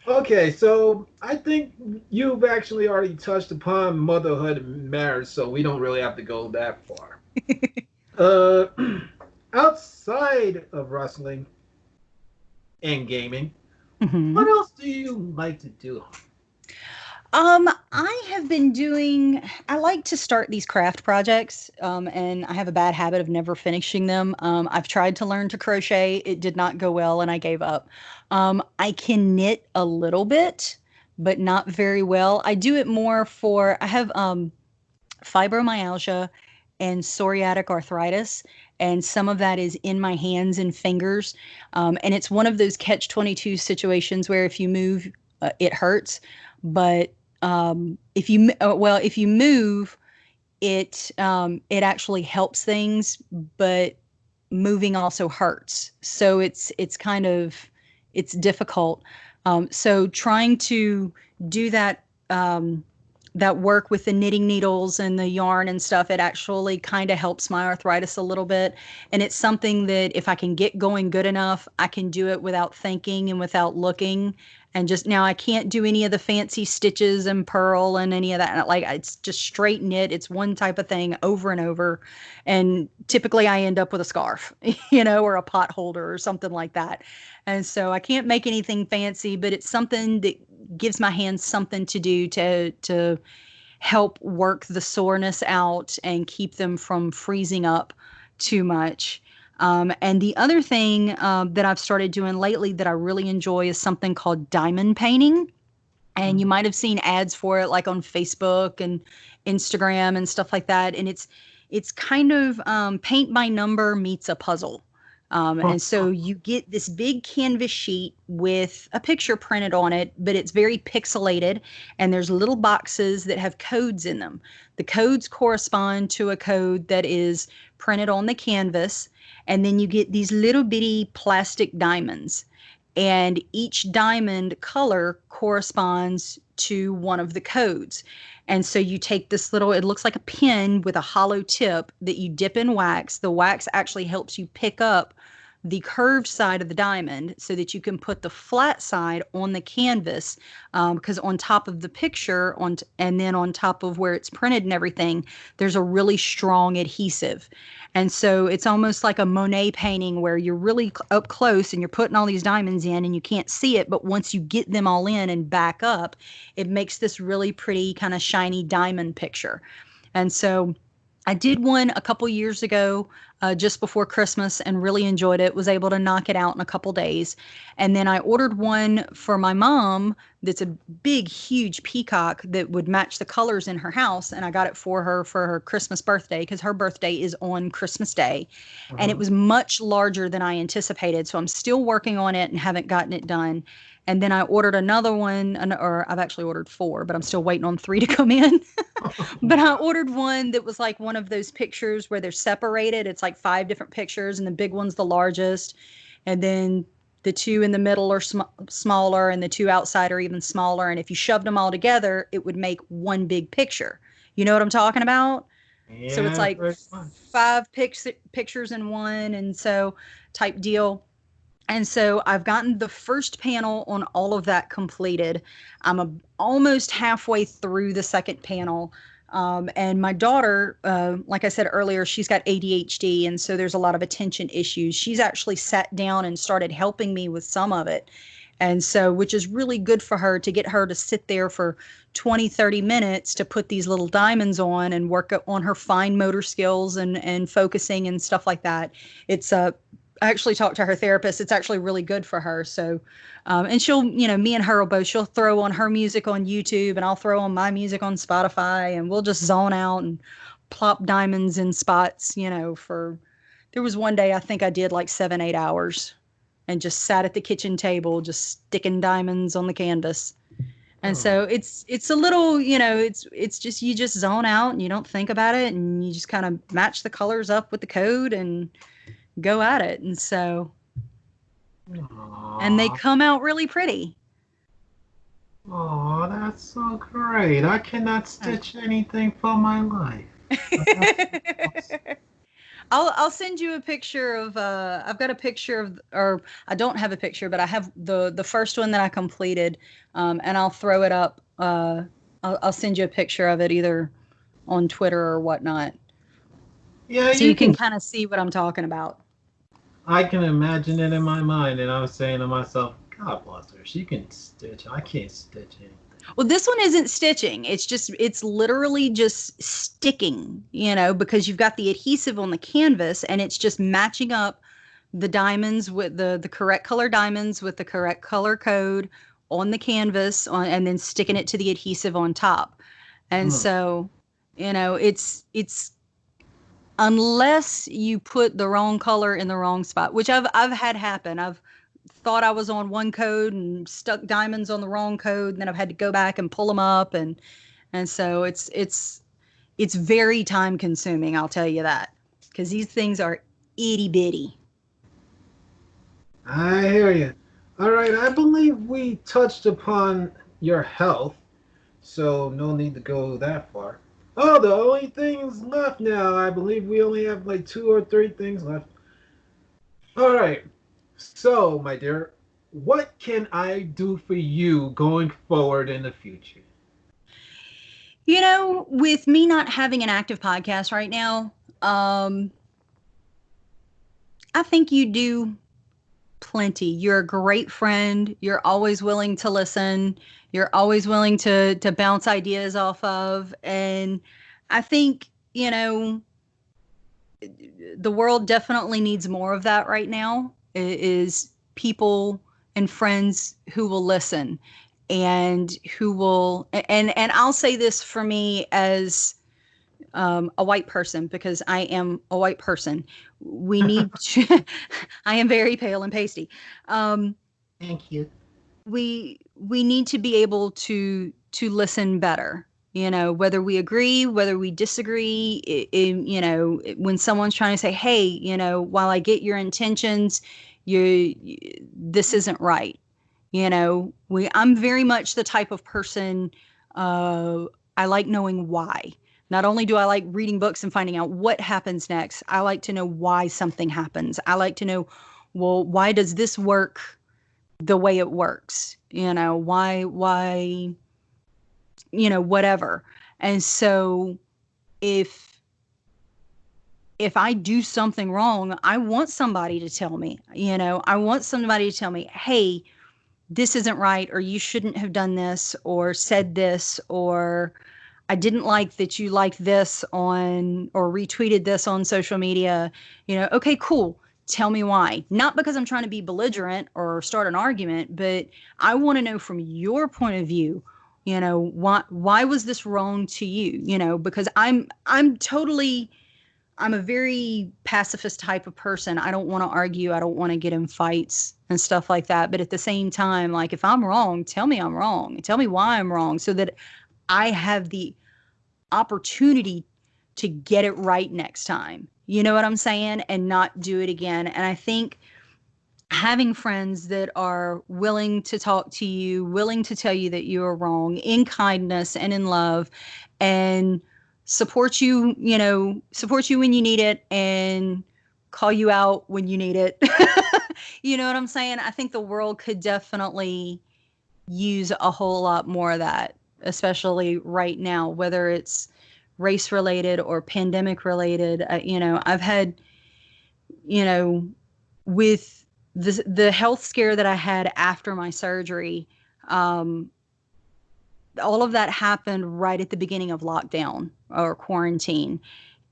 Okay, so I think you've actually already touched upon motherhood and marriage, so we don't really have to go that far. Uh, outside of wrestling and gaming, what Mhm. else do you like to do? I have been doing, I like to start these craft projects, and I have a bad habit of never finishing them. I've tried to learn to crochet. It did not go well and I gave up. I can knit a little bit, but not very well. I do it more for, I have fibromyalgia and psoriatic arthritis. And some of that is in my hands and fingers. And it's one of those catch 22 situations where if you move, it hurts. But if you move, it actually helps things, but moving also hurts. So it's kind of it's difficult. So trying to do that work with the knitting needles and the yarn and stuff, it actually kind of helps my arthritis a little bit. And it's something that if I can get going good enough, I can do it without thinking and without looking. And just now, I can't do any of the fancy stitches and purl and any of that. Like, it's just straight knit. It's one type of thing over and over. And typically, I end up with a scarf, or a pot holder or something like that. And so I can't make anything fancy, but it's something that gives my hands something to do to help work the soreness out and keep them from freezing up too much. And the other thing that I've started doing lately that I really enjoy is something called diamond painting. And you Mhm. might have seen ads for it like on Facebook and Instagram and stuff like that. And it's kind of paint by number meets a puzzle. And so you get this big canvas sheet with a picture printed on it, but it's very pixelated, and there's little boxes that have codes in them. The codes correspond to a code that is printed on the canvas, and then you get these little bitty plastic diamonds, and each diamond color corresponds to one of the codes. And so you take this little, it looks like a pin with a hollow tip that you dip in wax. The wax actually helps you pick up the curved side of the diamond so that you can put the flat side on the canvas, because on top of the picture and then on top of where it's printed and everything, there's a really strong adhesive. And so it's almost like a Monet painting where you're really up close and you're putting all these diamonds in and you can't see it, but once you get them all in and back up, it makes this really pretty kind of shiny diamond picture. And so I did one a couple years ago, just before Christmas, and really enjoyed it. Was able to knock it out in a couple days. And then I ordered one for my mom that's a big, huge peacock that would match the colors in her house. And I got it for her Christmas birthday because her birthday is on Christmas Day. And it Mhm. was much larger than I anticipated. So I'm still working on it and haven't gotten it done. And then I ordered another one, or I've actually ordered four, but I'm still waiting on three to come in. But I ordered one that was like one of those pictures where they're separated. It's like five different pictures, and the big one's the largest. And then the two in the middle are smaller, and the two outside are even smaller. And if you shoved them all together, it would make one big picture. You know what I'm talking about? So it's Yeah, like pretty much. five pictures in one, and so type deal. And so I've gotten the first panel on all of that completed. Almost halfway through the second panel. And my daughter, like I said earlier, she's got ADHD. And so there's a lot of attention issues. She's actually sat down and started helping me with some of it. And so, which is really good for her to get her to sit there for 20, 30 minutes to put these little diamonds on and work on her fine motor skills and focusing and stuff like that. It's I actually talked to her therapist. It's actually really good for her. So, and she'll, me and her will both, she'll throw on her music on YouTube and I'll throw on my music on Spotify, and we'll just zone out and plop diamonds in spots, there was one day I think I did like 7, 8 hours and just sat at the kitchen table, just sticking diamonds on the canvas. And Oh, so it's a little, it's just, you just zone out and you don't think about it and you just kind of match the colors up with the code and go at it. And they aw. come out really pretty. Oh, that's so great. I cannot Uh, stitch anything for my life. But that's awesome. I'll send you a picture of I've got a picture of, or I don't have a picture, but I have the first one that I completed, and I'll throw it up. I'll send you a picture of it either on Twitter or whatnot, Yeah, so you you can can. kind of see what I'm talking about. I can imagine it in my mind, and I was saying to myself, God bless her. She can stitch. I can't stitch anything. Well, this one isn't stitching. It's literally just sticking, because you've got the adhesive on the canvas and it's just matching up the diamonds with the correct color diamonds with the correct color code on the canvas and then sticking it to the adhesive on top. And Hmm. so, it's unless you put the wrong color in the wrong spot, which I've had happen. I've thought I was on one code and stuck diamonds on the wrong code, and then I've had to go back and pull them up, and so it's very time consuming. I'll tell you that, because these things are itty bitty. I hear you. All right, I believe we touched upon your health, so no need to go that far. Oh, the only things left now, I believe we only have like two or three things left. All right, so my dear, what can I do for you going forward in the future? With me not having an active podcast right now, um, I think you do plenty. You're a great friend. You're always willing to listen. You're always willing to bounce ideas off of. And I think, the world definitely needs more of that right now, is people and friends who will listen and who will, and I'll say this for me as a white person, because I am a white person. We need to, I am very pale and pasty. Um, Thank you. we need to be able to listen better, whether we agree, whether we disagree. When someone's trying to say, hey, while I get your intentions, this isn't right. I'm very much the type of person, uh I like knowing why. Not only do I like reading books and finding out what happens next, I like to know why something happens. I like to know, well, why does this work the way it works? Why, whatever. And so if if I do something wrong, I want somebody to tell me. I want somebody to tell me, hey, this isn't right, or you shouldn't have done this or said this, or I didn't like that you liked this on or retweeted this on social media. Okay, cool. Tell me why. Not because I'm trying to be belligerent or start an argument, but I want to know from your point of view, why was this wrong to you? Because I'm a very pacifist type of person. I don't want to argue. I don't want to get in fights and stuff like that. But at the same time, like, if I'm wrong, tell me I'm wrong. Tell me why I'm wrong, so that I have the opportunity to get it right next time. You know what I'm saying? And not do it again. And I think having friends that are willing to talk to you, willing to tell you that you are wrong in kindness and in love, and support you when you need it and call you out when you need it. You know what I'm saying? I think the world could definitely use a whole lot more of that, especially right now, whether it's race related or pandemic related. I've had, you know, with the health scare that I had after my surgery, um, all of that happened right at the beginning of lockdown or quarantine.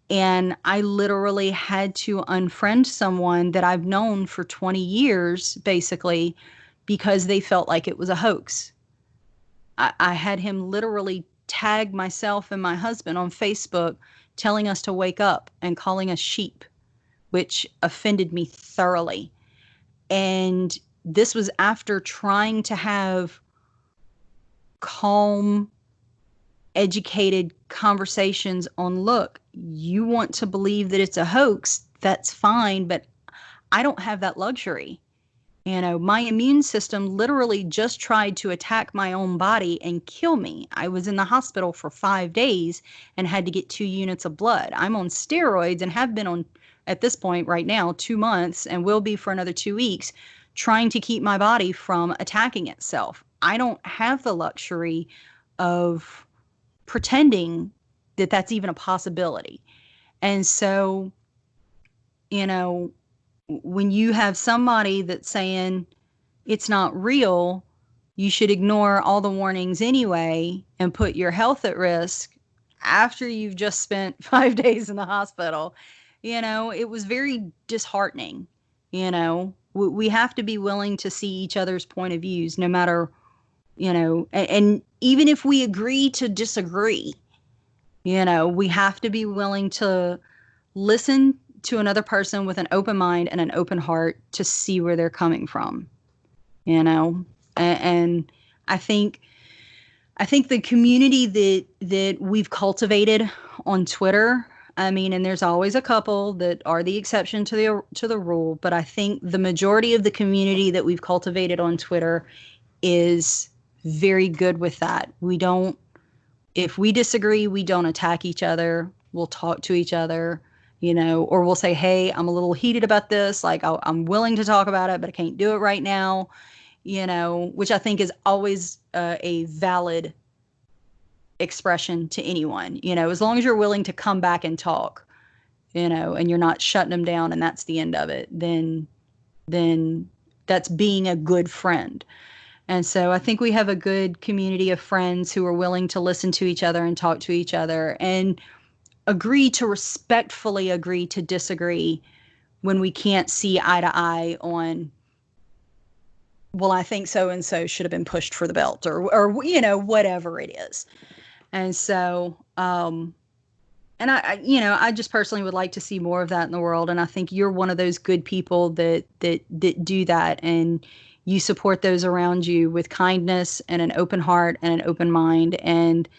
And I literally had to unfriend someone that I've known for 20 years, basically, because they felt like it was a hoax. I had him literally tag myself and my husband on Facebook telling us to wake up and calling us sheep, which offended me thoroughly. And this was after trying to have calm, educated conversations on, look, you want to believe that it's a hoax, that's fine, but I don't have that luxury. My immune system literally just tried to attack my own body and kill me. I was in the hospital for 5 days and had to get 2 units of blood. I'm on steroids and have been on at this point right now 2 months and will be for another 2 weeks, trying to keep my body from attacking itself. I don't have the luxury of pretending that that's even a possibility. And so, you know, when you have somebody that's saying it's not real, you should ignore all the warnings anyway and put your health at risk after you've just spent 5 days in the hospital. It was very disheartening. We have to be willing to see each other's point of views, no matter, and even if we agree to disagree, we have to be willing to listen to another person with an open mind and an open heart to see where they're coming from. And I think the community that we've cultivated on Twitter, I mean, and there's always a couple that are the exception to the rule, but I think the majority of the community that we've cultivated on Twitter is very good with that. If we disagree, we don't attack each other. We'll talk to each other, or we'll say, hey, I'm a little heated about this. Like, I'm willing to talk about it, but I can't do it right now, which I think is always a valid expression to anyone, as long as you're willing to come back and talk, and you're not shutting them down and that's the end of it, then that's being a good friend. And so I think we have a good community of friends who are willing to listen to each other and talk to each other and respectfully agree to disagree when we can't see eye to eye on, well, I think so and so should have been pushed for the belt, or whatever it is. And so, and I just personally would like to see more of that in the world. And I think you're one of those good people that do that, and you support those around you with kindness and an open heart and an open mind. And,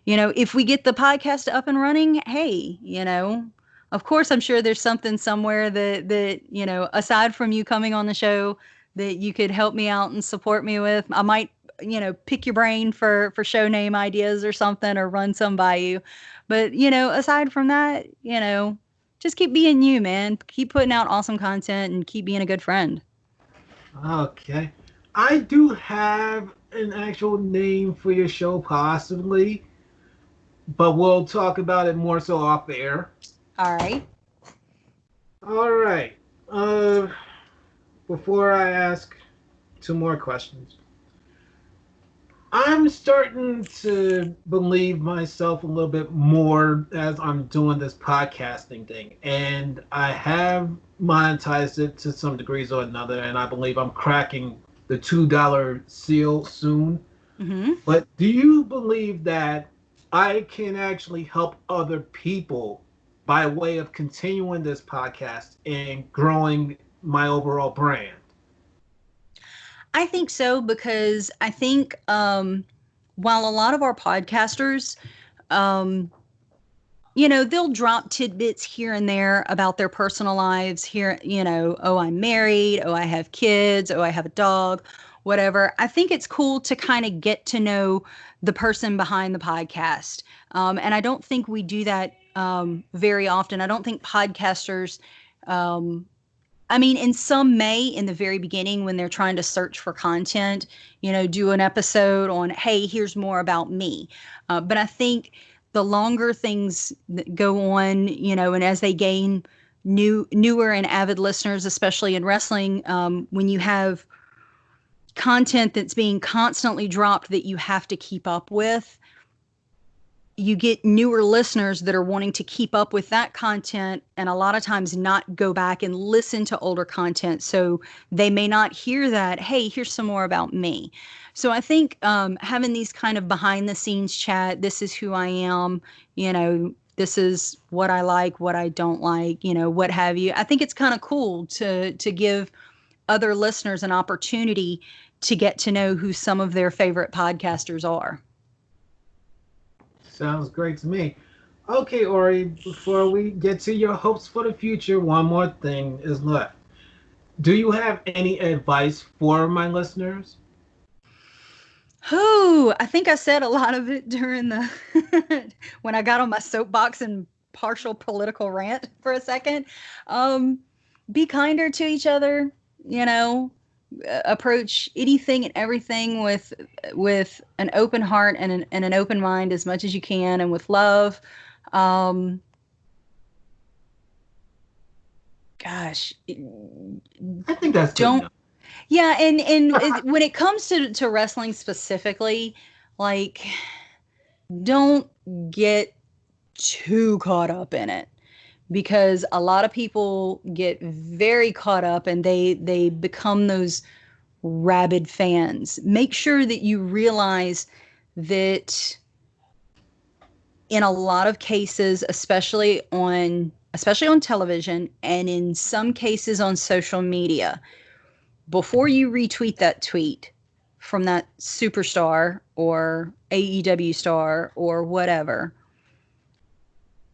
if we get the podcast up and running, hey, of course, I'm sure there's something somewhere that, aside from you coming on the show, that you could help me out and support me with. I might, pick your brain for show name ideas or something, or run some by you. But, aside from that, just keep being you, man. Keep putting out awesome content and keep being a good friend. Okay. I do have an actual name for your show, possibly, but we'll talk about it more so off the air. All right. All right. Before I ask 2 more questions, I'm starting to believe myself a little bit more as I'm doing this podcasting thing. And I have monetized it to some degrees or another, and I believe I'm cracking the $2 seal soon. Mm-hmm. But do you believe that I can actually help other people by way of continuing this podcast and growing my overall brand? I think so, because I think while a lot of our podcasters, they'll drop tidbits here and there about their personal lives here, oh, I'm married, oh, I have kids, oh, I have a dog, whatever. I think it's cool to kind of get to know the person behind the podcast. And I don't think we do that very often. I don't think podcasters, I mean, and some may in the very beginning when they're trying to search for content, do an episode on, hey, here's more about me. But I think the longer things go on, and as they gain newer and avid listeners, especially in wrestling, when you have content that's being constantly dropped that you have to keep up with, you get newer listeners that are wanting to keep up with that content, and a lot of times not go back and listen to older content. So they may not hear that, hey, here's some more about me. So I think having these kind of behind the scenes chat, this is who I am, this is what I like, what I don't like, what have you. I think it's kind of cool to give other listeners an opportunity to get to know who some of their favorite podcasters are. Sounds great to me. Okay, Ori, before we get to your hopes for the future, one more thing is left. Do you have any advice for my listeners? Oh, I think I said a lot of it during the when I got on my soapbox and partial political rant for a second. Be kinder to each other, you know, approach anything and everything with an open heart and an open mind as much as you can, and with love. Um, gosh, I think that's good don't enough. yeah, when it comes to wrestling specifically, like don't get too caught up in it, because a lot of people get very caught up and they become those rabid fans. Make sure that you realize that in a lot of cases, especially on television and in some cases on social media, before you retweet that tweet from that superstar or AEW star or whatever,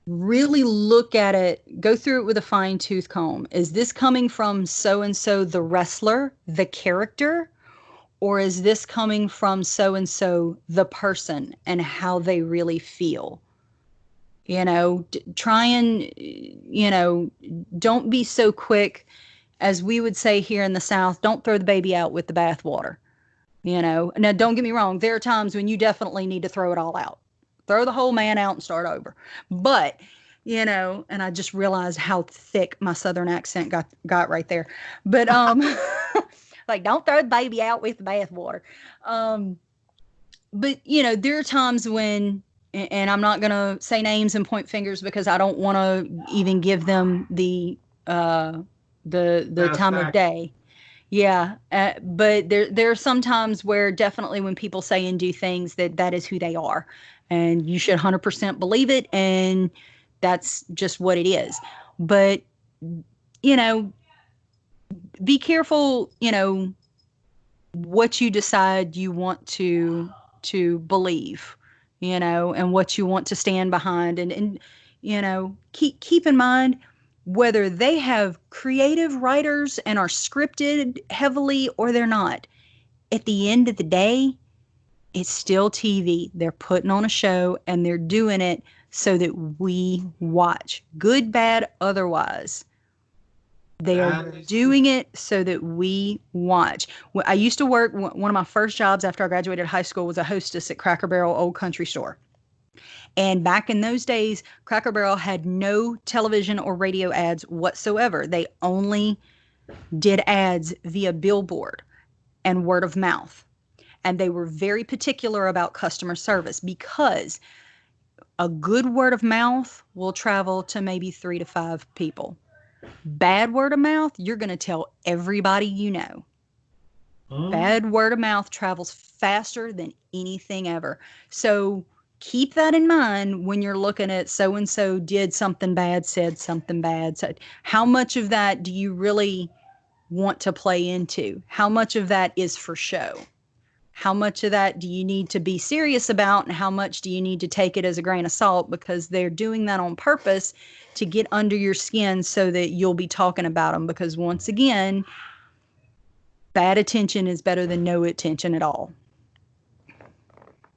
really look at it, go through it with a fine tooth comb. Is this coming from so and so, the wrestler, the character? Or is this coming from so and so, the person, and how they really feel? Try and, don't be so quick, as we would say here in the South, don't throw the baby out with the bathwater. Now don't get me wrong, there are times when you definitely need to throw it all out. Throw the whole man out and start over. But, and I just realized how thick my southern accent got right there. But like, don't throw the baby out with the bathwater. Um but there are times when, and I'm not going to say names and point fingers because I don't want to even give them the time of Satisfaction. day. Yeah, but there are some times where definitely when people say and do things, that is who they are, and you should 100% believe it, and that's just what it is. But you know, be careful. What you decide you want to believe, and what you want to stand behind, and keep in mind whether they have creative writers and are scripted heavily or they're not. At the end of the day, it's still TV. They're putting on a show and they're doing it so that we watch, good, bad, otherwise. They are That is true. doing it so that we watch. I used to work, one of my first jobs after I graduated high school was a hostess at Cracker Barrel Old Country Store. And back in those days, Cracker Barrel had no television or radio ads whatsoever. They only did ads via billboard and word of mouth. And they were very particular about customer service, because a good word of mouth will travel to maybe 3 to 5 people. Bad word of mouth, you're going to tell everybody you know. Mm. Bad word of mouth travels faster than anything ever. So keep that in mind when you're looking at so and so did something bad, said something bad. So how much of that do you really want to play into? How much of that is for show? How much of that do you need to be serious about, and how much do you need to take it as a grain of salt, because they're doing that on purpose to get under your skin so that you'll be talking about them? Because once again, bad attention is better than no attention at all.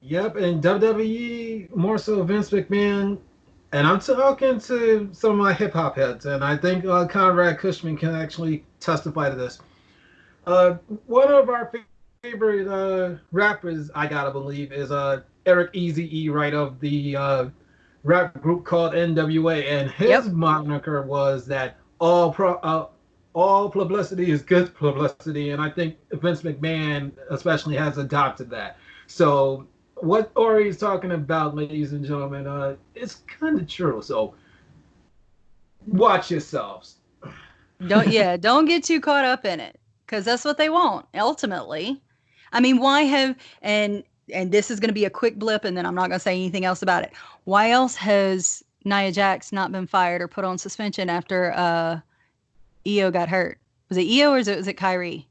Yep, and WWE, more so Vince McMahon, and I'm talking to some of my hip hop heads, and I think Conrad Cushman can actually testify to this. Uh, One of our favorite rappers, I gotta believe, is Eric Easy E, right, of the rap group called NWA, and his Yep. moniker was that all publicity is good publicity, and I think Vince McMahon especially has adopted that. So what Ori is talking about, ladies and gentlemen, it's kind of true. So watch yourselves. Don't get too caught up in it, because that's what they want ultimately. I mean, why have and this is going to be a quick blip, and then I'm not going to say anything else about it. Why else has Nia Jax not been fired or put on suspension after Io got hurt? Was it Io or was it Kyrie?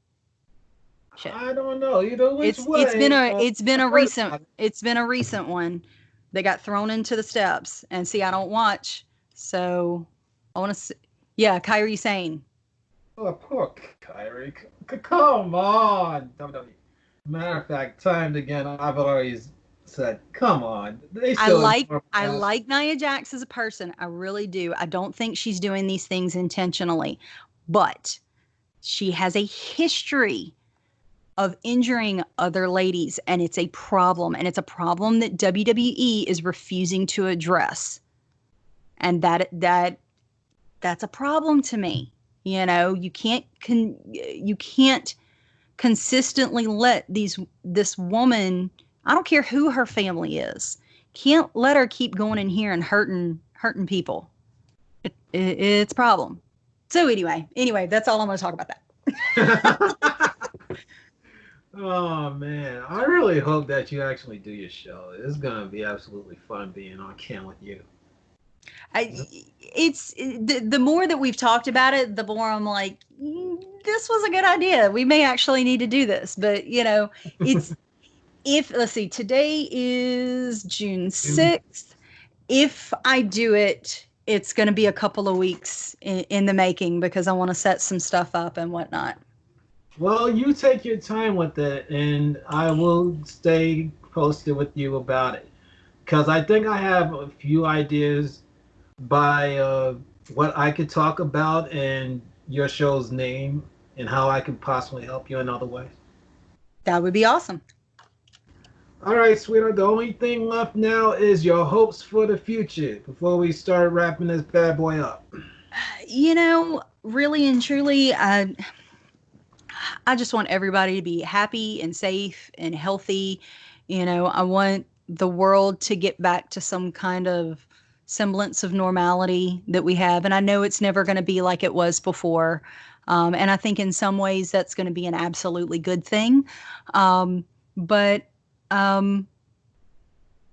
Shit. I don't know either which It's been way. a it's been I a heard recent about it. it's been a recent one that got thrown into the steps. And see, I don't watch, so I want to. Yeah, Kyrie Sane. Oh, poor Kyrie. Come on, WWE. Matter of fact, timed again. I've always Said, come on, they I still like ignore I past. like Nia Jax as a person. I really do. I don't think she's doing these things intentionally, but she has a history of injuring other ladies, and it's a problem, and it's a problem that WWE is refusing to address. And that's a problem to me. You can't consistently let this woman, I don't care who her family is, can't let her keep going in here and hurting people. It's a problem. So anyway, that's all I'm going to talk about that. Oh man, I really hope that you actually do your show. It's gonna be absolutely fun being on cam with you. I, it's the more that we've talked about it, the more I'm like, this was a good idea. We may actually need to do this, but it's if let's see, today is June Dude. 6th. If I do it, it's going to be a couple of weeks in the making because I want to set some stuff up and whatnot. Well, you take your time with it, and I will stay posted with you about it. Because I think I have a few ideas by what I could talk about and your show's name and how I could possibly help you in other ways. That would be awesome. All right, sweetheart. The only thing left now is your hopes for the future before we start wrapping this bad boy up. Really and truly, I just want everybody to be happy and safe and healthy. I want the world to get back to some kind of semblance of normality that we have. And I know it's never going to be like it was before. And I think in some ways that's going to be an absolutely good thing. But, um,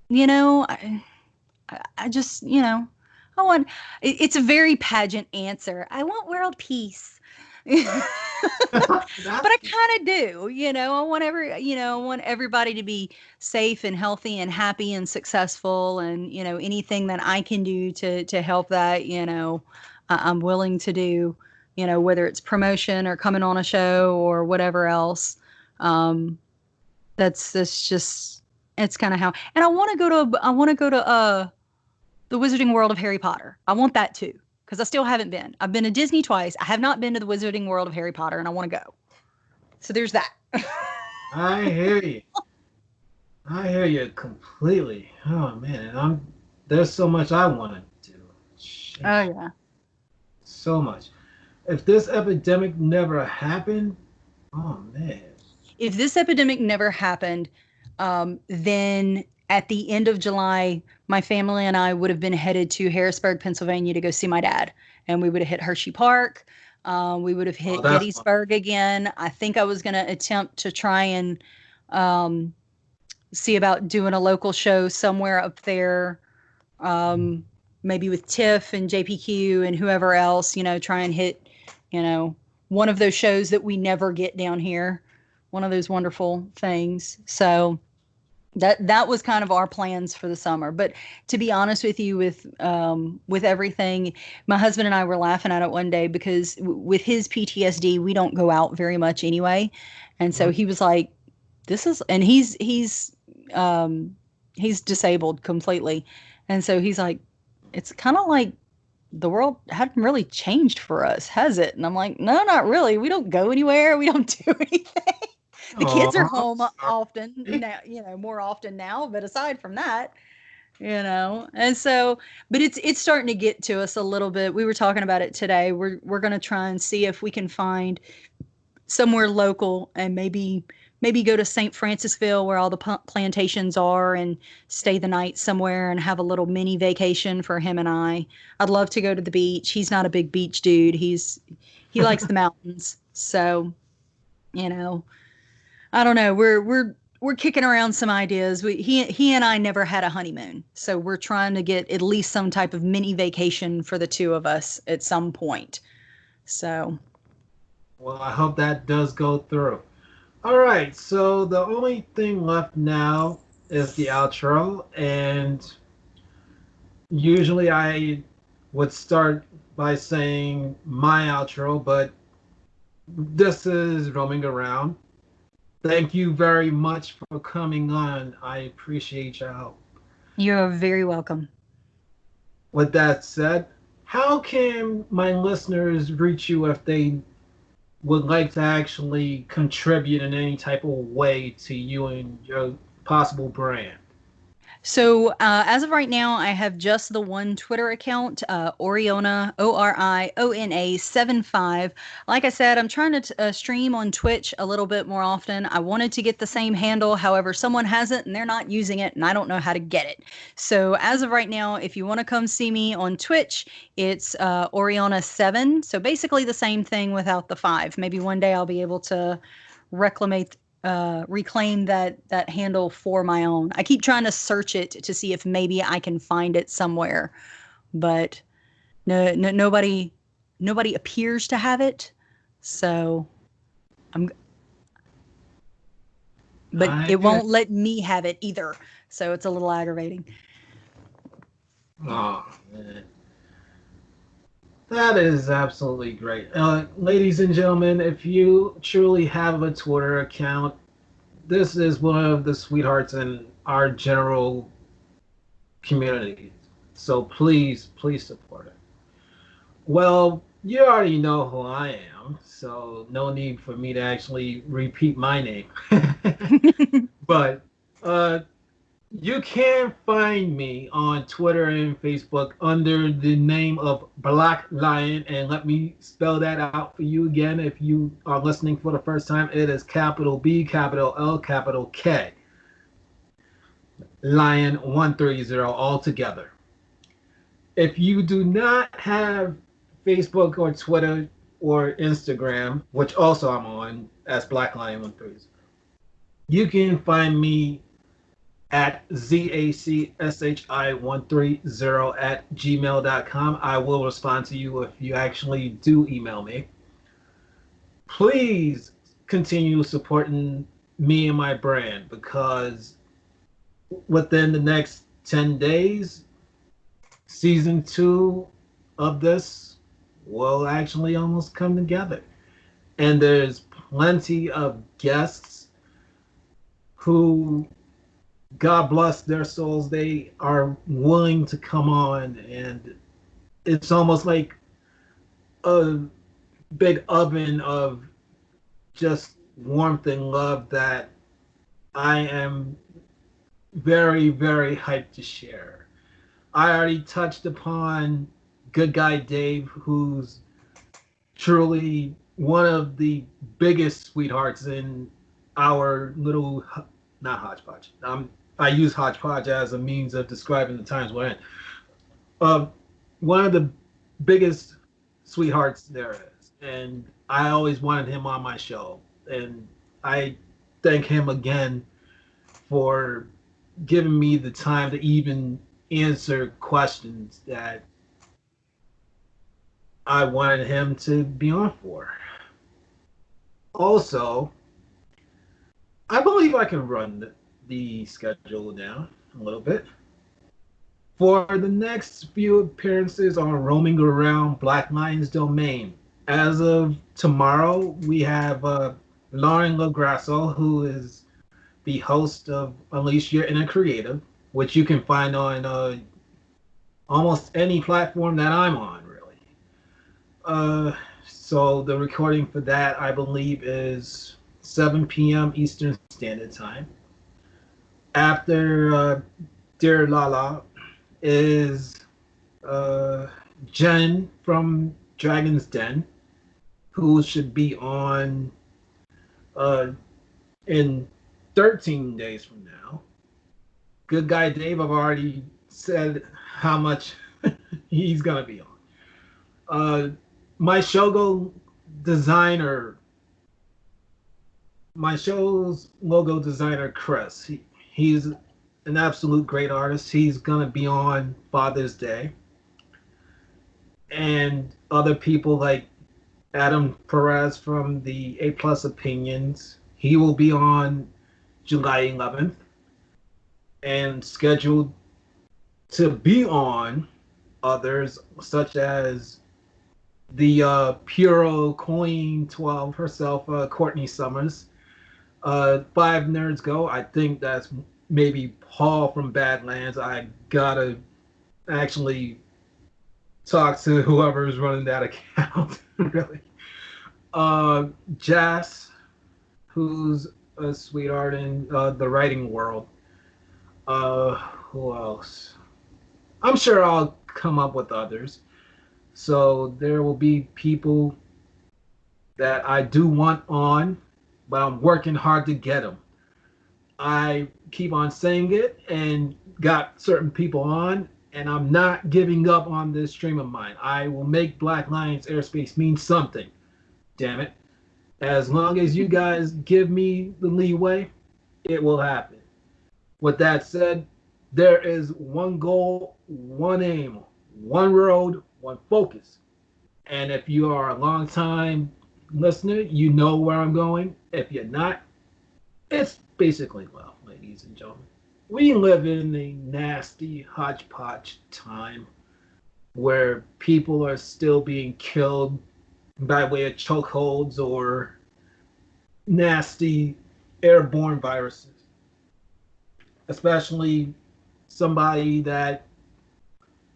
you know, I, I just, I want, it's a very pageant answer. I want world peace. But That's I kind of do, I want everybody to be safe and healthy and happy and successful, and anything that I can do to help that, I'm willing to do, whether it's promotion or coming on a show or whatever else. Um, that's just it's kind of how, and I want to go to the Wizarding World of Harry Potter. I want that too because I still haven't been. I've been to Disney twice. I have not been to the Wizarding World of Harry Potter, and I want to go. So there's that. I hear you. I hear you completely. Oh man, and I'm there's so much I want to do. Oh Sheesh, yeah. so much. If this epidemic never happened, oh man. If this epidemic never happened, then at the end of July, my family and I would have been headed to Harrisburg, Pennsylvania to go see my dad. And we would have hit Hershey Park. We would have Oh, hit that's fun. Gettysburg again. I think I was going to attempt to try and um, see about doing a local show somewhere up there, um, maybe with Tiff and JPQ and whoever else, try and hit, you know, one of those shows that we never get down here, one of those wonderful things. So that was kind of our plans for the summer. But to be honest with you, with everything, my husband and I were laughing at it one day because with his PTSD, we don't go out very much anyway, and so Mhm. he was like, "This is," and um, he's disabled completely, and so he's like, "It's kind of like." The world hadn't really changed for us, has it? And I'm like, no, not really. We don't go anywhere. We don't do anything. The Oh, kids are I'm home often sorry. now, more often now, but aside from that, and so, but it's starting to get to us a little bit. We were talking about it today. We're going to try and see if we can find somewhere local and maybe go to St. Francisville where all the plantations are and stay the night somewhere and have a little mini vacation for him and I. I'd love to go to the beach. He's not a big beach dude. He likes the mountains. So, you know, I don't know. We're kicking around some ideas. He and I never had a honeymoon. So we're trying to get at least some type of mini vacation for the two of us at some point. So, Well, I hope that does go through. All right, so the only thing left now is the outro, and usually I would start by saying my outro, but this is roaming around. Thank you very much for coming on. I appreciate your help. You're very welcome. With that said, how can my listeners reach you if they would like to actually contribute in any type of way to you and your possible brand? So as of right now, I have just the one Twitter account, Oriona Oriona 75. Like I said, I'm trying to stream on Twitch a little bit more often. I wanted to get the same handle, however, someone has it and they're not using it, and I don't know how to get it. So as of right now, if you want to come see me on Twitch, it's Oriona 7. So basically the same thing without the five. Maybe one day I'll be able to reclamate reclaim that handle for my own. I keep trying to search it to see if maybe I can find it somewhere, but nobody appears to have it. So I'm, but I it get. won't let me have it either. So it's a little aggravating. Oh man, that is absolutely great. Ladies and gentlemen, if you truly have a Twitter account, this is one of the sweethearts in our general community. So please support it. Well, you already know who I am, so no need for me to actually repeat my name. But uh, you can find me on Twitter and Facebook under the name of Black Lion, and let me spell that out for you again. If you are listening for the first time, it is capital B, capital L, capital K, Lion 130 all together. If you do not have Facebook or Twitter or Instagram, which also I'm on as Black Lion 130, you can find me at ZACSHI130 at gmail.com. I will respond to you if you actually do email me. Please continue supporting me and my brand because within the next 10 days, season two of this will actually almost come together. And there's plenty of guests who, God bless their souls, they are willing to come on. And it's almost like a big oven of just warmth and love that I am very hyped to share. I already touched upon Good Guy Dave, who's truly one of the biggest sweethearts in our little, not hodgepodge. I use hodgepodge as a means of describing the times we're in. Uh, One of the biggest sweethearts there is, and I always wanted him on my show, and I thank him again for giving me the time to even answer questions that I wanted him to be on for. Also, I believe I can run the schedule down a little bit. For the next few appearances on Roaming Around Black Lion's Domain, as of tomorrow, we have Lauren Lagrasso, who is the host of Unleash Your Inner Creative, which you can find on almost any platform that I'm on, really. So the recording for that, I believe, is 7 p.m. Eastern Standard Time. After Dear Lala is uh, Jen from Dragon's Den, who should be on uh, in 13 days from now. Good Guy Dave, I've already said how much he's gonna be on. Uh, my Shogo designer, my show's logo designer, Chris, he's an absolute great artist. He's gonna be on Father's Day, and other people like Adam Perez from the A Plus Opinions. He will be on July 11th and scheduled to be on others such as the Puro Queen 12 herself, Courtney Summers. Five Nerds Go. I think that's maybe Paul from Badlands. I gotta actually talk to whoever is running that account. Really. Uh, Jazz, who's a sweetheart in the writing world. Who else? I'm sure I'll come up with others. So there will be people that I do want on, but I'm working hard to get them. I keep on saying it and got certain people on, and I'm not giving up on this stream of mine. I will make Black Lions Airspace mean something. Damn it. As long as you guys give me the leeway, it will happen. With that said, there is one goal, one aim, one road, one focus. And if you are a long time listener, you know where I'm going. If you're not, it's basically, well, ladies and gentlemen, we live in a nasty hodgepodge time where people are still being killed by way of chokeholds or nasty airborne viruses, especially somebody that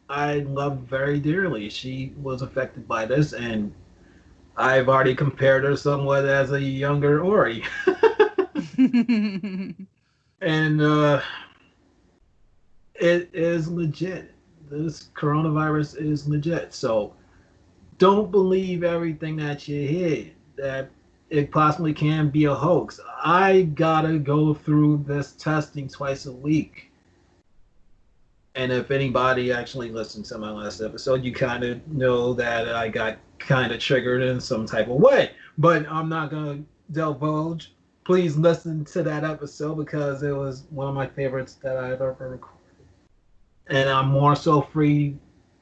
I love very dearly. She was affected by this, and I've already compared her somewhat as a younger Ori. And it is legit. This coronavirus is legit. So don't believe everything that you hear that it possibly can be a hoax. I gotta go through this testing twice a week. And if anybody actually listened to my last episode, you kind of know that I got kind of triggered in some type of way. But I'm not going to divulge. Please listen to that episode because it was one of my favorites that I've ever recorded. And I'm more so free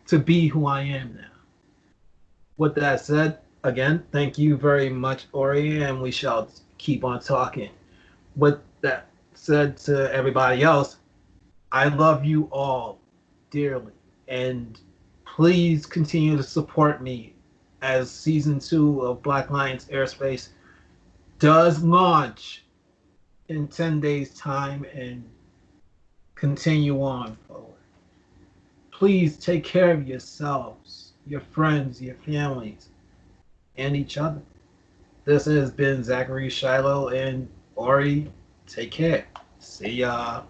to be who I am now. With that said, again, thank you very much, Ori, and we shall keep on talking. With that said to everybody else, I love you all dearly, and please continue to support me as season 2 of Black Lions Airspace does launch in 10 days' time and continue on forward. Please take care of yourselves, your friends, your families, and each other. This has been Zachary Shiloh and Ori. Take care. See ya.